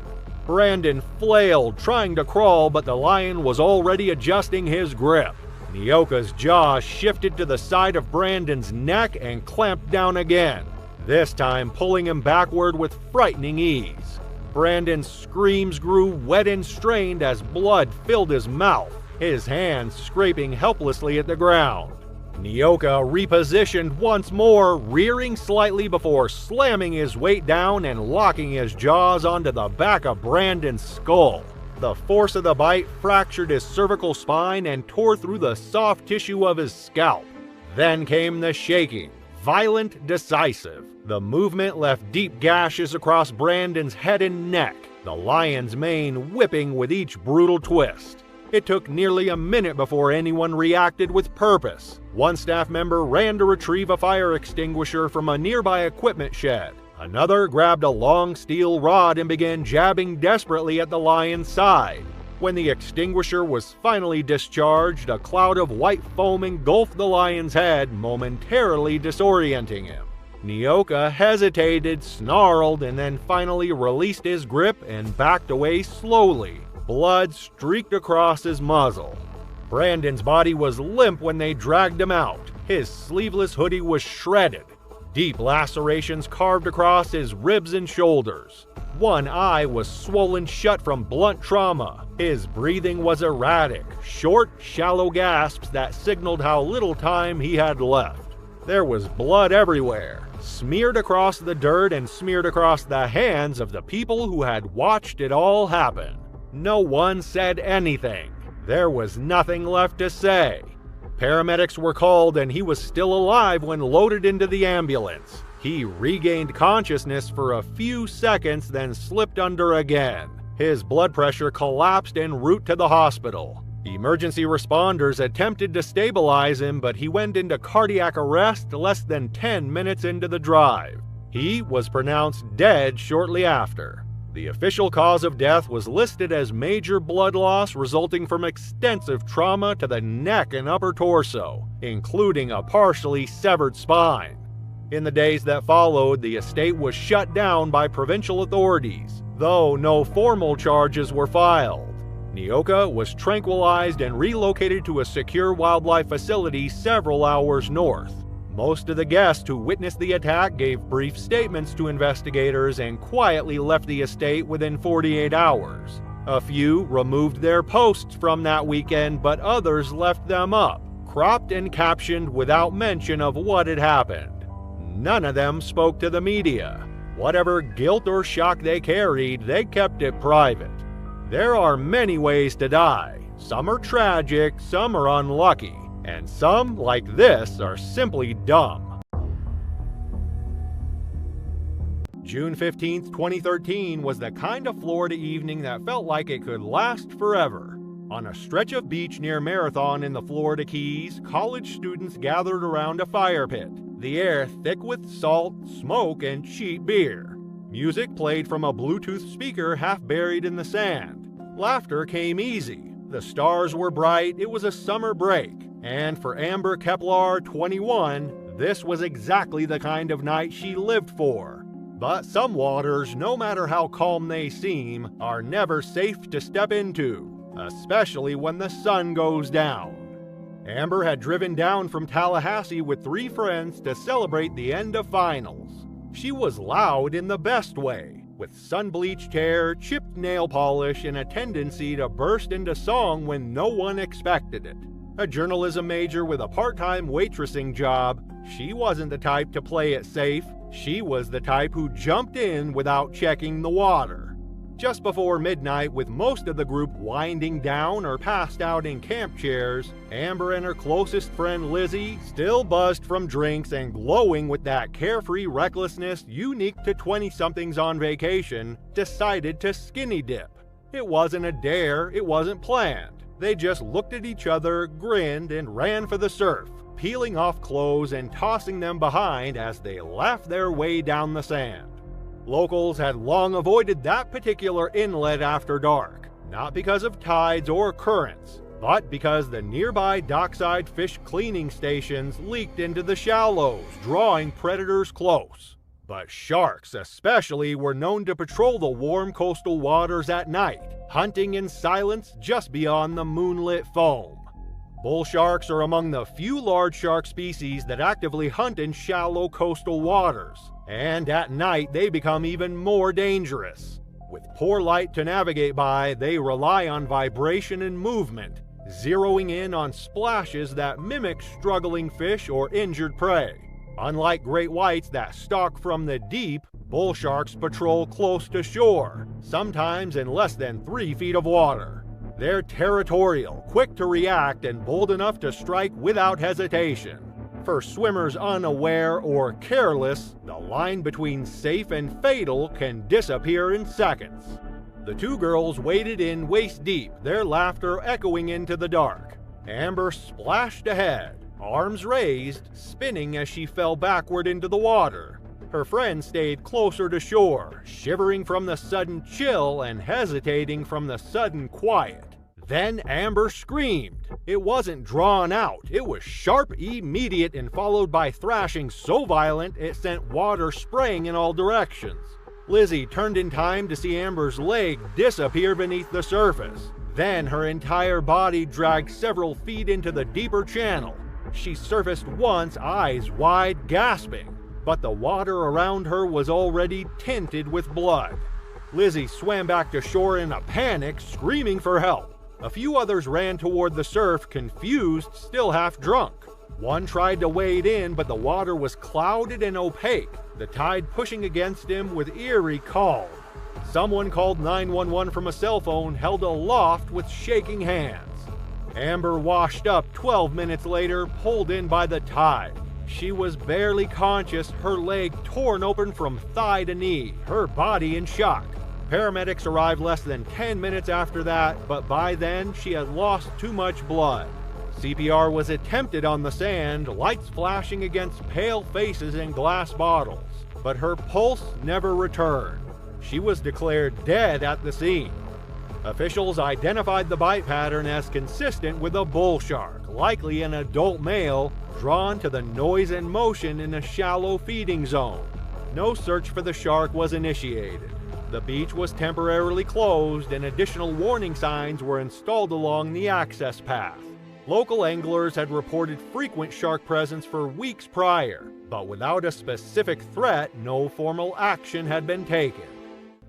Brandon flailed, trying to crawl, but the lion was already adjusting his grip. Neoka's jaw shifted to the side of Brandon's neck and clamped down again, this time pulling him backward with frightening ease. Brandon's screams grew wet and strained as blood filled his mouth, his hands scraping helplessly at the ground. Neoka repositioned once more, rearing slightly before slamming his weight down and locking his jaws onto the back of Brandon's skull. The force of the bite fractured his cervical spine and tore through the soft tissue of his scalp. Then came the shaking, violent, decisive. The movement left deep gashes across Brandon's head and neck, the lion's mane whipping with each brutal twist. It took nearly a minute before anyone reacted with purpose. One staff member ran to retrieve a fire extinguisher from a nearby equipment shed. Another grabbed a long steel rod and began jabbing desperately at the lion's side. When the extinguisher was finally discharged, a cloud of white foam engulfed the lion's head, momentarily disorienting him. Neoka hesitated, snarled, and then finally released his grip and backed away slowly. Blood streaked across his muzzle. Brandon's body was limp when they dragged him out. His sleeveless hoodie was shredded. Deep lacerations carved across his ribs and shoulders. One eye was swollen shut from blunt trauma. His breathing was erratic, short, shallow gasps that signaled how little time he had left. There was blood everywhere, smeared across the dirt and smeared across the hands of the people who had watched it all happen. No one said anything. There was nothing left to say. Paramedics were called and he was still alive when loaded into the ambulance. He regained consciousness for a few seconds, then slipped under again. His blood pressure collapsed en route to the hospital. Emergency responders attempted to stabilize him, but he went into cardiac arrest less than 10 minutes into the drive. He was pronounced dead shortly after. The official cause of death was listed as major blood loss resulting from extensive trauma to the neck and upper torso, including a partially severed spine. In the days that followed, the estate was shut down by provincial authorities, though no formal charges were filed. Neoka was tranquilized and relocated to a secure wildlife facility several hours north. Most of the guests who witnessed the attack gave brief statements to investigators and quietly left the estate within 48 hours. A few removed their posts from that weekend, but others left them up, cropped and captioned without mention of what had happened. None of them spoke to the media. Whatever guilt or shock they carried, they kept it private. There are many ways to die. Some are tragic, some are unlucky. And some, like this, are simply dumb. June 15, 2013 was the kind of Florida evening that felt like it could last forever. On a stretch of beach near Marathon in the Florida Keys, college students gathered around a fire pit, the air thick with salt, smoke, and cheap beer. Music played from a Bluetooth speaker half buried in the sand. Laughter came easy. The stars were bright, it was a summer break. And for Amber Keplar, 21, this was exactly the kind of night she lived for. But some waters, no matter how calm they seem, are never safe to step into, especially when the sun goes down. Amber had driven down from Tallahassee with 3 friends to celebrate the end of finals. She was loud in the best way, with sun-bleached hair, chipped nail polish, and a tendency to burst into song when no one expected it. A journalism major with a part-time waitressing job, she wasn't the type to play it safe. She was the type who jumped in without checking the water. Just before midnight, with most of the group winding down or passed out in camp chairs, Amber and her closest friend Lizzie, still buzzed from drinks and glowing with that carefree recklessness unique to 20-somethings on vacation, decided to skinny dip. It wasn't a dare, it wasn't planned. They just looked at each other, grinned, and ran for the surf, peeling off clothes and tossing them behind as they laughed their way down the sand. Locals had long avoided that particular inlet after dark, not because of tides or currents, but because the nearby dockside fish cleaning stations leaked into the shallows, drawing predators close. But sharks especially were known to patrol the warm coastal waters at night, hunting in silence just beyond the moonlit foam. Bull sharks are among the few large shark species that actively hunt in shallow coastal waters, and at night they become even more dangerous. With poor light to navigate by, they rely on vibration and movement, zeroing in on splashes that mimic struggling fish or injured prey. Unlike great whites that stalk from the deep, bull sharks patrol close to shore, sometimes in less than 3 feet of water. They're territorial, quick to react, and bold enough to strike without hesitation. For swimmers unaware or careless, the line between safe and fatal can disappear in seconds. The two girls waded in waist deep, their laughter echoing into the dark. Amber splashed ahead, arms raised, spinning as she fell backward into the water. Her friend stayed closer to shore, shivering from the sudden chill and hesitating from the sudden quiet. Then Amber screamed. It wasn't drawn out, it was sharp, immediate, and followed by thrashing so violent it sent water spraying in all directions. Lizzie turned in time to see Amber's leg disappear beneath the surface. Then her entire body dragged several feet into the deeper channel. She surfaced once, eyes wide, gasping, but the water around her was already tinted with blood. Lizzie swam back to shore in a panic, screaming for help. A few others ran toward the surf, confused, still half drunk. One tried to wade in, but the water was clouded and opaque, the tide pushing against him with eerie calm. Someone called 911 from a cell phone held aloft with shaking hands. Amber washed up 12 minutes later, pulled in by the tide. She was barely conscious, her leg torn open from thigh to knee, her body in shock. Paramedics arrived less than 10 minutes after that, but by then she had lost too much blood. CPR was attempted on the sand, lights flashing against pale faces and glass bottles, but her pulse never returned. She was declared dead at the scene. Officials identified the bite pattern as consistent with a bull shark, likely an adult male, drawn to the noise and motion in a shallow feeding zone. No search for the shark was initiated. The beach was temporarily closed and additional warning signs were installed along the access path. Local anglers had reported frequent shark presence for weeks prior, but without a specific threat, no formal action had been taken.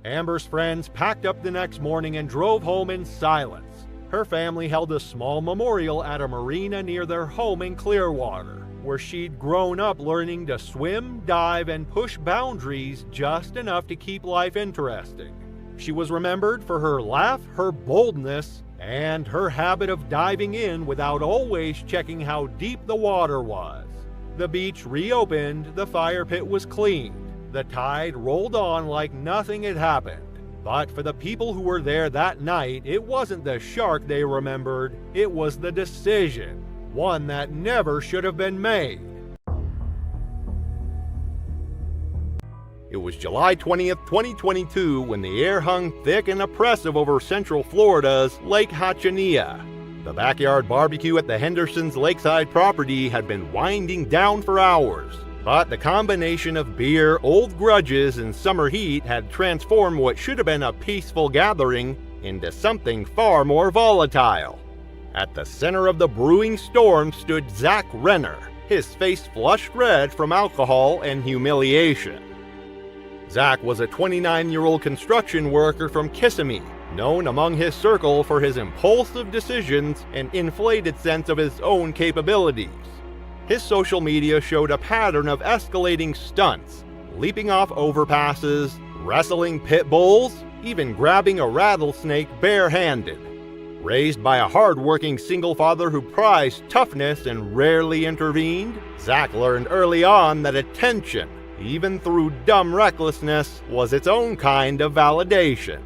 Amber's friends packed up the next morning and drove home in silence. Her family held a small memorial at a marina near their home in Clearwater, where she'd grown up learning to swim, dive, and push boundaries just enough to keep life interesting. She was remembered for her laugh, her boldness, and her habit of diving in without always checking how deep the water was. The beach reopened, the fire pit was cleaned, the tide rolled on like nothing had happened. But for the people who were there that night, it wasn't the shark they remembered, it was the decision. One that never should have been made. It was July 20th, 2022 when the air hung thick and oppressive over central Florida's Lake Hachanilla. The backyard barbecue at the Hendersons' lakeside property had been winding down for hours, but the combination of beer, old grudges, and summer heat had transformed what should have been a peaceful gathering into something far more volatile. At the center of the brewing storm stood Zach Renner, his face flushed red from alcohol and humiliation. Zach was a 29-year-old construction worker from Kissimmee, known among his circle for his impulsive decisions and inflated sense of his own capabilities. His social media showed a pattern of escalating stunts, leaping off overpasses, wrestling pit bulls, even grabbing a rattlesnake barehanded. Raised by a hard-working single father who prized toughness and rarely intervened, Zach learned early on that attention, even through dumb recklessness, was its own kind of validation.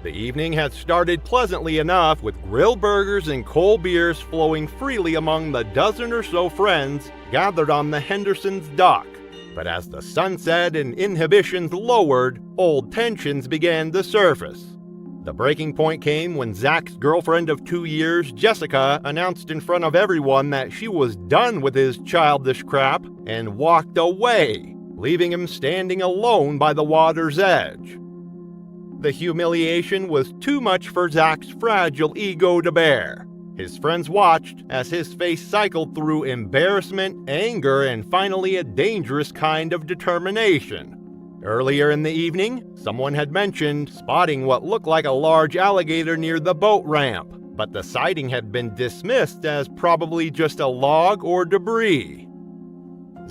The evening had started pleasantly enough, with grilled burgers and cold beers flowing freely among the dozen or so friends gathered on the Hendersons' dock. But as the sun set and inhibitions lowered, old tensions began to surface. The breaking point came when Zach's girlfriend of 2 years, Jessica, announced in front of everyone that she was done with his childish crap and walked away, leaving him standing alone by the water's edge. The humiliation was too much for Zach's fragile ego to bear. His friends watched as his face cycled through embarrassment, anger, and finally a dangerous kind of determination. Earlier in the evening, someone had mentioned spotting what looked like a large alligator near the boat ramp, but the sighting had been dismissed as probably just a log or debris.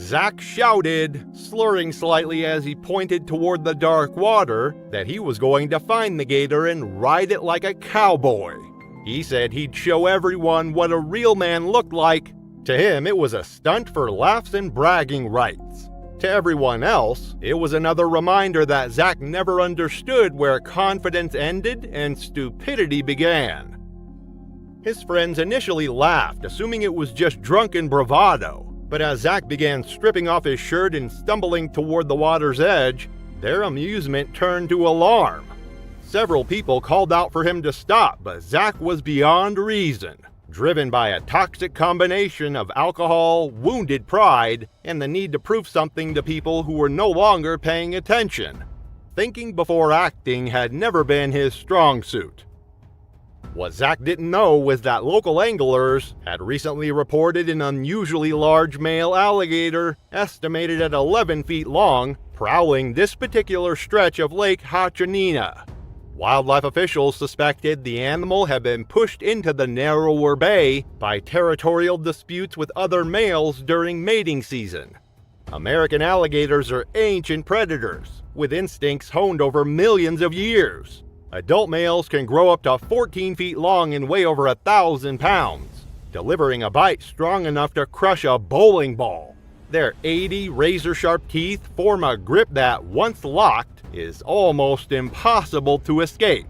Zach shouted, slurring slightly as he pointed toward the dark water, that he was going to find the gator and ride it like a cowboy. He said he'd show everyone what a real man looked like. To him, it was a stunt for laughs and bragging rights. To everyone else, it was another reminder that Zach never understood where confidence ended and stupidity began. His friends initially laughed, assuming it was just drunken bravado, but as Zach began stripping off his shirt and stumbling toward the water's edge, their amusement turned to alarm. Several people called out for him to stop, but Zach was beyond reason, driven by a toxic combination of alcohol, wounded pride, and the need to prove something to people who were no longer paying attention. Thinking before acting had never been his strong suit. What Zach didn't know was that local anglers had recently reported an unusually large male alligator, estimated at 11 feet long, prowling this particular stretch of Lake Hachanina. Wildlife officials suspected the animal had been pushed into the narrower bay by territorial disputes with other males during mating season. American alligators are ancient predators, with instincts honed over millions of years. Adult males can grow up to 14 feet long and weigh over 1,000 pounds, delivering a bite strong enough to crush a bowling ball. Their 80 razor-sharp teeth form a grip that, once locked, is almost impossible to escape.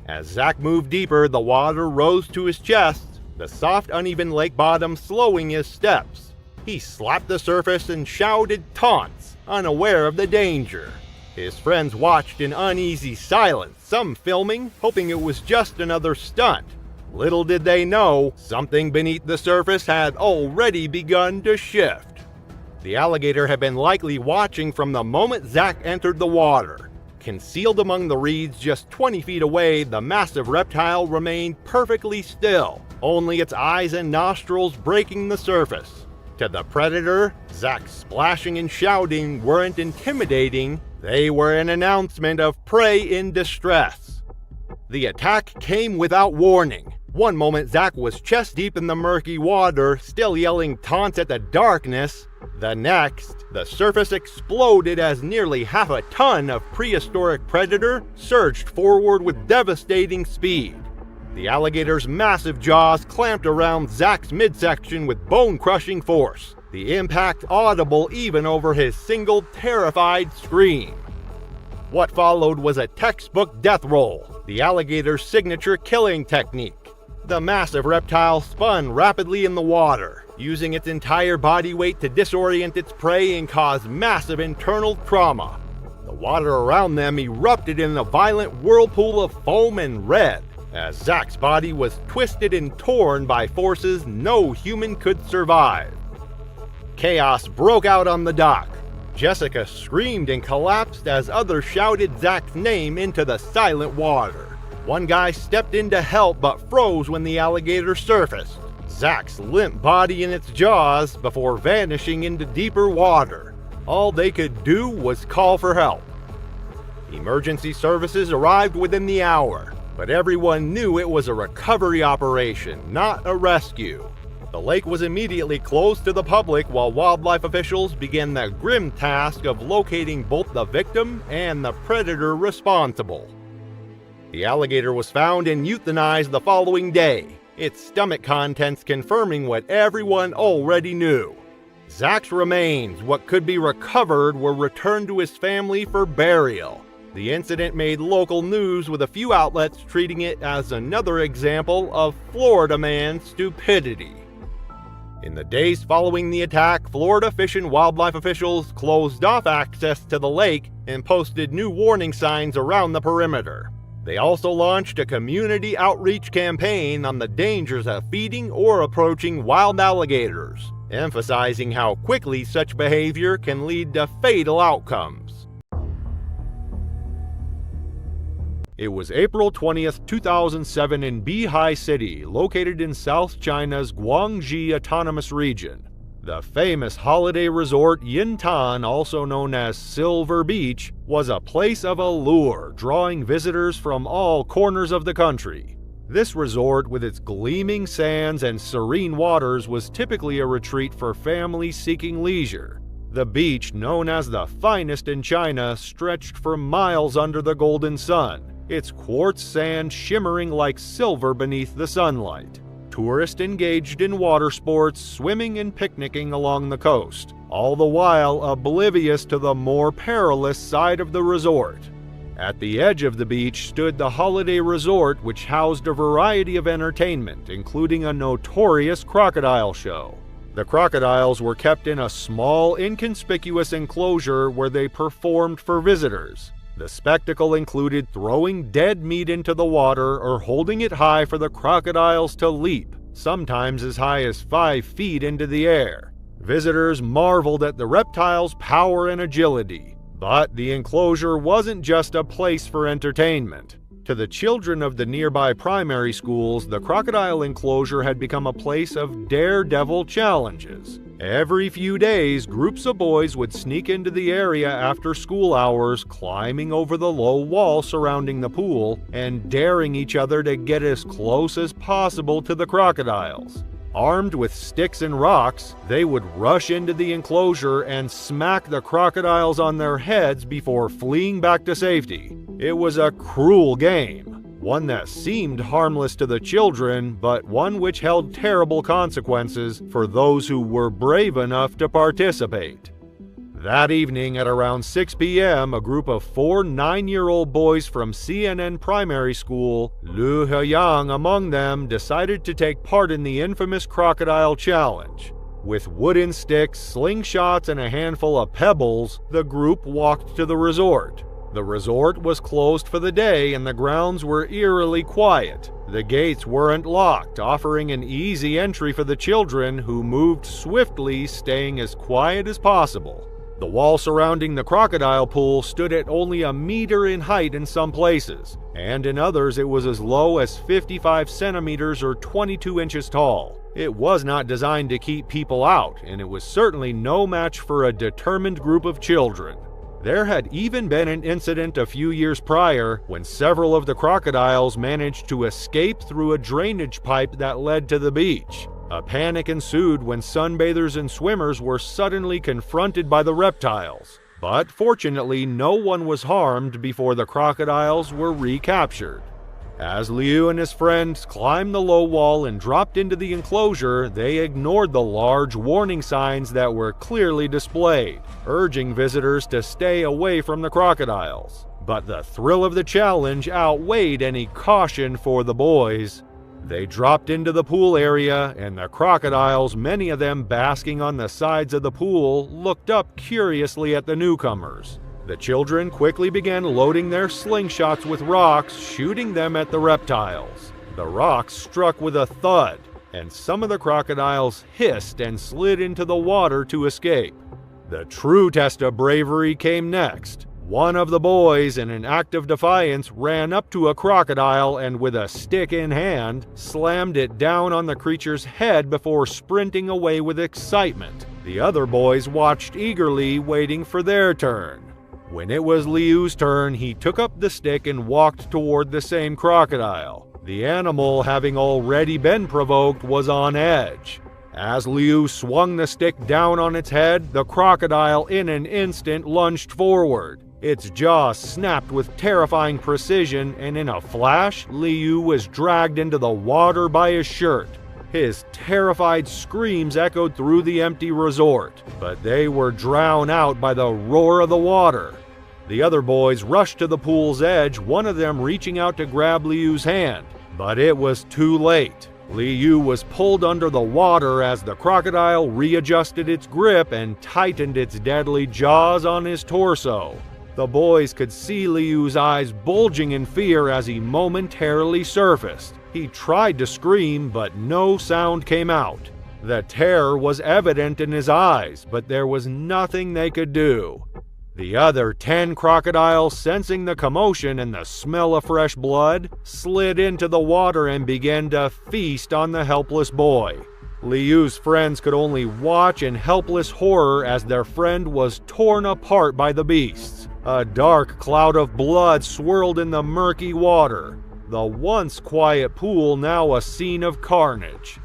As Zach moved deeper, the water rose to his chest, the soft, uneven lake bottom slowing his steps. He slapped the surface and shouted taunts, unaware of the danger. His friends watched in uneasy silence, some filming, hoping it was just another stunt. Little did they know, something beneath the surface had already begun to shift. The alligator had been likely watching from the moment Zach entered the water. Concealed among the reeds just 20 feet away, the massive reptile remained perfectly still, only its eyes and nostrils breaking the surface. To the predator, Zach's splashing and shouting weren't intimidating, they were an announcement of prey in distress. The attack came without warning. One moment Zach was chest deep in the murky water, still yelling taunts at the darkness. The next, the surface exploded as nearly half a ton of prehistoric predator surged forward with devastating speed. The alligator's massive jaws clamped around Zach's midsection with bone-crushing force, the impact audible even over his single terrified scream. What followed was a textbook death roll, the alligator's signature killing technique. The massive reptile spun rapidly in the water, using its entire body weight to disorient its prey and cause massive internal trauma. The water around them erupted in a violent whirlpool of foam and red, as Zach's body was twisted and torn by forces no human could survive. Chaos broke out on the dock. Jessica screamed and collapsed as others shouted Zach's name into the silent water. One guy stepped in to help but froze when the alligator surfaced, Zach's limp body in its jaws before vanishing into deeper water. All they could do was call for help. Emergency services arrived within the hour, but everyone knew it was a recovery operation, not a rescue. The lake was immediately closed to the public while wildlife officials began the grim task of locating both the victim and the predator responsible. The alligator was found and euthanized the following day, its stomach contents confirming what everyone already knew. Zach's remains, what could be recovered, were returned to his family for burial. The incident made local news, with a few outlets treating it as another example of Florida man stupidity. In the days following the attack, Florida Fish and Wildlife officials closed off access to the lake and posted new warning signs around the perimeter. They also launched a community outreach campaign on the dangers of feeding or approaching wild alligators, emphasizing how quickly such behavior can lead to fatal outcomes. It was April 20th, 2007 in Beihai City, located in South China's Guangxi Autonomous Region. The famous holiday resort Yintan, also known as Silver Beach, was a place of allure, drawing visitors from all corners of the country. This resort, with its gleaming sands and serene waters, was typically a retreat for families seeking leisure. The beach, known as the finest in China, stretched for miles under the golden sun, its quartz sand shimmering like silver beneath the sunlight. Tourists engaged in water sports, swimming and picnicking along the coast, all the while oblivious to the more perilous side of the resort. At the edge of the beach stood the holiday resort, which housed a variety of entertainment, including a notorious crocodile show. The crocodiles were kept in a small, inconspicuous enclosure where they performed for visitors. The spectacle included throwing dead meat into the water or holding it high for the crocodiles to leap, sometimes as high as 5 feet into the air. Visitors marveled at the reptiles' power and agility. But the enclosure wasn't just a place for entertainment. To the children of the nearby primary schools, the crocodile enclosure had become a place of daredevil challenges. Every few days, groups of boys would sneak into the area after school hours, climbing over the low wall surrounding the pool and daring each other to get as close as possible to the crocodiles. Armed with sticks and rocks, they would rush into the enclosure and smack the crocodiles on their heads before fleeing back to safety. It was a cruel game, one that seemed harmless to the children, but one which held terrible consequences for those who were brave enough to participate. That evening at around 6 p.m., a group of 4 9-year-old boys from CNN Primary School, Lu Heyang among them, decided to take part in the infamous Crocodile Challenge. With wooden sticks, slingshots, and a handful of pebbles, the group walked to the resort. The resort was closed for the day and the grounds were eerily quiet. The gates weren't locked, offering an easy entry for the children, who moved swiftly, staying as quiet as possible. The wall surrounding the crocodile pool stood at only a meter in height in some places, and in others it was as low as 55 centimeters or 22 inches tall. It was not designed to keep people out, and it was certainly no match for a determined group of children. There had even been an incident a few years prior when several of the crocodiles managed to escape through a drainage pipe that led to the beach. A panic ensued when sunbathers and swimmers were suddenly confronted by the reptiles. But fortunately, no one was harmed before the crocodiles were recaptured. As Liu and his friends climbed the low wall and dropped into the enclosure, they ignored the large warning signs that were clearly displayed, urging visitors to stay away from the crocodiles. But the thrill of the challenge outweighed any caution for the boys. They dropped into the pool area, and the crocodiles, many of them basking on the sides of the pool, looked up curiously at the newcomers. The children quickly began loading their slingshots with rocks, shooting them at the reptiles. The rocks struck with a thud, and some of the crocodiles hissed and slid into the water to escape. The true test of bravery came next. One of the boys, in an act of defiance, ran up to a crocodile and, with a stick in hand, slammed it down on the creature's head before sprinting away with excitement. The other boys watched eagerly, waiting for their turn. When it was Liu's turn, he took up the stick and walked toward the same crocodile. The animal, having already been provoked, was on edge. As Liu swung the stick down on its head, the crocodile in an instant lunged forward. Its jaw snapped with terrifying precision, and in a flash, Liu was dragged into the water by his shirt. His terrified screams echoed through the empty resort, but they were drowned out by the roar of the water. The other boys rushed to the pool's edge, one of them reaching out to grab Liu's hand, but it was too late. Liu was pulled under the water as the crocodile readjusted its grip and tightened its deadly jaws on his torso. The boys could see Liu's eyes bulging in fear as he momentarily surfaced. He tried to scream, but no sound came out. The terror was evident in his eyes, but there was nothing they could do. The other 10 crocodiles, sensing the commotion and the smell of fresh blood, slid into the water and began to feast on the helpless boy. Liu's friends could only watch in helpless horror as their friend was torn apart by the beasts. A dark cloud of blood swirled in the murky water, the once quiet pool now a scene of carnage.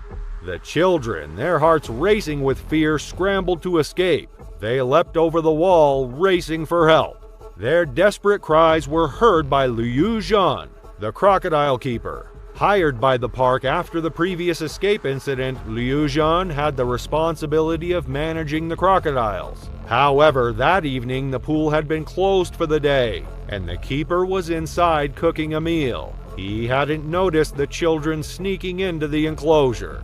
The children, their hearts racing with fear, scrambled to escape. They leapt over the wall, racing for help. Their desperate cries were heard by Liu Zhan, the crocodile keeper. Hired by the park after the previous escape incident, Liu Zhan had the responsibility of managing the crocodiles. However, that evening the pool had been closed for the day, and the keeper was inside cooking a meal. He hadn't noticed the children sneaking into the enclosure.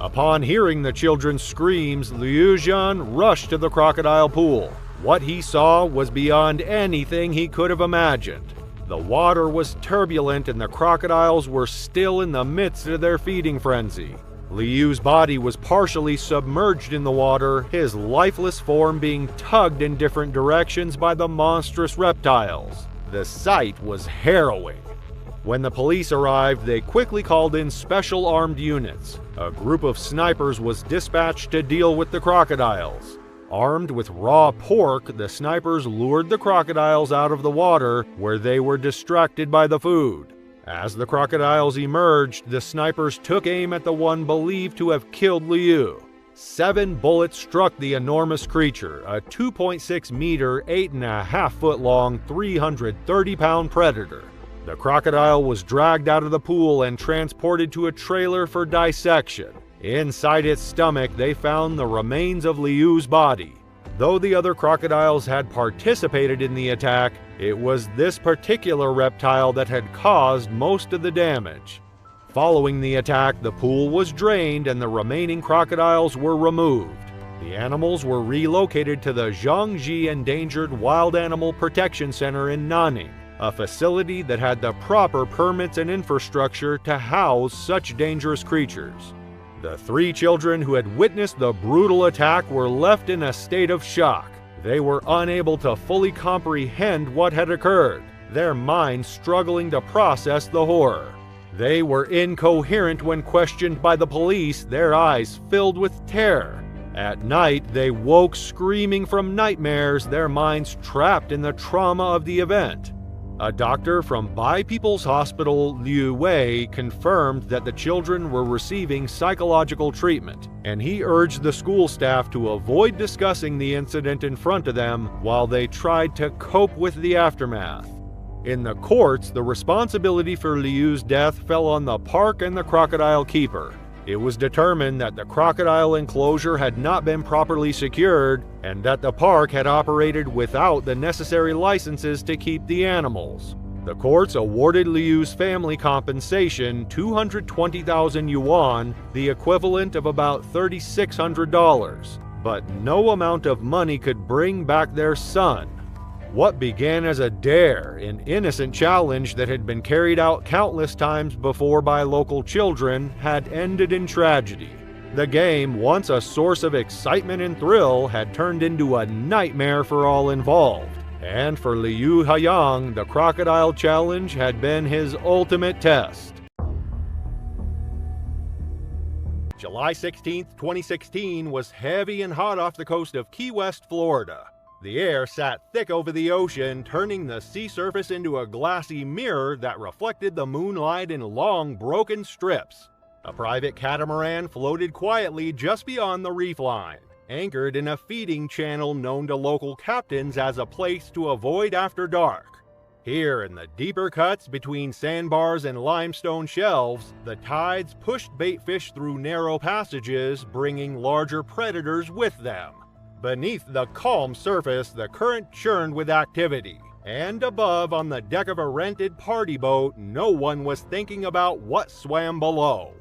Upon hearing the children's screams, Liu Zhan rushed to the crocodile pool. What he saw was beyond anything he could have imagined. The water was turbulent and the crocodiles were still in the midst of their feeding frenzy. Liu's body was partially submerged in the water, his lifeless form being tugged in different directions by the monstrous reptiles. The sight was harrowing. When the police arrived, they quickly called in special armed units. A group of snipers was dispatched to deal with the crocodiles. Armed with raw pork, the snipers lured the crocodiles out of the water, where they were distracted by the food. As the crocodiles emerged, the snipers took aim at the one believed to have killed Liu. 7 bullets struck the enormous creature, a 2.6 meter, 8.5 foot long, 330-pound predator. The crocodile was dragged out of the pool and transported to a trailer for dissection. Inside its stomach, they found the remains of Liu's body. Though the other crocodiles had participated in the attack, it was this particular reptile that had caused most of the damage. Following the attack, the pool was drained and the remaining crocodiles were removed. The animals were relocated to the Zhangji Endangered Wild Animal Protection Center in Nanning, a facility that had the proper permits and infrastructure to house such dangerous creatures. The 3 children who had witnessed the brutal attack were left in a state of shock. They were unable to fully comprehend what had occurred, their minds struggling to process the horror. They were incoherent when questioned by the police, their eyes filled with terror. At night, they woke screaming from nightmares, their minds trapped in the trauma of the event. A doctor from Bai People's Hospital, Liu Wei, confirmed that the children were receiving psychological treatment, and he urged the school staff to avoid discussing the incident in front of them while they tried to cope with the aftermath. In the courts, the responsibility for Liu's death fell on the park and the crocodile keeper. It was determined that the crocodile enclosure had not been properly secured and that the park had operated without the necessary licenses to keep the animals. The courts awarded Liu's family compensation 220,000 yuan, the equivalent of about $3,600, but no amount of money could bring back their son. What began as a dare, an innocent challenge that had been carried out countless times before by local children, had ended in tragedy. The game, once a source of excitement and thrill, had turned into a nightmare for all involved. And for Liu Haiyang, the crocodile challenge had been his ultimate test. July 16, 2016 was heavy and hot off the coast of Key West, Florida. The air sat thick over the ocean, turning the sea surface into a glassy mirror that reflected the moonlight in long, broken strips. A private catamaran floated quietly just beyond the reef line, anchored in a feeding channel known to local captains as a place to avoid after dark. Here, in the deeper cuts between sandbars and limestone shelves, the tides pushed baitfish through narrow passages, bringing larger predators with them. Beneath the calm surface, the current churned with activity. And above, on the deck of a rented party boat, no one was thinking about what swam below.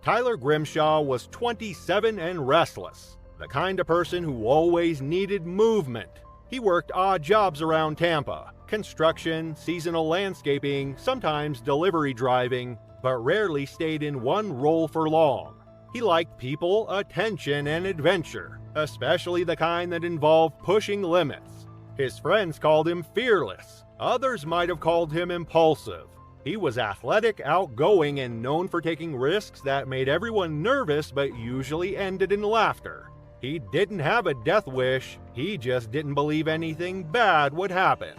Tyler Grimshaw was 27 and restless, the kind of person who always needed movement. He worked odd jobs around Tampa, construction, seasonal landscaping, sometimes delivery driving, but rarely stayed in one role for long. He liked people, attention, and adventure, especially the kind that involved pushing limits. His friends called him fearless. Others might have called him impulsive. He was athletic, outgoing, and known for taking risks that made everyone nervous but usually ended in laughter. He didn't have a death wish, he just didn't believe anything bad would happen.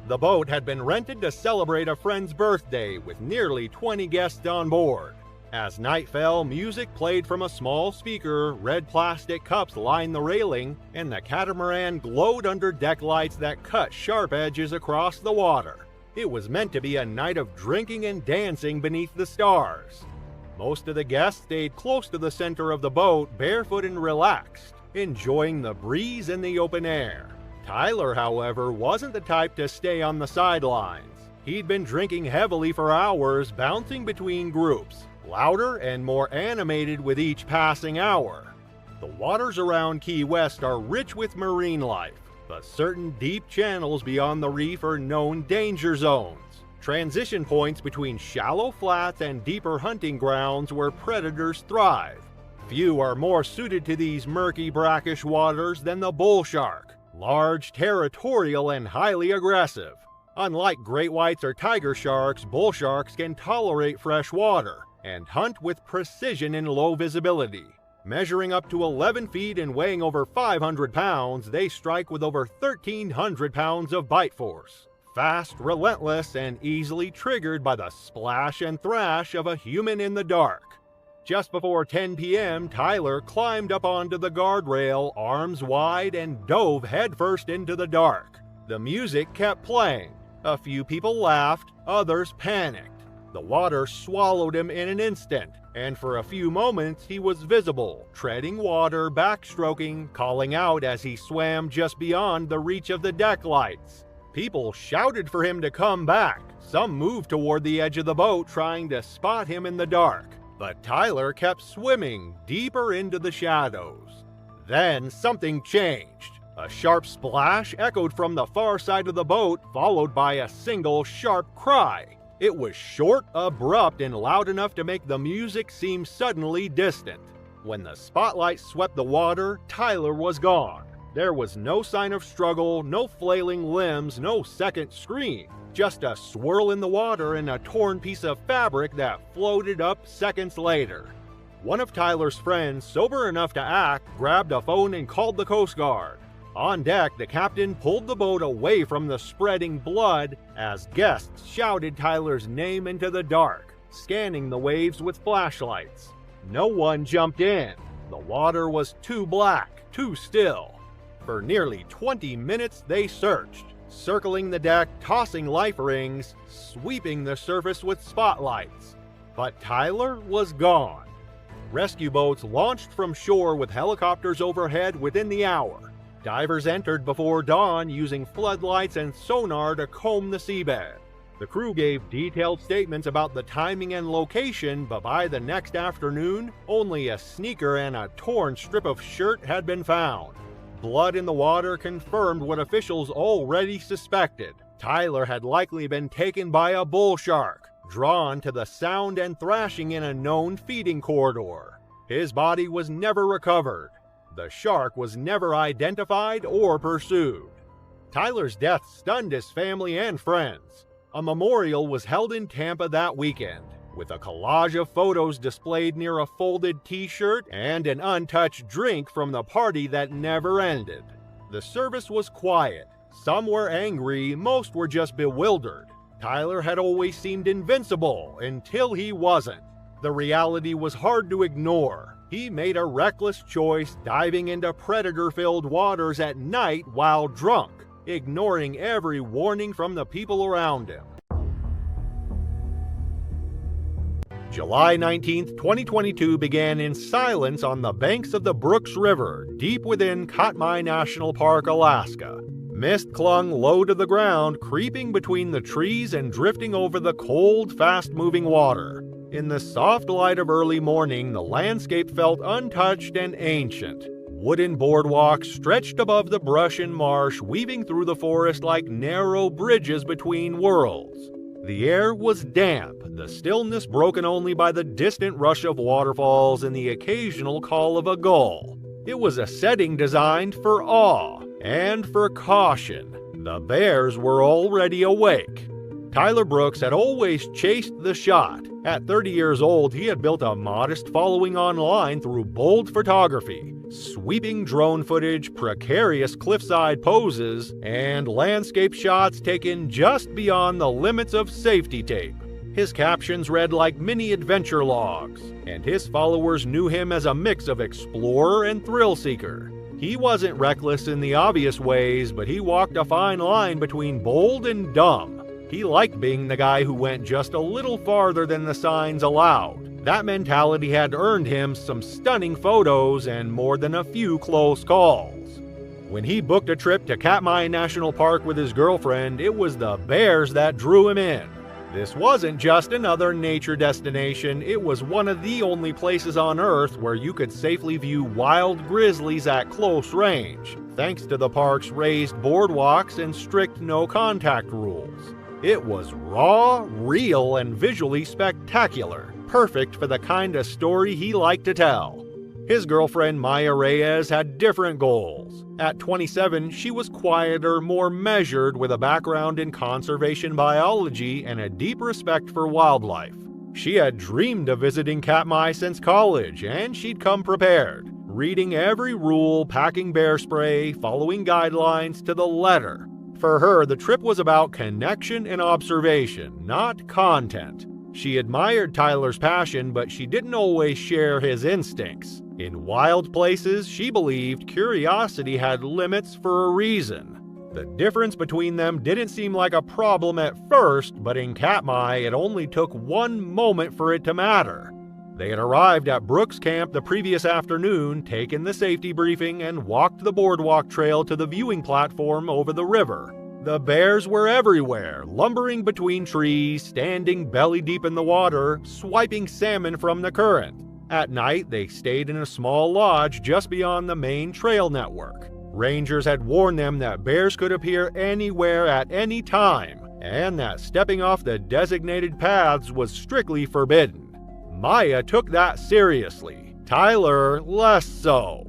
The boat had been rented to celebrate a friend's birthday with nearly 20 guests on board. As night fell, music played from a small speaker, red plastic cups lined the railing, and the catamaran glowed under deck lights that cut sharp edges across the water. It was meant to be a night of drinking and dancing beneath the stars. Most of the guests stayed close to the center of the boat, barefoot and relaxed, enjoying the breeze and the open air. Tyler, however, wasn't the type to stay on the sidelines. He'd been drinking heavily for hours, bouncing between groups, louder and more animated with each passing hour. The waters around Key West are rich with marine life, but certain deep channels beyond the reef are known danger zones. Transition points between shallow flats and deeper hunting grounds where predators thrive. Few are more suited to these murky, brackish waters than the bull shark, large, territorial, and highly aggressive. Unlike great whites or tiger sharks, bull sharks can tolerate fresh water and hunt with precision in low visibility. Measuring up to 11 feet and weighing over 500 pounds, they strike with over 1,300 pounds of bite force. Fast, relentless, and easily triggered by the splash and thrash of a human in the dark. Just before 10 p.m., Tyler climbed up onto the guardrail, arms wide, and dove headfirst into the dark. The music kept playing. A few people laughed, others panicked. The water swallowed him in an instant, and for a few moments he was visible, treading water, backstroking, calling out as he swam just beyond the reach of the deck lights. People shouted for him to come back. Some moved toward the edge of the boat, trying to spot him in the dark. But Tyler kept swimming deeper into the shadows. Then something changed. A sharp splash echoed from the far side of the boat, followed by a single sharp cry. It was short, abrupt, and loud enough to make the music seem suddenly distant. When the spotlight swept the water, Tyler was gone. There was no sign of struggle, no flailing limbs, no second scream. Just a swirl in the water and a torn piece of fabric that floated up seconds later. One of Tyler's friends, sober enough to act, grabbed a phone and called the Coast Guard. On deck, the captain pulled the boat away from the spreading blood as guests shouted Tyler's name into the dark, scanning the waves with flashlights. No one jumped in. The water was too black, too still. For nearly 20 minutes they searched, circling the deck, tossing life rings, sweeping the surface with spotlights. But Tyler was gone. Rescue boats launched from shore with helicopters overhead within the hour. Divers entered before dawn using floodlights and sonar to comb the seabed. The crew gave detailed statements about the timing and location, but by the next afternoon, only a sneaker and a torn strip of shirt had been found. Blood in the water confirmed what officials already suspected. Tyler had likely been taken by a bull shark, drawn to the sound and thrashing in a known feeding corridor. His body was never recovered. The shark was never identified or pursued. Tyler's death stunned his family and friends. A memorial was held in Tampa that weekend, with a collage of photos displayed near a folded t-shirt and an untouched drink from the party that never ended. The service was quiet. Some were angry, most were just bewildered. Tyler had always seemed invincible until he wasn't. The reality was hard to ignore. He made a reckless choice, diving into predator-filled waters at night while drunk, ignoring every warning from the people around him. July 19, 2022 began in silence on the banks of the Brooks River, deep within Katmai National Park, Alaska. Mist clung low to the ground, creeping between the trees and drifting over the cold, fast-moving water. In the soft light of early morning, the landscape felt untouched and ancient. Wooden boardwalks stretched above the brush and marsh, weaving through the forest like narrow bridges between worlds. The air was damp, the stillness broken only by the distant rush of waterfalls and the occasional call of a gull. It was a setting designed for awe and for caution. The bears were already awake. Tyler Brooks had always chased the shot. At 30 years old, he had built a modest following online through bold photography, sweeping drone footage, precarious cliffside poses, and landscape shots taken just beyond the limits of safety tape. His captions read like mini adventure logs, and his followers knew him as a mix of explorer and thrill seeker. He wasn't reckless in the obvious ways, but he walked a fine line between bold and dumb. He liked being the guy who went just a little farther than the signs allowed. That mentality had earned him some stunning photos and more than a few close calls. When he booked a trip to Katmai National Park with his girlfriend, it was the bears that drew him in. This wasn't just another nature destination, it was one of the only places on Earth where you could safely view wild grizzlies at close range, thanks to the park's raised boardwalks and strict no-contact rules. It was raw, real, and visually spectacular, perfect for the kind of story he liked to tell. His girlfriend Maya Reyes had different goals. At 27, she was quieter, more measured, with a background in conservation biology and a deep respect for wildlife. She had dreamed of visiting Katmai since college, and she'd come prepared, reading every rule, packing bear spray, following guidelines to the letter. For her, the trip was about connection and observation, not content. She admired Tyler's passion, but she didn't always share his instincts. In wild places, she believed curiosity had limits for a reason. The difference between them didn't seem like a problem at first, but in Katmai, it only took one moment for it to matter. They had arrived at Brooks Camp the previous afternoon, taken the safety briefing, and walked the boardwalk trail to the viewing platform over the river. The bears were everywhere, lumbering between trees, standing belly deep in the water, swiping salmon from the current. At night, they stayed in a small lodge just beyond the main trail network. Rangers had warned them that bears could appear anywhere at any time, and that stepping off the designated paths was strictly forbidden. Maya took that seriously. Tyler, less so.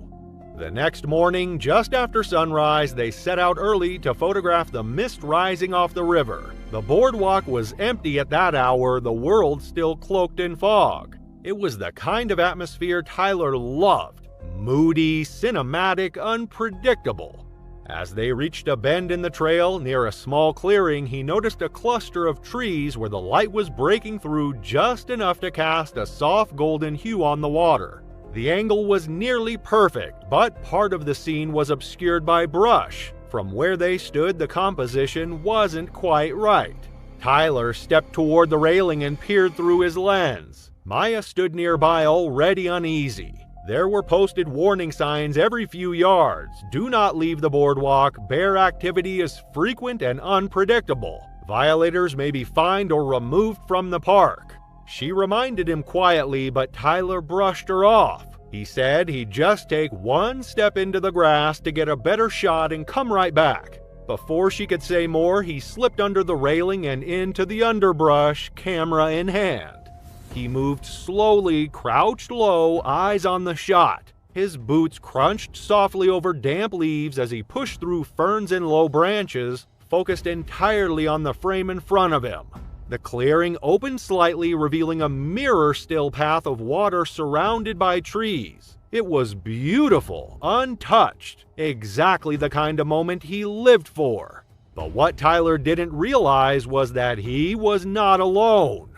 The next morning, just after sunrise, they set out early to photograph the mist rising off the river. The boardwalk was empty at that hour, the world still cloaked in fog. It was the kind of atmosphere Tyler loved. Moody, cinematic, unpredictable. As they reached a bend in the trail near a small clearing, he noticed a cluster of trees where the light was breaking through just enough to cast a soft golden hue on the water. The angle was nearly perfect, but part of the scene was obscured by brush. From where they stood, the composition wasn't quite right. Tyler stepped toward the railing and peered through his lens. Maya stood nearby, already uneasy. There were posted warning signs every few yards. Do not leave the boardwalk. Bear activity is frequent and unpredictable. Violators may be fined or removed from the park. She reminded him quietly, but Tyler brushed her off. He said he'd just take one step into the grass to get a better shot and come right back. Before she could say more, he slipped under the railing and into the underbrush, camera in hand. He moved slowly, crouched low, eyes on the shot. His boots crunched softly over damp leaves as he pushed through ferns and low branches, focused entirely on the frame in front of him. The clearing opened slightly, revealing a mirror-still path of water surrounded by trees. It was beautiful, untouched, exactly the kind of moment he lived for. But what Tyler didn't realize was that he was not alone.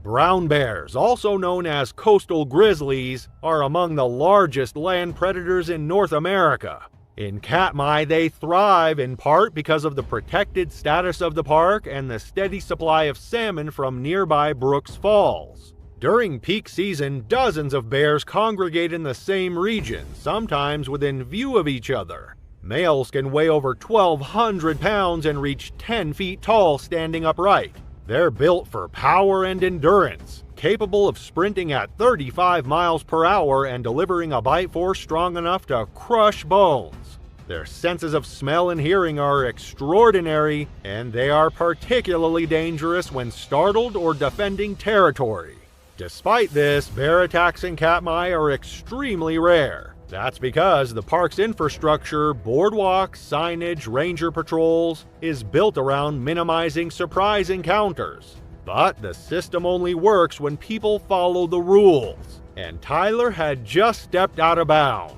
Brown bears, also known as coastal grizzlies, are among the largest land predators in North America. In Katmai, they thrive in part because of the protected status of the park and the steady supply of salmon from nearby Brooks Falls. During peak season, dozens of bears congregate in the same region, sometimes within view of each other. Males can weigh over 1,200 pounds and reach 10 feet tall standing upright. They're built for power and endurance, capable of sprinting at 35 miles per hour and delivering a bite force strong enough to crush bones. Their senses of smell and hearing are extraordinary, and they are particularly dangerous when startled or defending territory. Despite this, bear attacks in Katmai are extremely rare. That's because the park's infrastructure, boardwalks, signage, ranger patrols, is built around minimizing surprise encounters. But the system only works when people follow the rules, and Tyler had just stepped out of bounds.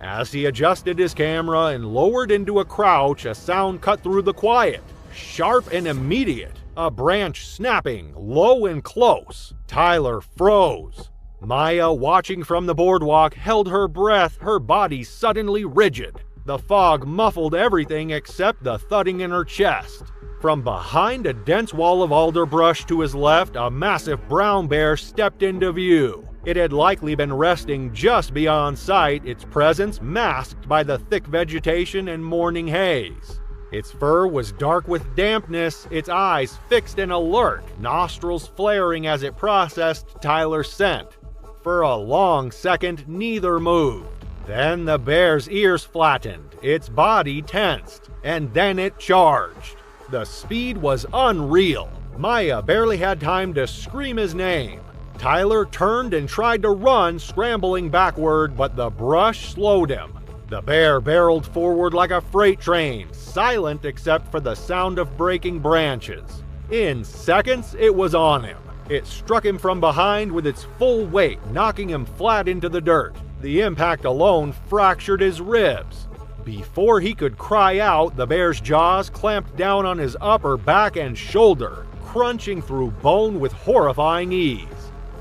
As he adjusted his camera and lowered into a crouch, a sound cut through the quiet, sharp and immediate, a branch snapping, low and close. Tyler froze. Maya, watching from the boardwalk, held her breath, her body suddenly rigid. The fog muffled everything except the thudding in her chest. From behind a dense wall of alderbrush to his left, a massive brown bear stepped into view. It had likely been resting just beyond sight, its presence masked by the thick vegetation and morning haze. Its fur was dark with dampness, its eyes fixed and alert, nostrils flaring as it processed Tyler's scent. For a long second, neither moved. Then the bear's ears flattened, its body tensed, and then it charged. The speed was unreal. Maya barely had time to scream his name. Tyler turned and tried to run, scrambling backward, but the brush slowed him. The bear barreled forward like a freight train, silent except for the sound of breaking branches. In seconds, it was on him. It struck him from behind with its full weight, knocking him flat into the dirt. The impact alone fractured his ribs. Before he could cry out, the bear's jaws clamped down on his upper back and shoulder, crunching through bone with horrifying ease.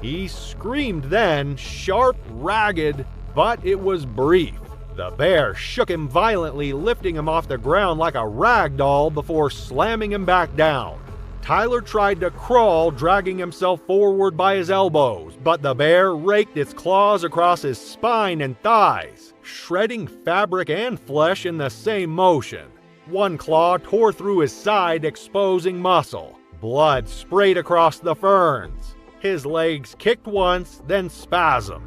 He screamed then, sharp, ragged, but it was brief. The bear shook him violently, lifting him off the ground like a rag doll before slamming him back down. Tyler tried to crawl, dragging himself forward by his elbows, but the bear raked its claws across his spine and thighs, shredding fabric and flesh in the same motion. One claw tore through his side, exposing muscle. Blood sprayed across the ferns. His legs kicked once, then spasmed.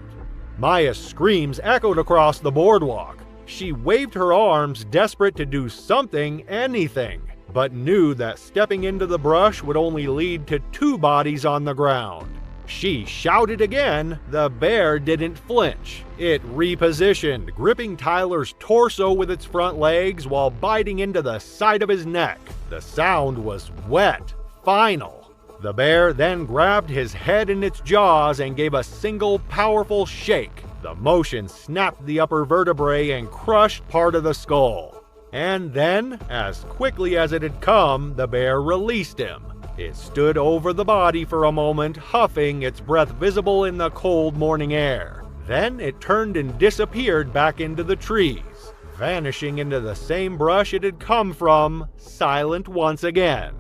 Maya's screams echoed across the boardwalk. She waved her arms, desperate to do something, anything, but knew that stepping into the brush would only lead to two bodies on the ground. She shouted again. The bear didn't flinch. It repositioned, gripping Tyler's torso with its front legs while biting into the side of his neck. The sound was wet, final. The bear then grabbed his head in its jaws and gave a single powerful shake. The motion snapped the upper vertebrae and crushed part of the skull. And then, as quickly as it had come, the bear released him. It stood over the body for a moment, huffing, its breath visible in the cold morning air. Then it turned and disappeared back into the trees, vanishing into the same brush it had come from, silent once again.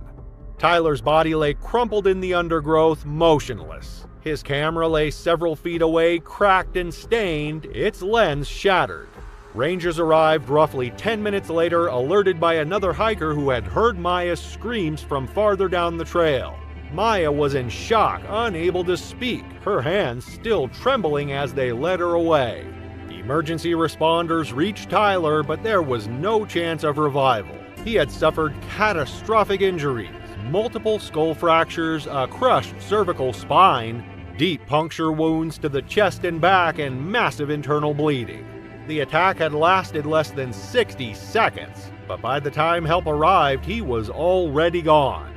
Tyler's body lay crumpled in the undergrowth, motionless. His camera lay several feet away, cracked and stained, its lens shattered. Rangers arrived roughly 10 minutes later, alerted by another hiker who had heard Maya's screams from farther down the trail. Maya was in shock, unable to speak, her hands still trembling as they led her away. Emergency responders reached Tyler, but there was no chance of revival. He had suffered catastrophic injuries. Multiple skull fractures, a crushed cervical spine, deep puncture wounds to the chest and back, and massive internal bleeding. The attack had lasted less than 60 seconds, but by the time help arrived, he was already gone.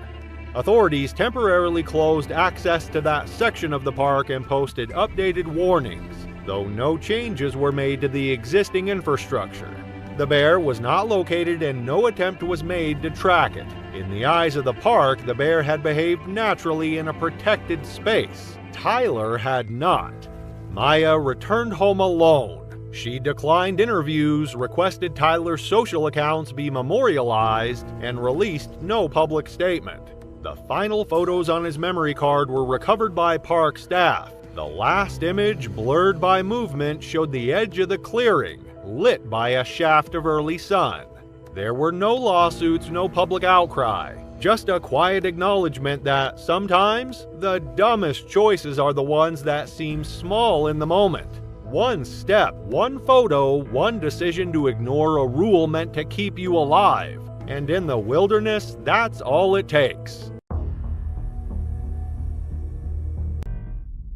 Authorities temporarily closed access to that section of the park and posted updated warnings, though no changes were made to the existing infrastructure. The bear was not located and no attempt was made to track it. In the eyes of the park, the bear had behaved naturally in a protected space. Tyler had not. Maya returned home alone. She declined interviews, requested Tyler's social accounts be memorialized, and released no public statement. The final photos on his memory card were recovered by park staff. The last image, blurred by movement, showed the edge of the clearing, lit by a shaft of early sun. There were no lawsuits, no public outcry, just a quiet acknowledgement that sometimes the dumbest choices are the ones that seem small in the moment. One step, one photo, one decision to ignore a rule meant to keep you alive. And in the wilderness, that's all it takes.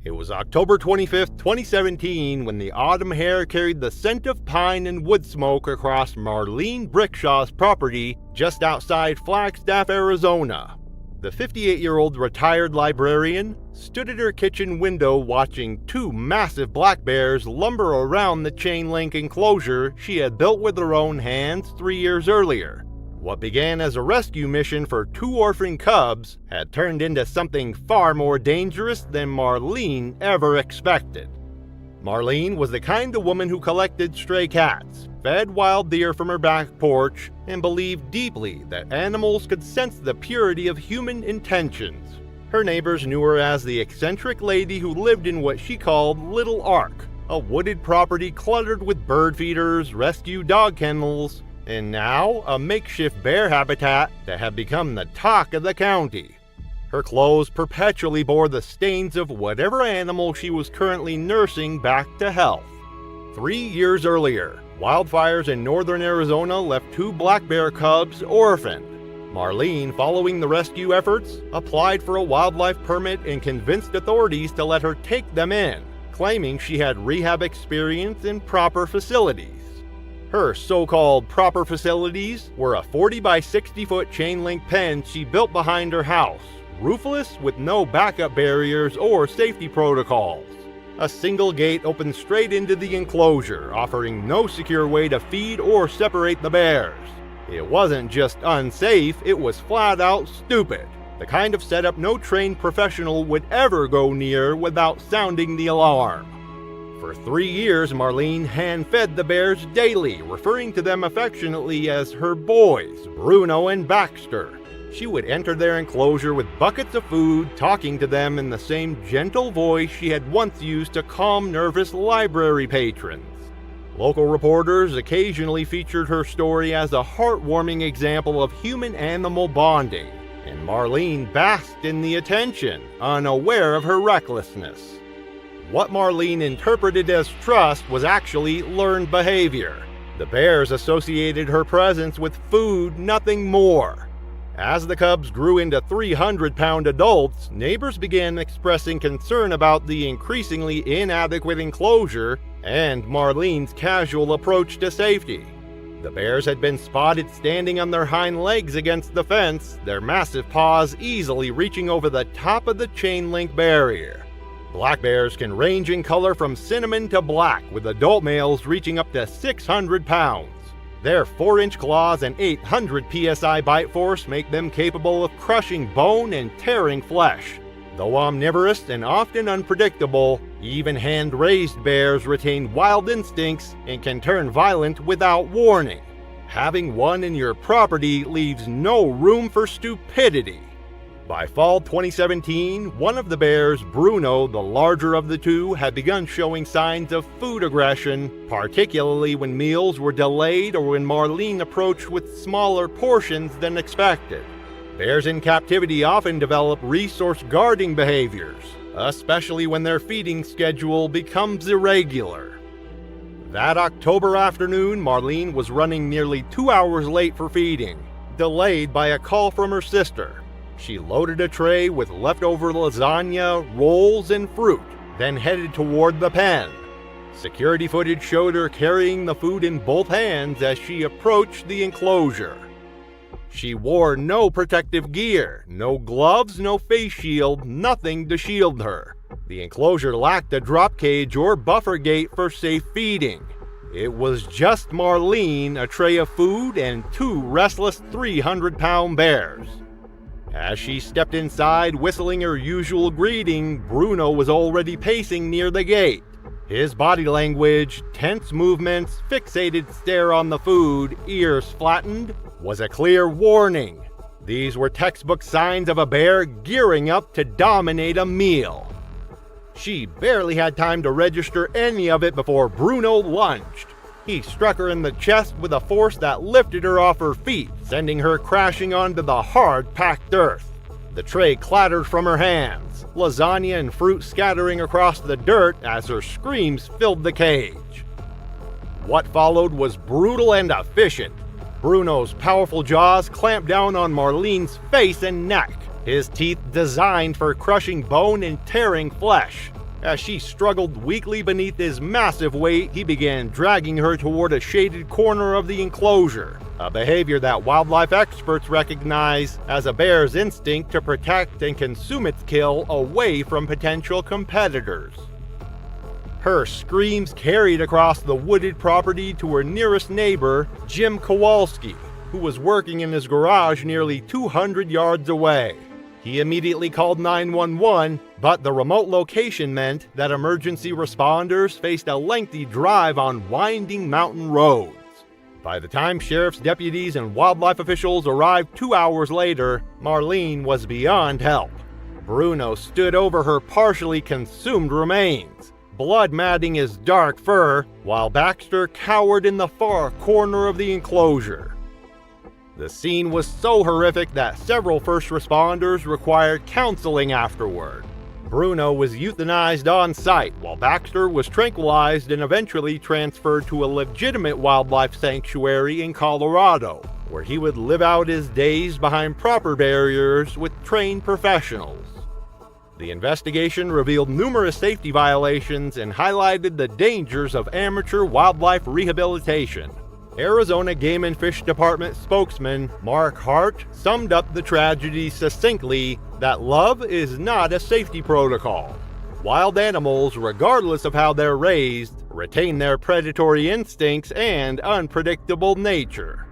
It was October 25th, 2017, when the autumn air carried the scent of pine and wood smoke across Marlene Brickshaw's property just outside Flagstaff, Arizona. The 58-year-old retired librarian stood at her kitchen window watching two massive black bears lumber around the chain-link enclosure she had built with her own hands 3 years earlier. What began as a rescue mission for two orphan cubs had turned into something far more dangerous than Marlene ever expected. Marlene was the kind of woman who collected stray cats, fed wild deer from her back porch, and believed deeply that animals could sense the purity of human intentions. Her neighbors knew her as the eccentric lady who lived in what she called Little Ark, a wooded property cluttered with bird feeders, rescue dog kennels, and now a makeshift bear habitat that had become the talk of the county. Her clothes perpetually bore the stains of whatever animal she was currently nursing back to health. 3 years earlier, wildfires in northern Arizona left two black bear cubs orphaned. Marlene, following the rescue efforts, applied for a wildlife permit and convinced authorities to let her take them in, claiming she had rehab experience in proper facilities. Her so-called proper facilities were a 40 by 60 foot chain-link pen she built behind her house, roofless with no backup barriers or safety protocols. A single gate opened straight into the enclosure, offering no secure way to feed or separate the bears. It wasn't just unsafe, it was flat out stupid. The kind of setup no trained professional would ever go near without sounding the alarm. For 3 years, Marlene hand-fed the bears daily, referring to them affectionately as her boys, Bruno and Baxter. She would enter their enclosure with buckets of food, talking to them in the same gentle voice she had once used to calm nervous library patrons. Local reporters occasionally featured her story as a heartwarming example of human-animal bonding, and Marlene basked in the attention, unaware of her recklessness. What Marlene interpreted as trust was actually learned behavior. The bears associated her presence with food, nothing more. As the cubs grew into 300-pound adults, neighbors began expressing concern about the increasingly inadequate enclosure and Marlene's casual approach to safety. The bears had been spotted standing on their hind legs against the fence, their massive paws easily reaching over the top of the chain-link barrier. Black bears can range in color from cinnamon to black, with adult males reaching up to 600 pounds. Their 4-inch claws and 800 psi bite force make them capable of crushing bone and tearing flesh. Though omnivorous and often unpredictable, even hand-raised bears retain wild instincts and can turn violent without warning. Having one in your property leaves no room for stupidity. By fall 2017, one of the bears, Bruno, the larger of the two, had begun showing signs of food aggression, particularly when meals were delayed or when Marlene approached with smaller portions than expected. Bears in captivity often develop resource guarding behaviors, especially when their feeding schedule becomes irregular. That October afternoon, Marlene was running nearly 2 hours late for feeding, delayed by a call from her sister. She loaded a tray with leftover lasagna, rolls, and fruit, then headed toward the pen. Security footage showed her carrying the food in both hands as she approached the enclosure. She wore no protective gear, no gloves, no face shield, nothing to shield her. The enclosure lacked a drop cage or buffer gate for safe feeding. It was just Marlene, a tray of food, and two restless 300-pound bears. As she stepped inside, whistling her usual greeting, Bruno was already pacing near the gate. His body language, tense movements, fixated stare on the food, ears flattened, was a clear warning. These were textbook signs of a bear gearing up to dominate a meal. She barely had time to register any of it before Bruno lunged. He struck her in the chest with a force that lifted her off her feet, sending her crashing onto the hard-packed earth. The tray clattered from her hands. lasagna and fruit scattering across the dirt as her screams filled the cage. What followed was brutal and efficient. Bruno's powerful jaws clamped down on Marlene's face and neck, his teeth designed for crushing bone and tearing flesh. As she struggled weakly beneath his massive weight, he began dragging her toward a shaded corner of the enclosure, a behavior that wildlife experts recognize as a bear's instinct to protect and consume its kill away from potential competitors. Her screams carried across the wooded property to her nearest neighbor, Jim Kowalski, who was working in his garage nearly 200 yards away. He immediately called 911, but the remote location meant that emergency responders faced a lengthy drive on winding mountain roads. By the time sheriff's deputies and wildlife officials arrived 2 hours later, Marlene was beyond help. Bruno stood over her partially consumed remains, blood matting his dark fur, while Baxter cowered in the far corner of the enclosure. The scene was so horrific that several first responders required counseling afterward. Bruno was euthanized on site, while Baxter was tranquilized and eventually transferred to a legitimate wildlife sanctuary in Colorado, where he would live out his days behind proper barriers with trained professionals. The investigation revealed numerous safety violations and highlighted the dangers of amateur wildlife rehabilitation. Arizona Game and Fish Department spokesman Mark Hart summed up the tragedy succinctly that love is not a safety protocol. Wild animals, regardless of how they're raised, retain their predatory instincts and unpredictable nature.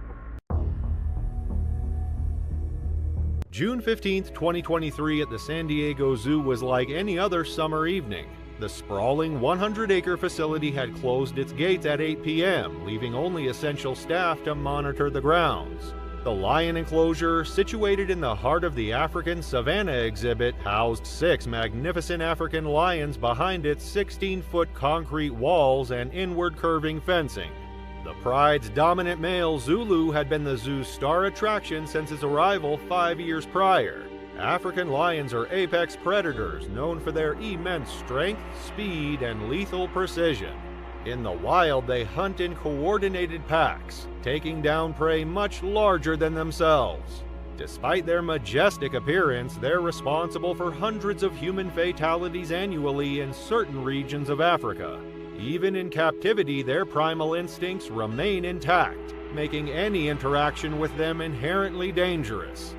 June 15, 2023 at the San Diego Zoo was like any other summer evening. The sprawling 100-acre facility had closed its gates at 8 p.m., leaving only essential staff to monitor the grounds. The lion enclosure, situated in the heart of the African Savannah exhibit, housed 6 magnificent African lions behind its 16-foot concrete walls and inward curving fencing. The pride's dominant male, Zulu, had been the zoo's star attraction since his arrival 5 years prior. African lions are apex predators known for their immense strength, speed, and lethal precision. In the wild, they hunt in coordinated packs, taking down prey much larger than themselves. Despite their majestic appearance, they're responsible for hundreds of human fatalities annually in certain regions of Africa. Even in captivity, their primal instincts remain intact, making any interaction with them inherently dangerous.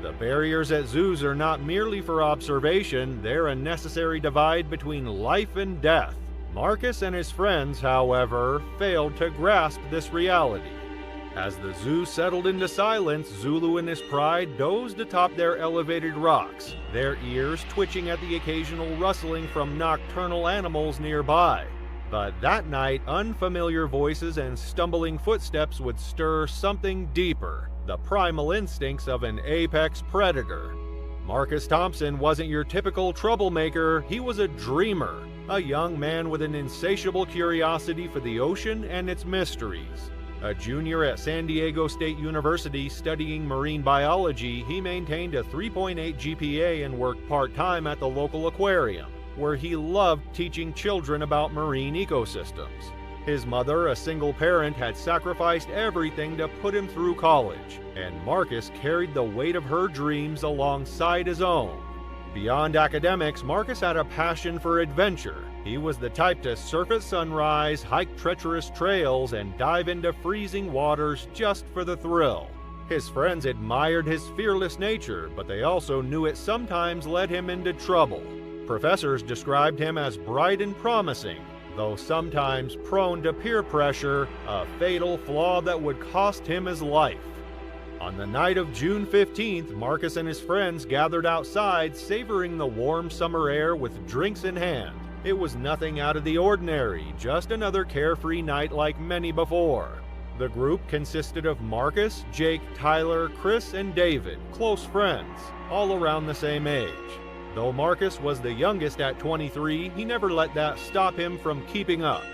The barriers at zoos are not merely for observation, they're a necessary divide between life and death. Marcus and his friends, however, failed to grasp this reality. As the zoo settled into silence, Zulu and his pride dozed atop their elevated rocks, their ears twitching at the occasional rustling from nocturnal animals nearby. But that night, unfamiliar voices and stumbling footsteps would stir something deeper. The primal instincts of an apex predator. Marcus Thompson wasn't your typical troublemaker, he was a dreamer, a young man with an insatiable curiosity for the ocean and its mysteries. A junior at San Diego State University studying marine biology, he maintained a 3.8 GPA and worked part-time at the local aquarium, where he loved teaching children about marine ecosystems. His mother, a single parent, had sacrificed everything to put him through college, and Marcus carried the weight of her dreams alongside his own. Beyond academics, Marcus had a passion for adventure. He was the type to surf at sunrise, hike treacherous trails, and dive into freezing waters just for the thrill. His friends admired his fearless nature, but they also knew it sometimes led him into trouble. Professors described him as bright and promising, though sometimes prone to peer pressure, a fatal flaw that would cost him his life. On the night of June 15th, Marcus and his friends gathered outside, savoring the warm summer air with drinks in hand. It was nothing out of the ordinary, just another carefree night like many before. The group consisted of Marcus, Jake, Tyler, Chris, and David, close friends, all around the same age. Though Marcus was the youngest at 23, he never let that stop him from keeping up.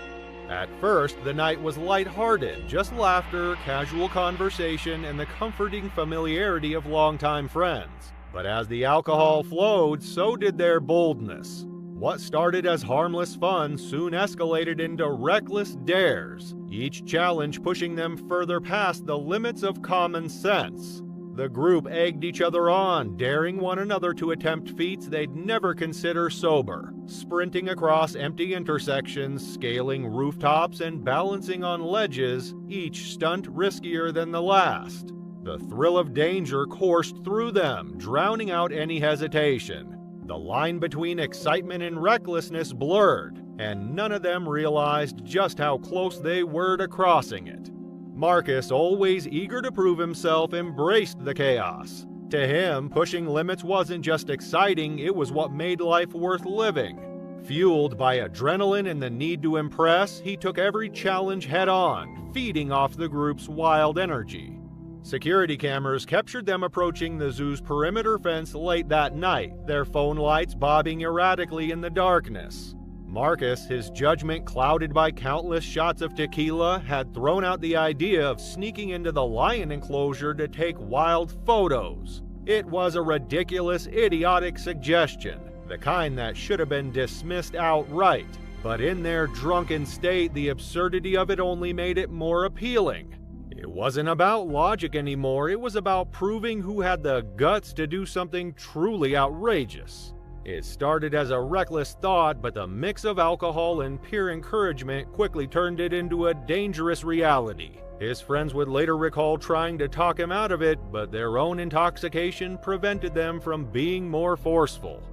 At first, the night was lighthearted, just laughter, casual conversation, and the comforting familiarity of longtime friends. But as the alcohol flowed, so did their boldness. What started as harmless fun soon escalated into reckless dares, each challenge pushing them further past the limits of common sense. The group egged each other on, daring one another to attempt feats they'd never consider sober, sprinting across empty intersections, scaling rooftops, and balancing on ledges, each stunt riskier than the last. The thrill of danger coursed through them, drowning out any hesitation. The line between excitement and recklessness blurred, and none of them realized just how close they were to crossing it. Marcus, always eager to prove himself, embraced the chaos. To him, pushing limits wasn't just exciting, it was what made life worth living. Fueled by adrenaline and the need to impress, he took every challenge head-on, feeding off the group's wild energy. Security cameras captured them approaching the zoo's perimeter fence late that night, their phone lights bobbing erratically in the darkness. Marcus, his judgment clouded by countless shots of tequila, had thrown out the idea of sneaking into the lion enclosure to take wild photos. It was a ridiculous, idiotic suggestion, the kind that should have been dismissed outright. But in their drunken state, the absurdity of it only made it more appealing. It wasn't about logic anymore, it was about proving who had the guts to do something truly outrageous. It started as a reckless thought, but the mix of alcohol and peer encouragement quickly turned it into a dangerous reality. His friends would later recall trying to talk him out of it, but their own intoxication prevented them from being more forceful.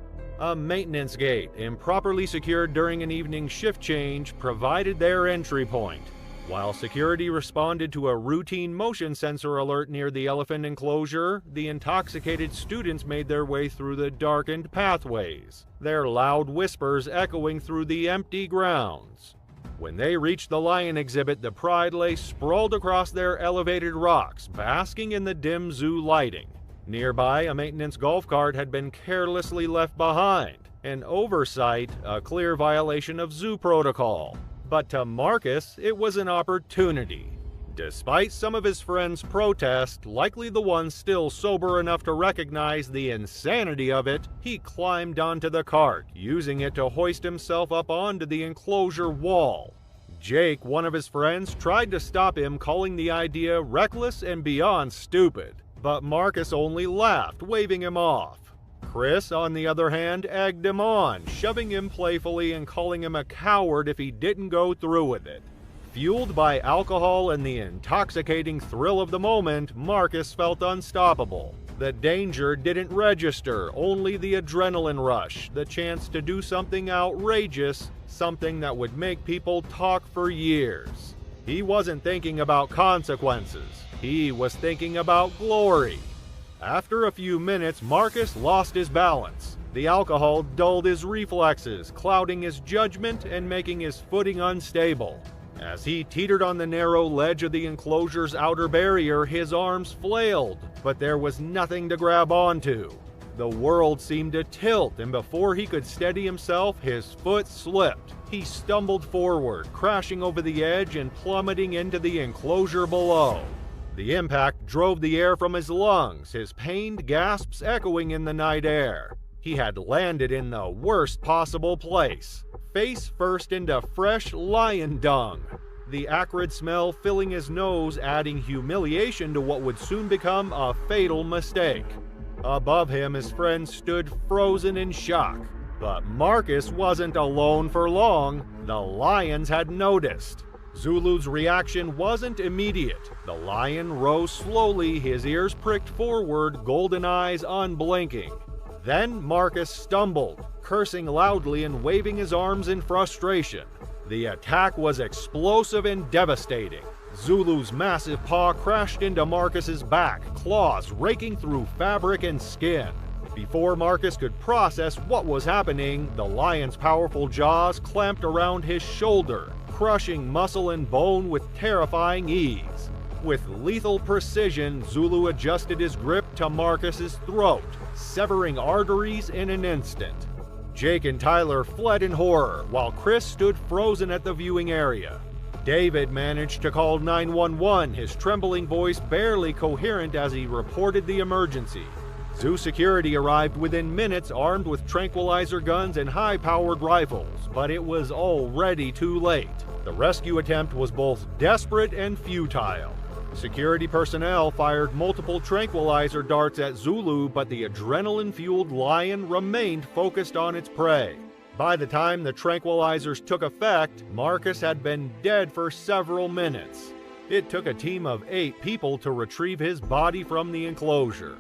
A maintenance gate, improperly secured during an evening shift change, provided their entry point. While security responded to a routine motion sensor alert near the elephant enclosure, the intoxicated students made their way through the darkened pathways, their loud whispers echoing through the empty grounds. When they reached the lion exhibit, the pride lay sprawled across their elevated rocks, basking in the dim zoo lighting. Nearby, a maintenance golf cart had been carelessly left behind, an oversight, a clear violation of zoo protocol. But to Marcus, it was an opportunity. Despite some of his friends' protest, likely the ones still sober enough to recognize the insanity of it, he climbed onto the cart, using it to hoist himself up onto the enclosure wall. Jake, one of his friends, tried to stop him, calling the idea reckless and beyond stupid, but Marcus only laughed, waving him off. Chris, on the other hand, egged him on, shoving him playfully and calling him a coward if he didn't go through with it. Fueled by alcohol and the intoxicating thrill of the moment, Marcus felt unstoppable. The danger didn't register, only the adrenaline rush, the chance to do something outrageous, something that would make people talk for years. He wasn't thinking about consequences, he was thinking about glory. After a few minutes, Marcus lost his balance. The alcohol dulled his reflexes, clouding his judgment and making his footing unstable. As he teetered on the narrow ledge of the enclosure's outer barrier, his arms flailed, but there was nothing to grab onto. The world seemed to tilt, and before he could steady himself, his foot slipped. He stumbled forward, crashing over the edge and plummeting into the enclosure below. The impact drove the air from his lungs, his pained gasps echoing in the night air. He had landed in the worst possible place, face first into fresh lion dung. The acrid smell filling his nose, adding humiliation to what would soon become a fatal mistake. Above him, his friends stood frozen in shock. But Marcus wasn't alone for long. The lions had noticed. Zulu's reaction wasn't immediate. The lion rose slowly, his ears pricked forward, golden eyes unblinking. Then Marcus stumbled, cursing loudly and waving his arms in frustration. The attack was explosive and devastating. Zulu's massive paw crashed into Marcus's back, claws raking through fabric and skin. Before Marcus could process what was happening, the lion's powerful jaws clamped around his shoulder, crushing muscle and bone with terrifying ease. With lethal precision, Zulu adjusted his grip to Marcus's throat, severing arteries in an instant. Jake and Tyler fled in horror, while Chris stood frozen at the viewing area. David managed to call 911, his trembling voice barely coherent as he reported the emergency. Zoo security arrived within minutes armed with tranquilizer guns and high-powered rifles, but it was already too late. The rescue attempt was both desperate and futile. Security personnel fired multiple tranquilizer darts at Zulu, but the adrenaline-fueled lion remained focused on its prey. By the time the tranquilizers took effect, Marcus had been dead for several minutes. It took a team of 8 people to retrieve his body from the enclosure.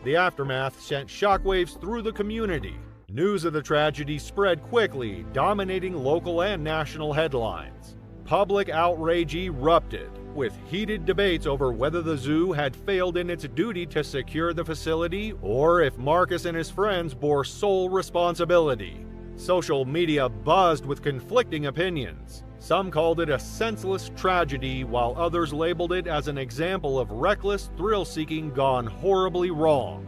The aftermath sent shockwaves through the community. News of the tragedy spread quickly, dominating local and national headlines. Public outrage erupted, with heated debates over whether the zoo had failed in its duty to secure the facility or if Marcus and his friends bore sole responsibility. Social media buzzed with conflicting opinions. Some called it a senseless tragedy, while others labeled it as an example of reckless thrill-seeking gone horribly wrong.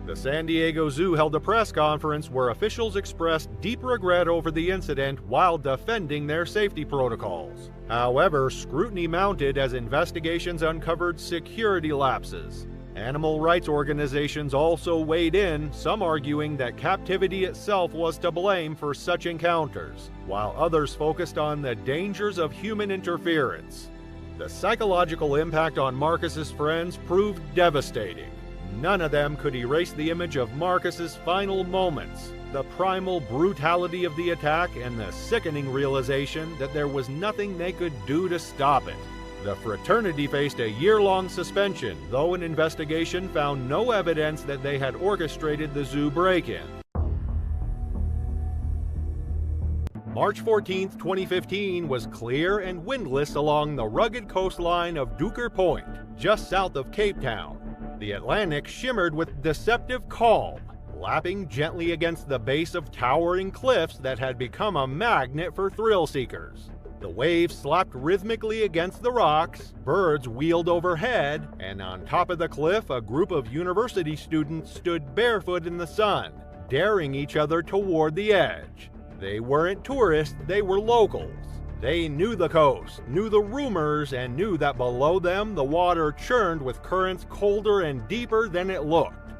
The San Diego Zoo held a press conference where officials expressed deep regret over the incident while defending their safety protocols. However, scrutiny mounted as investigations uncovered security lapses. Animal rights organizations also weighed in, some arguing that captivity itself was to blame for such encounters, while others focused on the dangers of human interference. The psychological impact on Marcus's friends proved devastating. None of them could erase the image of Marcus's final moments, the primal brutality of the attack, and the sickening realization that there was nothing they could do to stop it. The fraternity faced a year-long suspension, though an investigation found no evidence that they had orchestrated the zoo break-in. March 14, 2015 was clear and windless along the rugged coastline of Duker Point, just south of Cape Town. The Atlantic shimmered with deceptive calm, lapping gently against the base of towering cliffs that had become a magnet for thrill-seekers. The waves slapped rhythmically against the rocks, birds wheeled overhead, and on top of the cliff a group of university students stood barefoot in the sun, daring each other toward the edge. They weren't tourists, they were locals. They knew the coast, knew the rumors, and knew that below them the water churned with currents colder and deeper than it looked.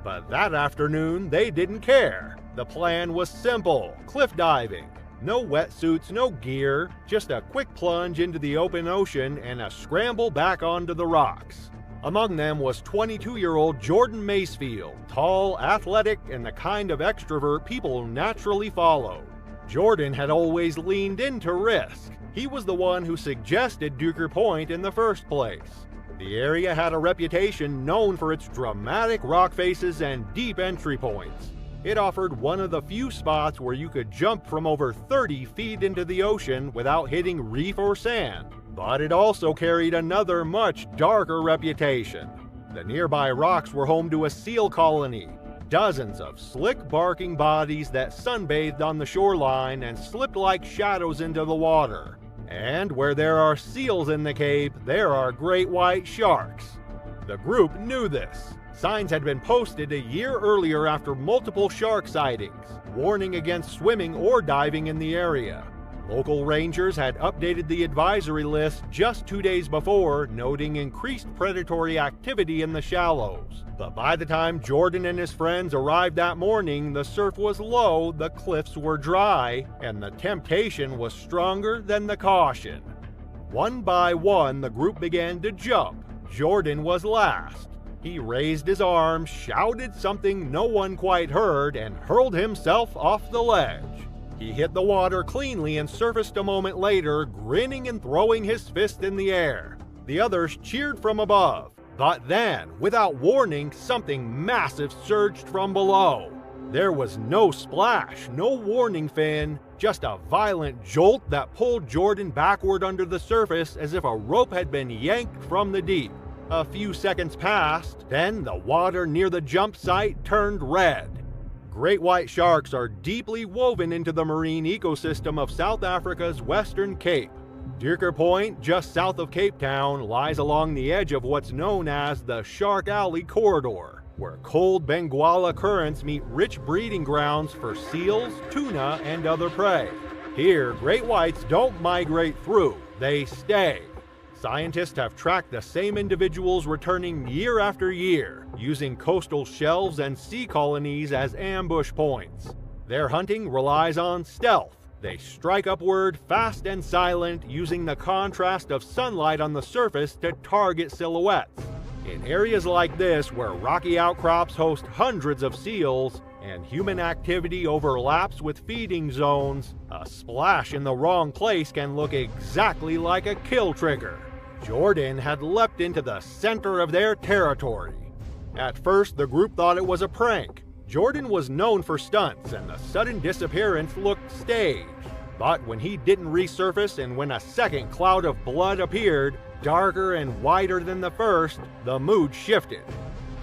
But that afternoon they didn't care. The plan was simple: cliff diving. No wetsuits, no gear, just a quick plunge into the open ocean and a scramble back onto the rocks. Among them was 22-year-old Jordan Macefield, tall, athletic, and the kind of extrovert people naturally followed. Jordan had always leaned into risk. He was the one who suggested Duker Point in the first place. The area had a reputation known for its dramatic rock faces and deep entry points. It offered one of the few spots where you could jump from over 30 feet into the ocean without hitting reef or sand. But it also carried another much darker reputation. The nearby rocks were home to a seal colony, dozens of slick barking bodies that sunbathed on the shoreline and slipped like shadows into the water. And where there are seals in the Cape, there are great white sharks. The group knew this. Signs had been posted a year earlier after multiple shark sightings, warning against swimming or diving in the area. Local rangers had updated the advisory list just 2 days before, noting increased predatory activity in the shallows. But by the time Jordan and his friends arrived that morning, the surf was low, the cliffs were dry, and the temptation was stronger than the caution. One by one, the group began to jump. Jordan was last. He raised his arms, shouted something no one quite heard, and hurled himself off the ledge. He hit the water cleanly and surfaced a moment later, grinning and throwing his fist in the air. The others cheered from above. But then, without warning, something massive surged from below. There was no splash, no warning fin, just a violent jolt that pulled Jordan backward under the surface as if a rope had been yanked from the deep. A few seconds passed, then the water near the jump site turned red. Great white sharks are deeply woven into the marine ecosystem of South Africa's Western Cape. Duker Point, just south of Cape Town, lies along the edge of what's known as the Shark Alley Corridor, where cold Benguela currents meet rich breeding grounds for seals, tuna, and other prey. Here, great whites don't migrate through, they stay. Scientists have tracked the same individuals returning year after year, using coastal shelves and sea colonies as ambush points. Their hunting relies on stealth. They strike upward, fast and silent, using the contrast of sunlight on the surface to target silhouettes. In areas like this, where rocky outcrops host hundreds of seals, and human activity overlaps with feeding zones, a splash in the wrong place can look exactly like a kill trigger. Jordan had leapt into the center of their territory. At first, the group thought it was a prank. Jordan was known for stunts, and the sudden disappearance looked staged. But when he didn't resurface and when a second cloud of blood appeared, darker and wider than the first, the mood shifted.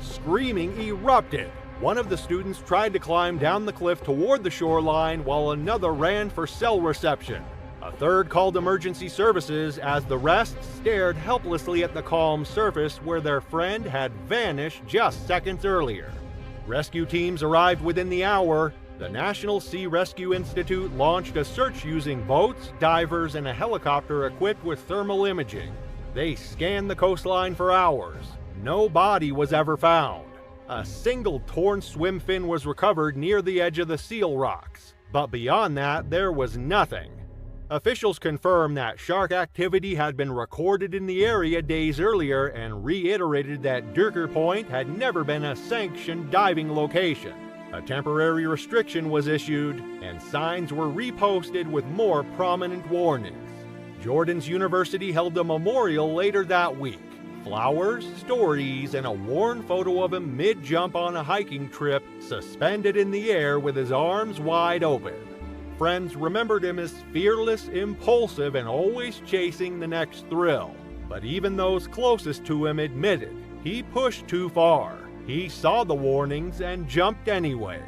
Screaming erupted. One of the students tried to climb down the cliff toward the shoreline while another ran for cell reception. A third called emergency services as the rest stared helplessly at the calm surface where their friend had vanished just seconds earlier. Rescue teams arrived within the hour. The National Sea Rescue Institute launched a search using boats, divers, and a helicopter equipped with thermal imaging. They scanned the coastline for hours. No body was ever found. A single torn swim fin was recovered near the edge of the seal rocks, but beyond that, there was nothing. Officials confirmed that shark activity had been recorded in the area days earlier and reiterated that Durker Point had never been a sanctioned diving location. A temporary restriction was issued, and signs were reposted with more prominent warnings. Jordan's University held a memorial later that week. Flowers, stories, and a worn photo of him mid-jump on a hiking trip, suspended in the air with his arms wide open. Friends remembered him as fearless, impulsive, and always chasing the next thrill. But even those closest to him admitted he pushed too far. He saw the warnings and jumped anyway.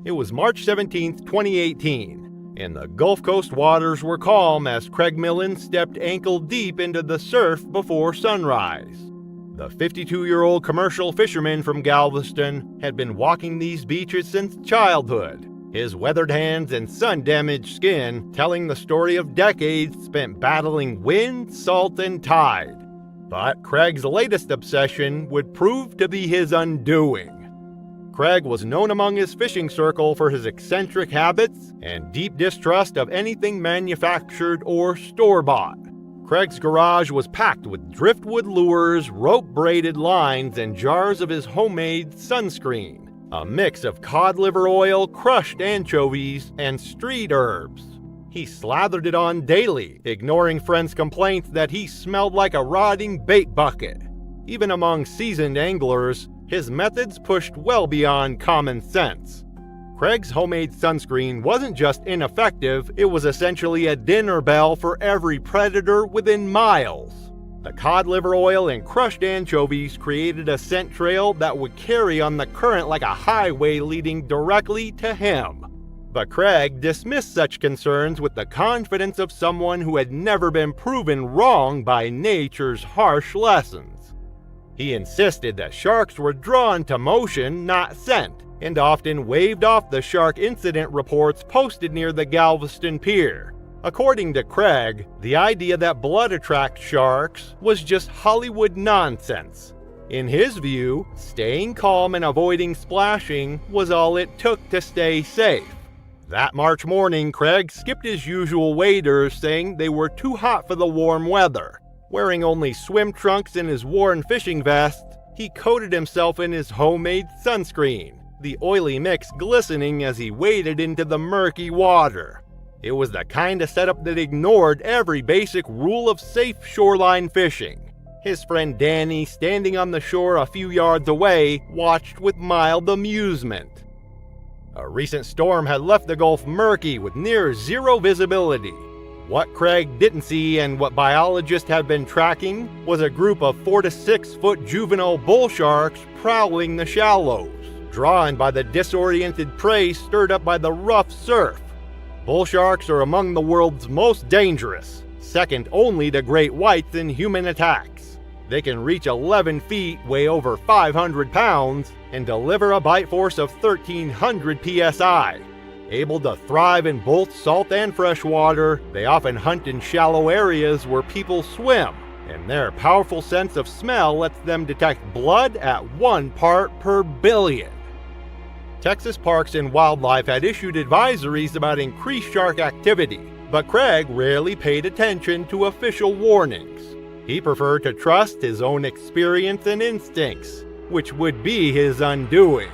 It was March 17, 2018, and the Gulf Coast waters were calm as Craig Millen stepped ankle-deep into the surf before sunrise. The 52-year-old commercial fisherman from Galveston had been walking these beaches since childhood, his weathered hands and sun-damaged skin telling the story of decades spent battling wind, salt, and tide. But Craig's latest obsession would prove to be his undoing. Craig was known among his fishing circle for his eccentric habits and deep distrust of anything manufactured or store-bought. Craig's garage was packed with driftwood lures, rope-braided lines, and jars of his homemade sunscreen, a mix of cod liver oil, crushed anchovies, and street herbs. He slathered it on daily, ignoring friends' complaints that he smelled like a rotting bait bucket. Even among seasoned anglers, his methods pushed well beyond common sense. Craig's homemade sunscreen wasn't just ineffective, it was essentially a dinner bell for every predator within miles. The cod liver oil and crushed anchovies created a scent trail that would carry on the current like a highway leading directly to him. But Craig dismissed such concerns with the confidence of someone who had never been proven wrong by nature's harsh lessons. He insisted that sharks were drawn to motion, not scent, and often waved off the shark incident reports posted near the Galveston Pier. According to Craig, the idea that blood attracts sharks was just Hollywood nonsense. In his view, staying calm and avoiding splashing was all it took to stay safe. That March morning, Craig skipped his usual waders, saying they were too hot for the warm weather. Wearing only swim trunks and his worn fishing vest, he coated himself in his homemade sunscreen, the oily mix glistening as he waded into the murky water. It was the kind of setup that ignored every basic rule of safe shoreline fishing. His friend Danny, standing on the shore a few yards away, watched with mild amusement. A recent storm had left the Gulf murky with near zero visibility. What Craig didn't see and what biologists had been tracking was a group of 4 to 6 foot juvenile bull sharks prowling the shallows, drawn by the disoriented prey stirred up by the rough surf. Bull sharks are among the world's most dangerous, second only to great whites in human attacks. They can reach 11 feet, weigh over 500 pounds, and deliver a bite force of 1,300 psi. Able to thrive in both salt and fresh water, they often hunt in shallow areas where people swim, and their powerful sense of smell lets them detect blood at 1 part per billion. Texas Parks and Wildlife had issued advisories about increased shark activity, but Craig rarely paid attention to official warnings. He preferred to trust his own experience and instincts, which would be his undoing.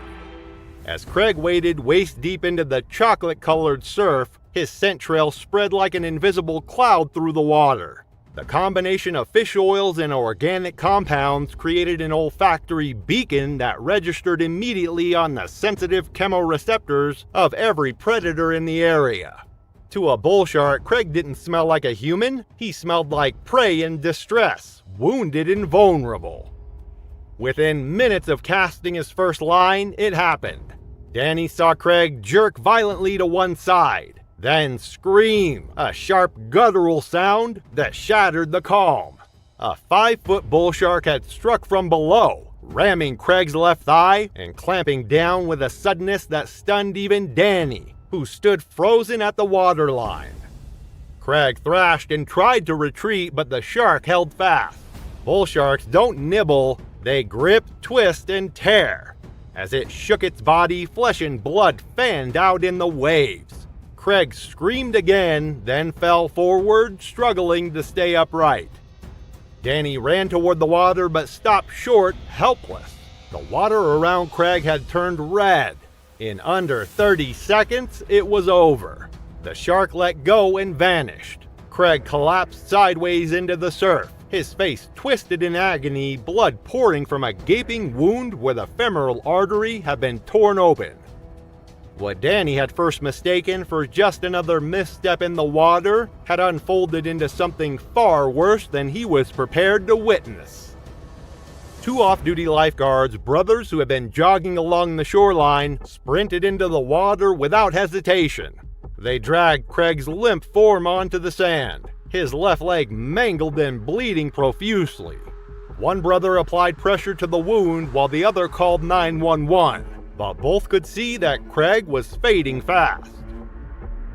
As Craig waded waist-deep into the chocolate-colored surf, his scent trail spread like an invisible cloud through the water. The combination of fish oils and organic compounds created an olfactory beacon that registered immediately on the sensitive chemoreceptors of every predator in the area. To a bull shark, Craig didn't smell like a human. He smelled like prey in distress, wounded and vulnerable. Within minutes of casting his first line, it happened. Danny saw Craig jerk violently to one side, then scream, a sharp guttural sound that shattered the calm. A 5-foot bull shark had struck from below, ramming Craig's left thigh and clamping down with a suddenness that stunned even Danny, who stood frozen at the waterline. Craig thrashed and tried to retreat, but the shark held fast. Bull sharks don't nibble, they grip, twist, and tear. As it shook its body, flesh and blood fanned out in the waves. Craig screamed again, then fell forward, struggling to stay upright. Danny ran toward the water but stopped short, helpless. The water around Craig had turned red. In under 30 seconds, it was over. The shark let go and vanished. Craig collapsed sideways into the surf, his face twisted in agony, blood pouring from a gaping wound where the femoral artery had been torn open. What Danny had first mistaken for just another misstep in the water had unfolded into something far worse than he was prepared to witness. 2 off-duty lifeguards, brothers who had been jogging along the shoreline, sprinted into the water without hesitation. They dragged Craig's limp form onto the sand, his left leg mangled and bleeding profusely. One brother applied pressure to the wound while the other called 911, but both could see that Craig was fading fast.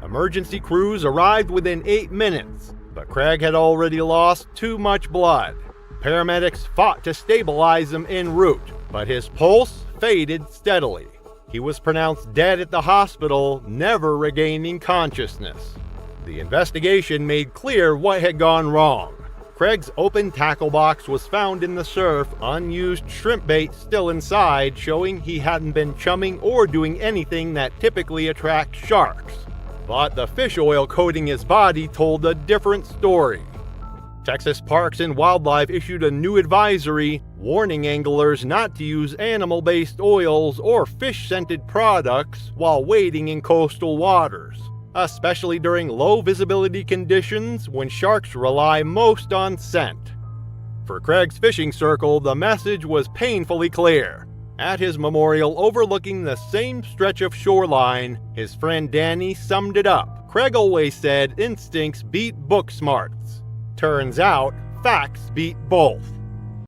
Emergency crews arrived within 8 minutes, but Craig had already lost too much blood. Paramedics fought to stabilize him en route, but his pulse faded steadily. He was pronounced dead at the hospital, never regaining consciousness. The investigation made clear what had gone wrong. Craig's open tackle box was found in the surf, unused shrimp bait still inside, showing he hadn't been chumming or doing anything that typically attracts sharks. But the fish oil coating his body told a different story. Texas Parks and Wildlife issued a new advisory warning anglers not to use animal-based oils or fish-scented products while wading in coastal waters, especially during low-visibility conditions when sharks rely most on scent. For Craig's fishing circle, the message was painfully clear. At his memorial overlooking the same stretch of shoreline, his friend Danny summed it up. Craig always said instincts beat book smarts. Turns out, facts beat both.